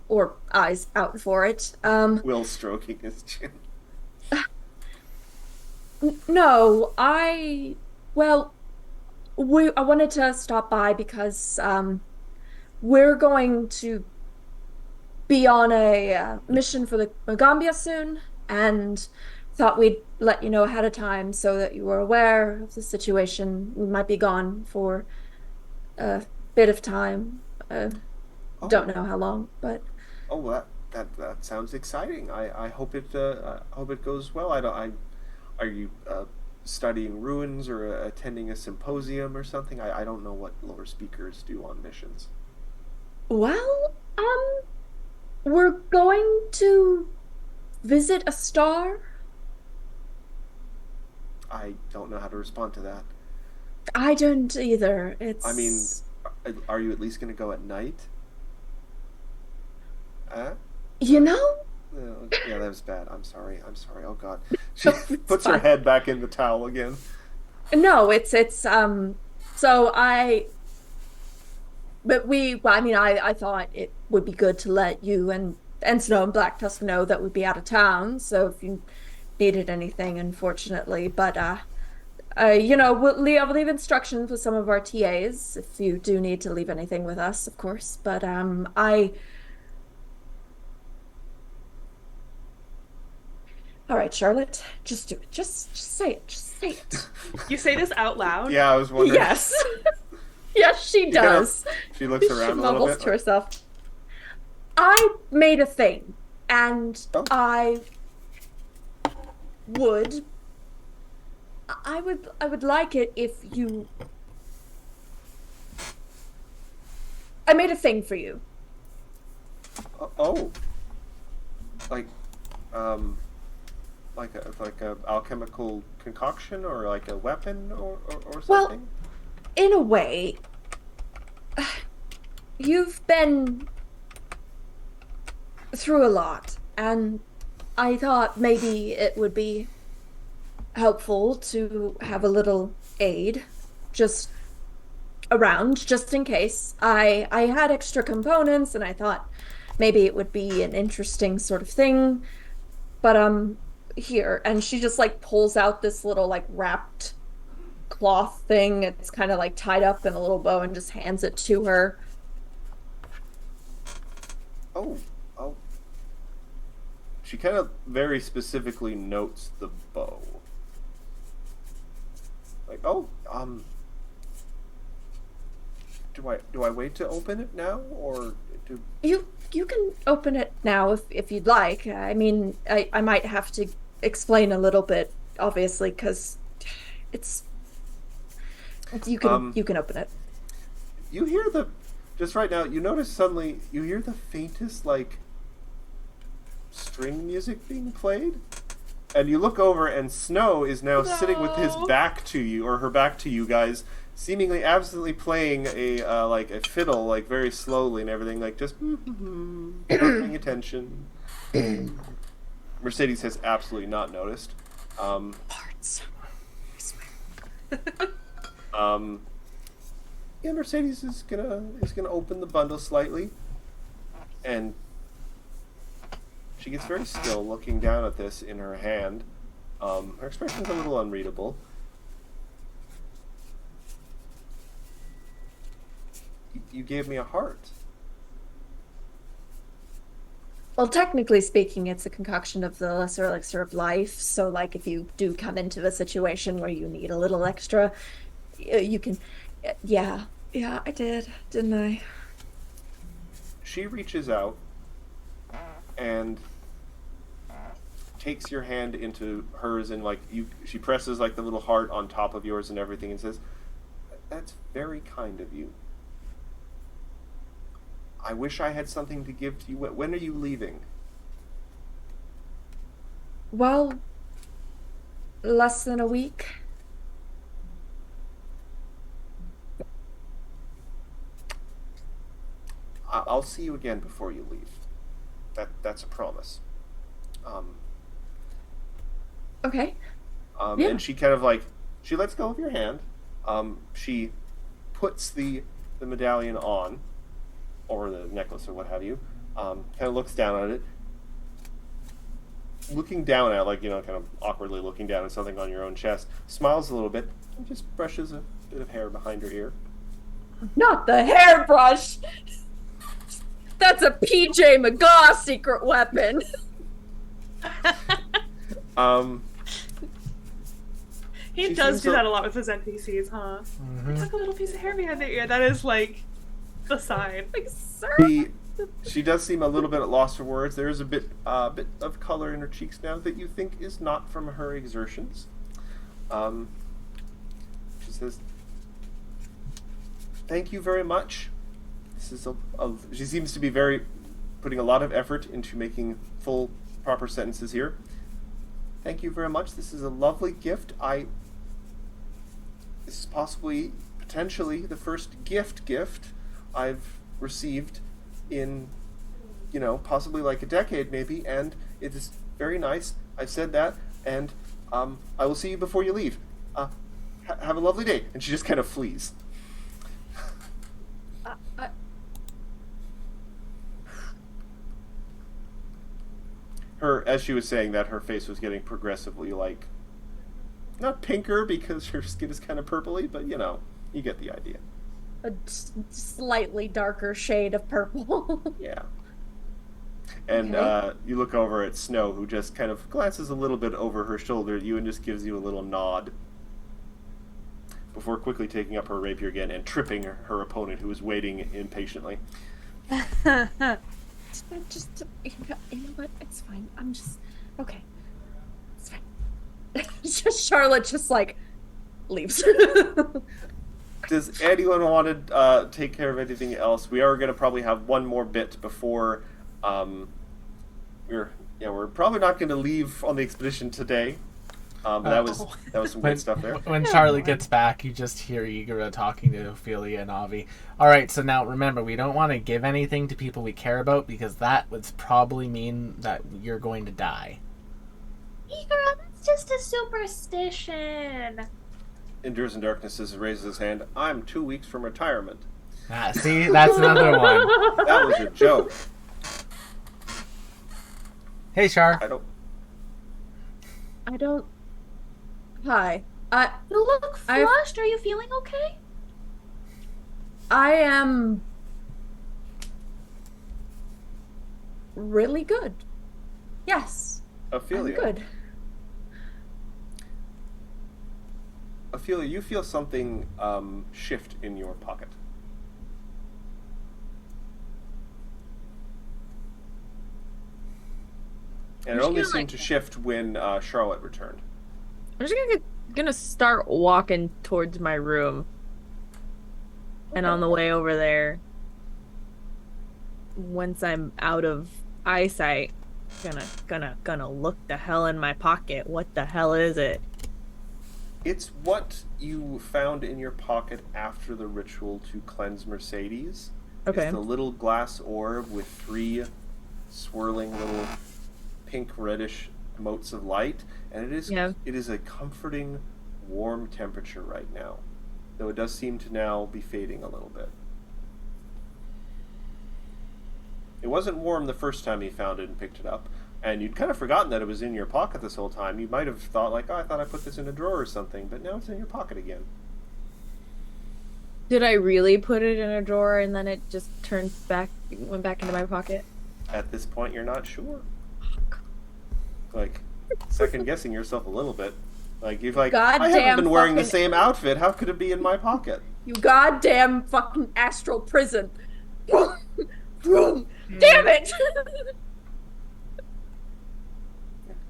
D: or eyes out for it.
C: Will stroking his chin.
D: No, well, I wanted to stop by because we're going to be on a mission for the Magambia soon, and thought we'd let you know ahead of time so that you were aware of the situation. We might be gone for a bit of time. Don't know how long, but
C: Oh, that sounds exciting. I hope it goes well. Are you studying ruins or attending a symposium or something? I don't know what lower speakers do on missions.
D: well, we're going to visit a star.
C: I don't know how to respond to that.
D: I don't either. It's.
C: I mean, are you at least going to go at night?
D: You know,
C: Yeah, that was bad. I'm sorry. Oh god. She puts her head back in the towel again.
D: no, it's so I thought it would be good to let you and Snow and Black Tusk know that we'd be out of town, so if you needed anything, unfortunately, but we'll leave instructions with some of our TAs if you do need to leave anything with us, of course, but all right, Charlotte, just do it. Just say it. Just say it.
B: You say this out loud?
C: Yeah, I was wondering.
D: Yes. Yes, she does.
C: She looks
D: She
C: around a little
D: mumbles
C: bit.
D: to herself. I made a thing, and
C: Oh.
D: I would like it if you. I made a thing for you.
C: Oh. Like like a alchemical concoction or like a weapon or something?
D: Well, in a way, you've been through a lot, and I thought maybe it would be helpful to have a little aid just around, just in case. I had extra components, and I thought maybe it would be an interesting sort of thing, but here, and she just like pulls out this little like wrapped cloth thing. It's kind of like tied up in a little bow and just hands it to her.
C: Oh. She kind of very specifically notes the bow. Like, do I wait to open it now, or do
D: You can open it now if you'd like. I mean, I might have to explain a little bit, obviously, because it's you can open it.
C: you hear just right now? You notice suddenly you hear the faintest like string music being played, and you look over, and Snow is now sitting with his back to you, or her back to you guys, seemingly absently playing a like a fiddle, like very slowly and everything, like just not paying attention. Mercedes has absolutely not noticed.
D: Parts. I swear.
C: Yeah, Mercedes is gonna open the bundle slightly, and she gets very still, looking down at this in her hand. Her expression's a little unreadable. You gave me a heart.
D: Well, technically speaking, it's a concoction of the lesser elixir of life. So, like, if you do come into a situation where you need a little extra, you can. Yeah, yeah, I did, didn't I?
C: She reaches out and takes your hand into hers, and like she presses like the little heart on top of yours and everything, and says, "That's very kind of you. I wish I had something to give to you. When are you leaving?"
D: Well, less than a week.
C: I'll see you again before you leave. That's a promise.
D: Okay. Yeah.
C: And she kind of like, she lets go of your hand. She puts the medallion on, or the necklace or what have you. Kind of looks down at it. Looking down at it, like, you know, kind of awkwardly looking down at something on your own chest. Smiles a little bit and just brushes a bit of hair behind her ear.
D: Not the hairbrush. That's a PJ McGaw secret weapon.
B: He
C: She
B: does
C: seems
B: do
C: to-
B: that a lot with his NPCs, huh? Tuck a little piece of hair behind their ear. That is like the sign.
D: Like, sir.
C: She does seem a little bit at loss for words. There is a bit of color in her cheeks now that you think is not from her exertions. She says, "Thank you very much." This is she seems to be putting a lot of effort into making full, proper sentences here. "Thank you very much. This is a lovely gift. This is potentially the first gift I've received in, you know, possibly like a decade maybe, and it is very nice. I've said that, and I will see you before you leave. Have a lovely day." And she just kind of flees. As she was saying that, her face was getting progressively, like, not pinker because her skin is kind of purpley, but, you know, you get the idea.
D: A slightly darker shade of purple.
C: Yeah. And
D: Okay.
C: you look over at Snow, who just kind of glances a little bit over her shoulder at you and just gives you a little nod before quickly taking up her rapier again and tripping her opponent, who is waiting impatiently.
D: Just, you know what? It's fine. I'm just okay. It's fine. Just Charlotte just like leaves.
C: Does anyone want to take care of anything else? We are going to probably have one more bit before we're probably not going to leave on the expedition today. But that was some good stuff there.
A: When Charlotte gets back, you just hear Igora talking to Ophelia and Avi. All right, so now remember, we don't want to give anything to people we care about because that would probably mean that you're going to die.
G: Igor, that's just a superstition.
C: Endures in Darkness raises his hand. "I'm 2 weeks from retirement."
A: Ah, see, that's another one.
C: That was a joke.
A: Hey, Char.
C: I don't.
D: Hi.
G: You look flushed. Are you feeling okay?
D: I am really good. Yes.
C: Ophelia.
D: I'm good.
C: Ophelia, you feel something shift in your pocket. And it
E: I'm
C: only
E: just gonna,
C: seemed to shift when Charlotte returned.
E: I'm just gonna start walking towards my room. And on the way over there, once I'm out of eyesight, gonna look the hell in my pocket. What the hell is it?
C: It's what you found in your pocket after the ritual to cleanse Mercedes.
E: Okay.
C: It's the little glass orb with 3 swirling little pink reddish motes of light, and it is a comforting, warm temperature right now, though it does seem to now be fading a little bit. It wasn't warm the first time you found it and picked it up, and you'd kind of forgotten that it was in your pocket this whole time. You might have thought, like, "Oh, I thought I put this in a drawer or something," but now it's in your pocket again.
E: Did I really put it in a drawer and then it just went back into my pocket?
C: at this point you're not sure. Like, second guessing yourself a little bit. Like, you've like, I haven't
D: Goddamn
C: been wearing the
D: fucking-
C: same outfit. How could it be in my pocket?
D: You goddamn fucking astral prison. Damn it!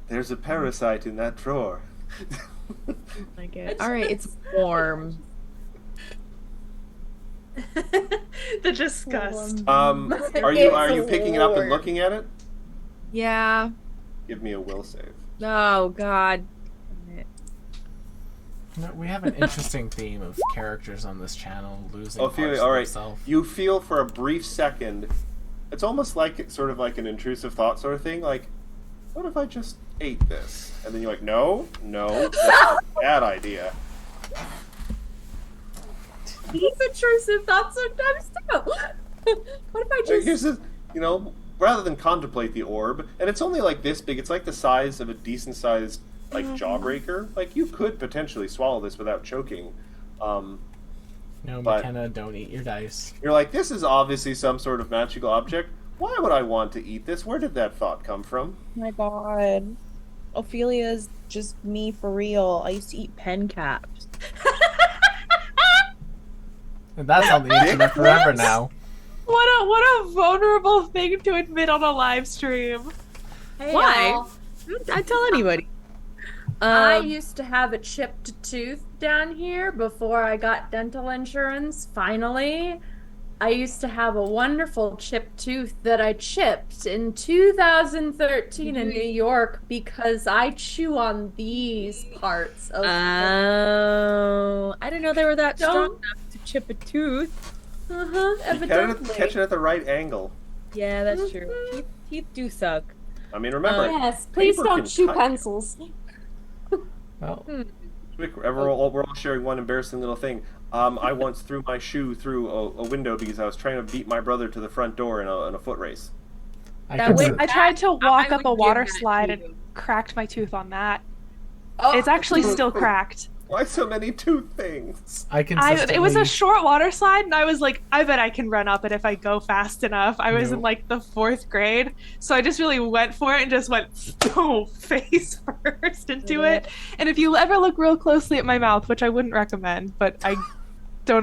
C: There's a parasite in that drawer.
F: Like it. All right, it's warm.
B: The disgust.
C: Are you picking it up and looking at it?
F: Yeah.
C: Give me a will save.
F: Oh God.
A: No, we have an interesting theme of characters on this channel losing parts
C: Ophelia,
A: of
C: all right.
A: themselves.
C: You feel for a brief second, it's almost like sort of like an intrusive thought sort of thing. Like, what if I just ate this? And then you're like, no, that's a bad idea.
D: These intrusive thoughts sometimes too. What if I
C: Here's
D: just...
C: this, rather than contemplate the orb, and it's only like this big. It's like the size of a decent sized like jawbreaker. Like you could potentially swallow this without choking.
A: No,
C: but-
A: McKenna, don't eat your dice.
C: You're like, this is obviously some sort of magical object. Why would I want to eat this? Where did that thought come from?
F: My God. Ophelia's just me for real. I used to eat pen caps.
A: And that's on the internet forever now.
B: What a vulnerable thing to admit on a live stream.
D: Hey,
F: Why?
D: y'all.
F: I'd tell anybody.
D: I used to have a chipped tooth down here before I got dental insurance, finally. I used to have a wonderful chipped tooth that I chipped in 2013 in New York because I chew on these parts of
F: Oh, I didn't know they were that strong
D: Don't-
F: enough to chip a tooth.
D: evidently.
C: Catch it at the right angle.
F: Yeah, that's true. Teeth do suck.
C: I mean, remember,
D: Yes, please
C: paper
D: don't
C: can
D: chew
C: cut.
D: pencils.
A: Well,
C: we're all sharing one embarrassing little thing. I once threw my shoe through a window because I was trying to beat my brother to the front door in a foot race.
F: That way-
B: I tried to walk
F: I
B: up a
F: would
B: water
F: give that
B: slide
F: to
B: and
F: you.
B: cracked my tooth on that.
D: Oh,
B: It's actually still cracked.
C: Why so many tooth things?
B: It was a short water slide, and I was like, I bet I can run up it if I go fast enough. I was in
A: Nope.
B: like the 4th grade, so I just really went for it and just went face first into it. And if you ever look real closely at my mouth, which I wouldn't recommend, but I don't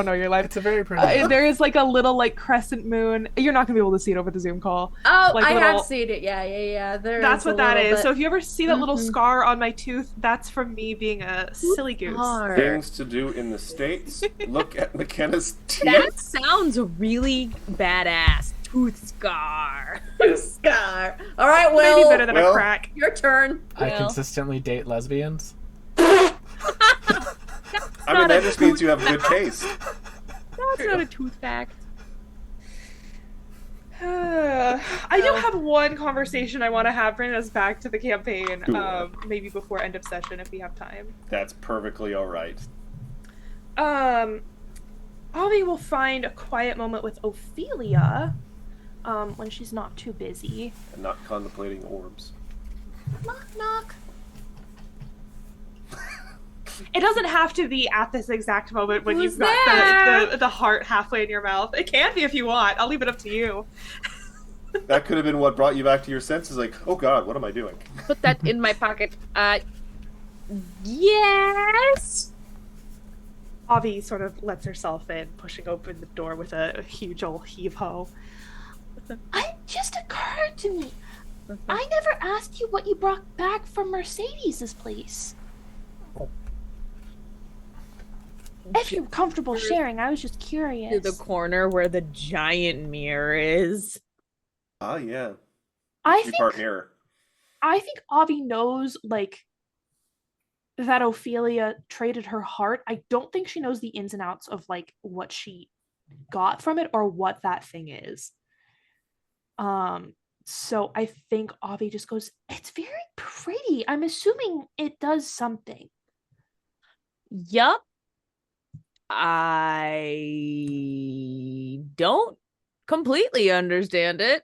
B: know your life.
A: It's a very pretty.
B: There is like a little like crescent moon. You're not gonna be able to see it over the Zoom call.
D: Oh,
B: like
D: I
B: little-
D: have seen it. Yeah.
B: That's what that is. So if you ever see that little
D: Mhm.
B: scar on my tooth, that's from me being a silly goose.
C: Things to do in the States. Look at McKenna's teeth.
F: That sounds really badass. Tooth scar.
D: Scar. All right,
B: Maybe
D: Will.
B: better than
C: Well-
B: a crack.
D: Your turn.
A: I
F: Well.
A: consistently date lesbians.
C: I mean,
F: not
C: that
F: a
C: just means you have good taste.
F: That's not a tooth fact.
B: I do have one conversation I want to have, bringing us back to the campaign.
C: Sure.
B: Maybe before end of session if we have time.
C: That's perfectly all right.
B: Avi will find a quiet moment with Ophelia, when she's not too busy.
C: And not contemplating orbs.
G: Knock, knock.
B: It doesn't have to be at this exact moment when
D: Who's
B: you've got
D: there?
B: the heart halfway in your mouth. It can be if you want. I'll leave it up to you.
C: That could have been what brought you back to your senses. Like, oh God, what am I doing?
F: Put that in my pocket. Yes.
B: Avi sort of lets herself in, pushing open the door with a huge old heave-ho.
G: It just occurred to me. I never asked you what you brought back from Mercedes' place. If you're comfortable sharing, I was just curious.
F: To the corner where the giant mirror is.
C: Ah, yeah.
B: I
C: Three-part
B: think
C: mirror.
B: Avi knows like that Ophelia traded her heart. I don't think she knows the ins and outs of like what she got from it or what that thing is. So I think Avi just goes, "It's very pretty. I'm assuming it does something."
F: Yup. I don't completely understand it,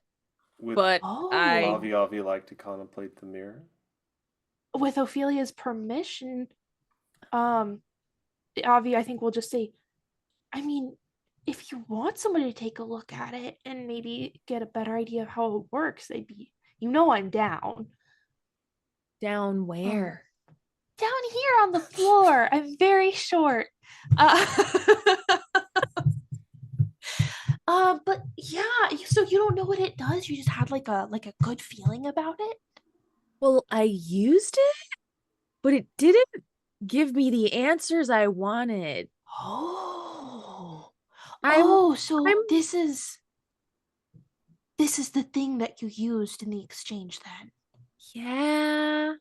C: Would
F: but
B: Oh,
C: Avi like to contemplate the mirror?
B: with Ophelia's permission, Avi, I think will just say, I mean, if you want somebody to take a look at it and maybe get a better idea of how it works, they'd be, I'm down.
E: Down where?
B: Down here on the floor. I'm very short. But yeah, so you don't know what it does? You just had like a good feeling about it?
E: Well, I used it, but it didn't give me the answers I wanted.
B: Oh.
E: I'm-
B: So
E: I'm-
B: this is the thing that you used in the exchange then.
E: Yeah.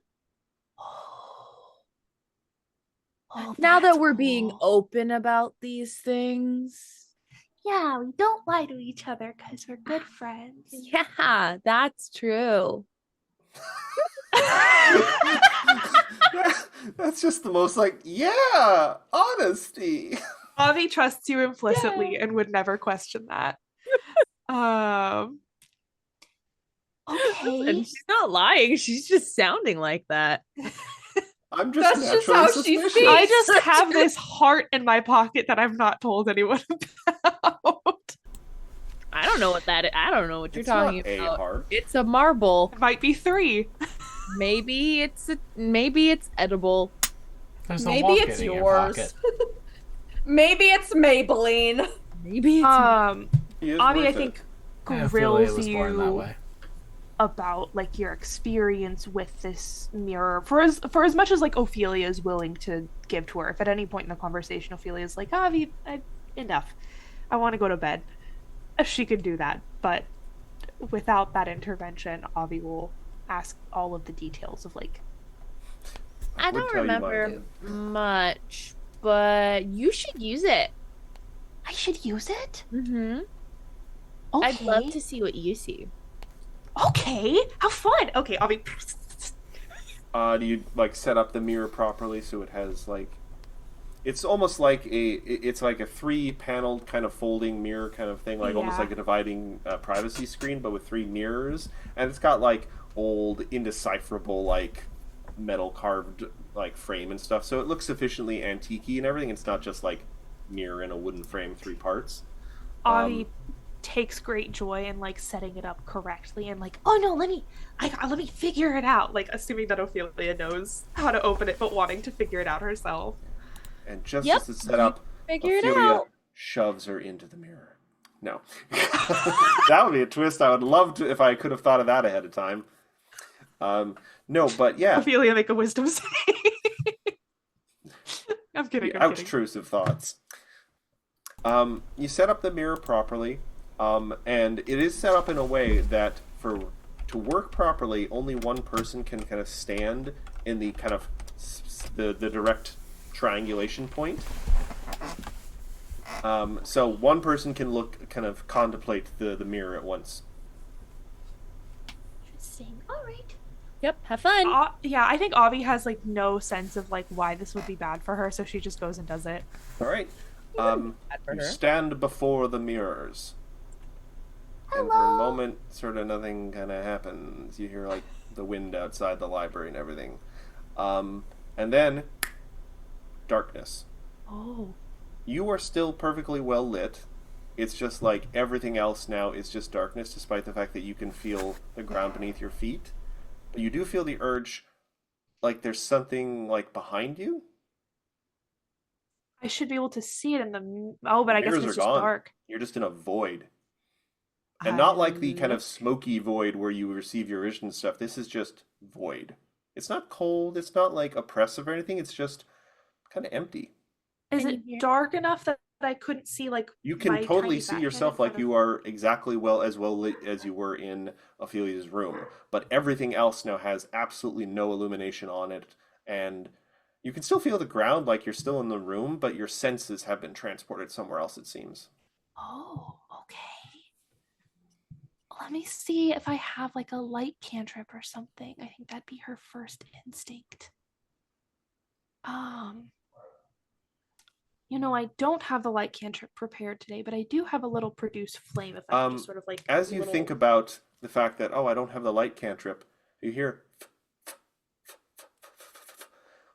B: Oh,
E: Now that
B: that's
E: we're being
B: cool.
E: open about these things.
B: Yeah, we don't lie to each other because we're good friends.
E: Yeah, that's true.
C: That's just the most like, yeah, honesty.
B: Avi trusts you implicitly and would never question that. Okay.
E: And she's not lying. She's just sounding like that.
C: I'm just
D: That's just
C: naturally
D: how she
C: suspicious.
D: speaks.
B: I just have this heart in my pocket that I've not told anyone about.
E: I don't know what that is. I don't know what you're
C: It's
E: talking
C: not a
E: about.
C: heart.
E: It's a marble.
B: It might be 3.
E: Maybe it's edible.
A: There's a
D: Maybe
A: walk
D: it's
A: in your
D: yours.
A: pocket.
D: Maybe it's Maybelline.
E: Maybe it's
C: He is
B: Avi,
C: worth
B: I
C: it.
B: think,
A: Yeah, Ophelia
B: grills
A: was born that
B: you
A: way.
B: about like your experience with this mirror for as much as like Ophelia is willing to give to her. If at any point in the conversation Ophelia is like, Avi, enough, I want to go to bed, she could do that. But without that intervention, Avi will ask all of the details of like,
E: I
C: would
E: don't
C: tell you mine
E: remember
C: did.
E: much, but you should use it.
B: I should use it.
E: Mm-hmm.
B: Okay.
E: I'd love to see what you see.
B: Okay, how fun. Okay, Avi.
C: Do you like set up the mirror properly so it has like? It's almost like it's like a 3-paneled kind of folding mirror kind of thing, like almost
B: Yeah.
C: like a dividing privacy screen, but with 3 mirrors, and it's got like old indecipherable like metal carved like frame and stuff, so it looks sufficiently antique-y and everything. It's not just like mirror in a wooden frame, 3 parts.
B: Avi takes great joy in like setting it up correctly and like, oh no, let me figure it out, like assuming that Ophelia knows how to open it but wanting to figure it out herself.
C: And just
E: Yep,
C: as it's set up,
E: figure it
C: Ophelia
E: out.
C: shoves her into the mirror. No. That would be a twist. I would love to if I could have thought of that ahead of time. No, but yeah.
B: Ophelia, make a wisdom save. I'm kidding. I'm kidding.
C: Obtrusive thoughts. You set up the mirror properly, and it is set up in a way that to work properly, only one person can kind of stand in the kind of the direct triangulation point. So one person can kind of contemplate the mirror at once.
G: Interesting. All right.
E: Yep, have fun.
B: Yeah, I think Avi has like no sense of like why this would be bad for her, so she just goes and does it.
C: All right.
E: Bad for
C: You
E: her.
C: stand before the mirrors. And for a moment, sort of nothing kind of happens. You hear like the wind outside the library and everything. And then, darkness.
B: Oh.
C: You are still perfectly well lit. It's just like everything else now is just darkness, despite the fact that you can feel the ground beneath your feet. But you do feel the urge, like there's something like behind you.
B: I should be able to see it in the. Oh, but I guess
C: Mirrors
B: it's
C: are
B: just
C: gone.
B: dark.
C: You're just in a void. And not like the kind of smoky void where you receive your vision and stuff. This is just void. It's not cold. It's not like oppressive or anything. It's just kind of empty.
B: Is
E: Can
B: it
E: you hear-
B: dark enough that I couldn't see like?
C: You can
B: my
C: totally
B: tiny
C: see
B: back
C: yourself
B: in front
C: like
B: of
C: you
B: me?
C: are exactly well lit as you were in Ophelia's room. But everything else now has absolutely no illumination on it. And you can still feel the ground like you're still in the room, but your senses have been transported somewhere else, it seems.
B: Oh, okay. Let me see if I have like a light cantrip or something. I think that'd be her first instinct. I don't have the light cantrip prepared today, but I do have a little produce flame if I can just sort of like
C: As you think about the fact that, oh, I don't have the light cantrip, you hear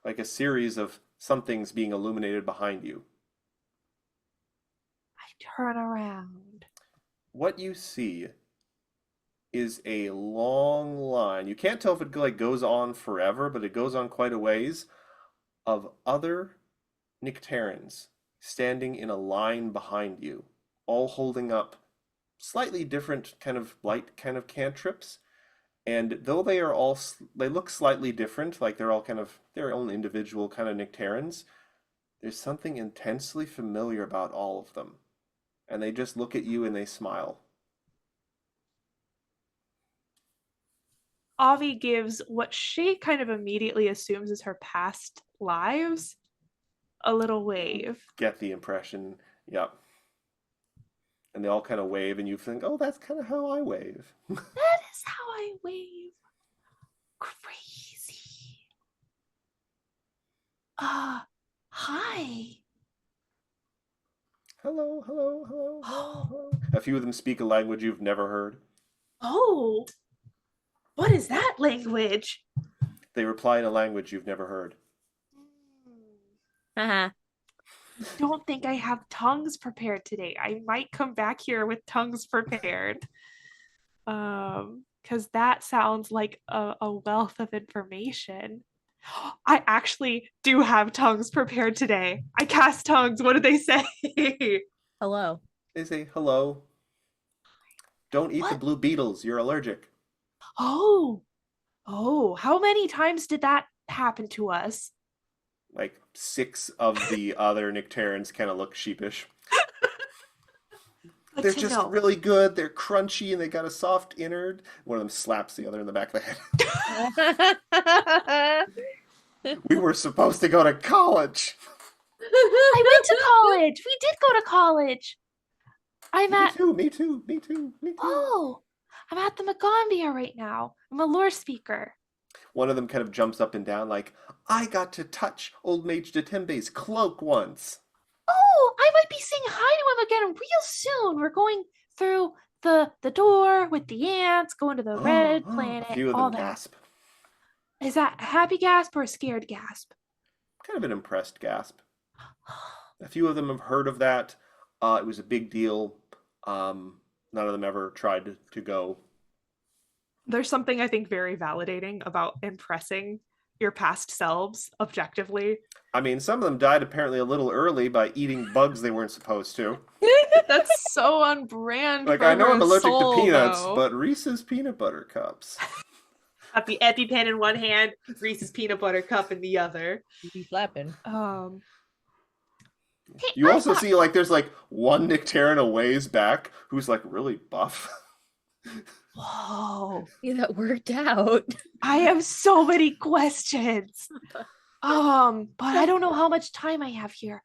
C: like a series of somethings being illuminated behind you.
B: I turn around.
C: What you see is a long line. You can't tell if it like goes on forever, but it goes on quite a ways of other Nycterans standing in a line behind you, all holding up slightly different kind of light kind of cantrips. And though they are all, they look slightly different, like they're all kind of their own individual kind of Nycterans, there's something intensely familiar about all of them. And they just look at you and they smile.
B: Avi gives what she kind of immediately assumes is her past lives a little wave.
C: Get the impression, yep. And they all kind of wave, and you think, oh, that's kind of how I wave.
G: That is how I wave. Crazy. Hi.
C: Hello, hello, hello, hello, hello. A few of them speak a language you've never heard.
B: Oh, what is that language?
C: They reply in a language you've never heard.
E: Haha.
B: Don't think I have tongues prepared today. I might come back here with tongues prepared. Because that sounds like a wealth of information. I actually do have tongues prepared today. I cast tongues. What did they say?
E: Hello.
C: They say, hello. Don't eat the
G: What?
C: blue beetles. You're allergic.
B: Oh, how many times did that happen to us?
C: Like 6 of the other Nycterans kind of look sheepish.
B: Good
C: They're
B: to
C: just
B: know.
C: really good. They're crunchy and they got a soft innard. One of them slaps the other in the back of the head. We were supposed to go to college.
G: I went to college. We did go to college. I'm
C: Me
G: at.
C: too, me too, me too, me too.
G: Oh, I'm at the Magombia right now. I'm a lore speaker.
C: One of them kind of jumps up and down like, I got to touch old Mage Datembe's cloak once.
G: Oh, I might be saying hi to him again real soon. We're going through the door with the ants, going to the red planet.
C: A few of
G: all
C: them
G: that.
C: gasp.
B: Is that a happy gasp or a scared gasp?
C: Kind of an impressed gasp. A few of them have heard of that. It was a big deal. None of them ever tried to go.
B: There's something I think very validating about impressing your past selves objectively.
C: I mean, some of them died apparently a little early by eating bugs they weren't supposed to.
B: That's so on brand.
C: Like,
B: for
C: I know
B: her
C: I'm allergic
B: soul,
C: to peanuts,
B: though.
C: but Reese's peanut butter cups.
B: Got the EpiPen in one hand, Reese's peanut butter cup in the other.
F: You be flapping.
G: Hey,
C: You
G: I
C: also
G: thought-
C: see, like, there's, like, one Nycteran a ways back who's, like, really buff.
B: Whoa.
D: See, that worked out.
B: I have so many questions. But I don't know how much time I have here.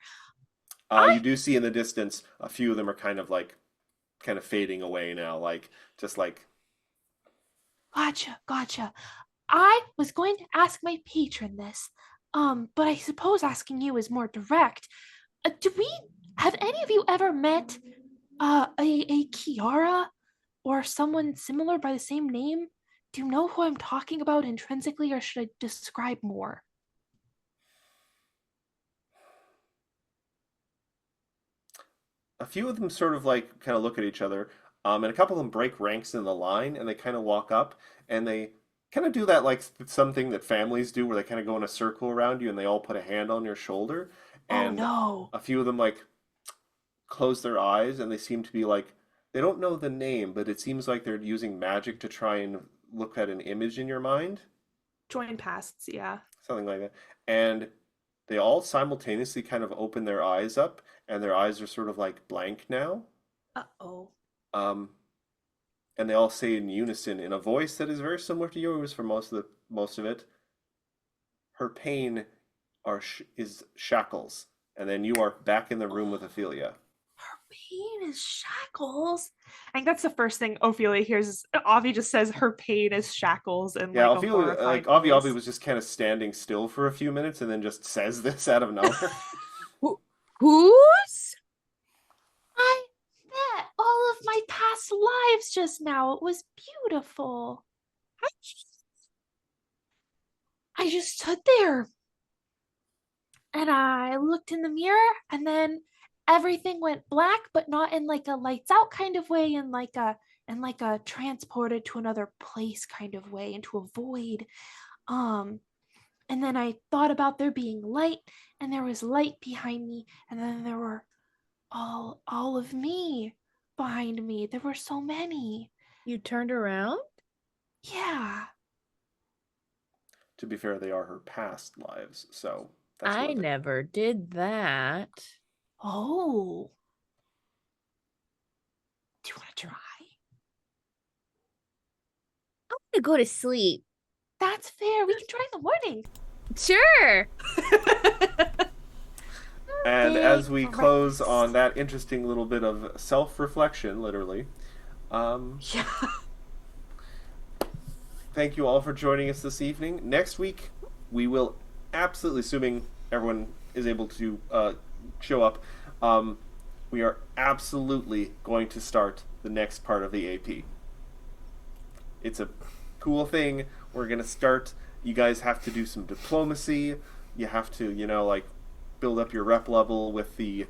C: You do see in the distance, a few of them are kind of fading away now, like, just like,
G: Gotcha. I was going to ask my patron this, but I suppose asking you is more direct. Have any of you ever met a Kiara or someone similar by the same name? Do you know who I'm talking about intrinsically, or should I describe more?
C: a few of them sort of like kind of look at each other, and a couple of them break ranks in the line, and they kind of walk up, and they kind of do that like something that families do, where they kind of go in a circle around you, and they all put a hand on your shoulder, and
B: Oh no.
C: a few of them like close their eyes, and they seem to be like they don't know the name, but it seems like they're using magic to try and look at an image in your mind,
B: Join pasts, yeah.
C: something like that, and they all simultaneously kind of open their eyes up, and their eyes are sort of like blank now.
B: Uh-oh.
C: And they all say in unison, in a voice that is very similar to yours for most of it. Her pain is shackles, and then you are back in the room with Ophelia.
G: Her pain is shackles.
B: I think that's the first thing Ophelia hears is Avi just says her pain is shackles and
C: Yeah,
B: like a
C: Ophelia,
B: horrified
C: like Avi
B: voice.
C: was just kind of standing still for a few minutes, and then just says this out of nowhere.
F: Who's?
G: I met all of my past lives just now. It was beautiful. I just stood there and I looked in the mirror, and then everything went black, but not in like a lights out kind of way, in like a transported to another place kind of way, into a void. And then I thought about there being light, and there was light behind me, and then there were all of me behind me. There were so many.
F: You turned around?
G: Yeah.
C: To be fair, they are her past lives, so that's
F: I
C: one thing.
F: never did that.
G: Oh. Do you want to try?
F: I'm gonna go to sleep.
G: That's fair. We can try in the morning.
F: Sure.
C: And
G: Big
C: as we close
G: breakfast.
C: on that interesting little bit of self-reflection, literally,
B: Yeah.
C: thank you all for joining us this evening. Next week, we will absolutely, assuming everyone is able to show up, we are absolutely going to start the next part of the AP. It's a cool thing. We're going to start. You guys have to do some diplomacy. You have to, like, build up your rep level with the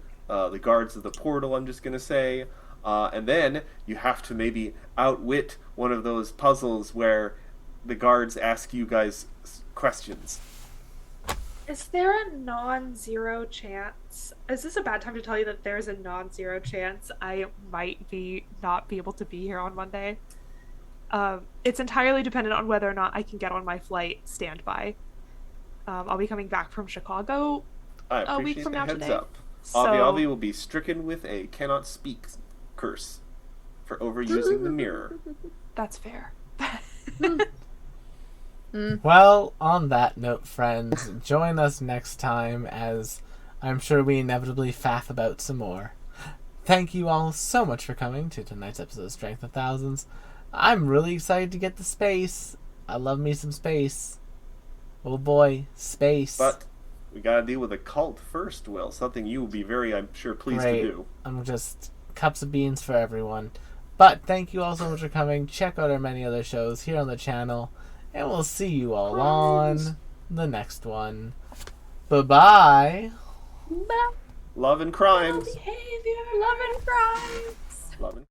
C: guards of the portal, I'm just going to say. And then you have to maybe outwit one of those puzzles where the guards ask you guys questions.
B: Is there a non-zero chance? Is this a bad time to tell you that there's a non-zero chance I might not be able to be here on Monday? It's entirely dependent on whether or not I can get on my flight standby. I'll be coming back from Chicago
C: I
B: a week
C: appreciate
B: from
C: the
B: now
C: heads
B: today.
C: up.
B: So
C: Avi will be stricken with a cannot speak curse for overusing the mirror.
B: that's fair.
A: Well, on that note, friends, join us next time as I'm sure we inevitably faff about some more. Thank you all so much for coming to tonight's episode of Strength of Thousands. I'm really excited to get to space. I love me some space. Oh boy, space.
C: But we gotta deal with a cult first, Will. Something you will be very, I'm sure, pleased
A: Great.
C: to do.
A: I'm just cups of beans for everyone. But thank you all so much for coming. Check out our many other shows here on the channel. And we'll see you all on the next one. Bye-bye.
F: Bye.
C: Love and crimes.
B: Behavior.
F: Love and fries.
C: Love and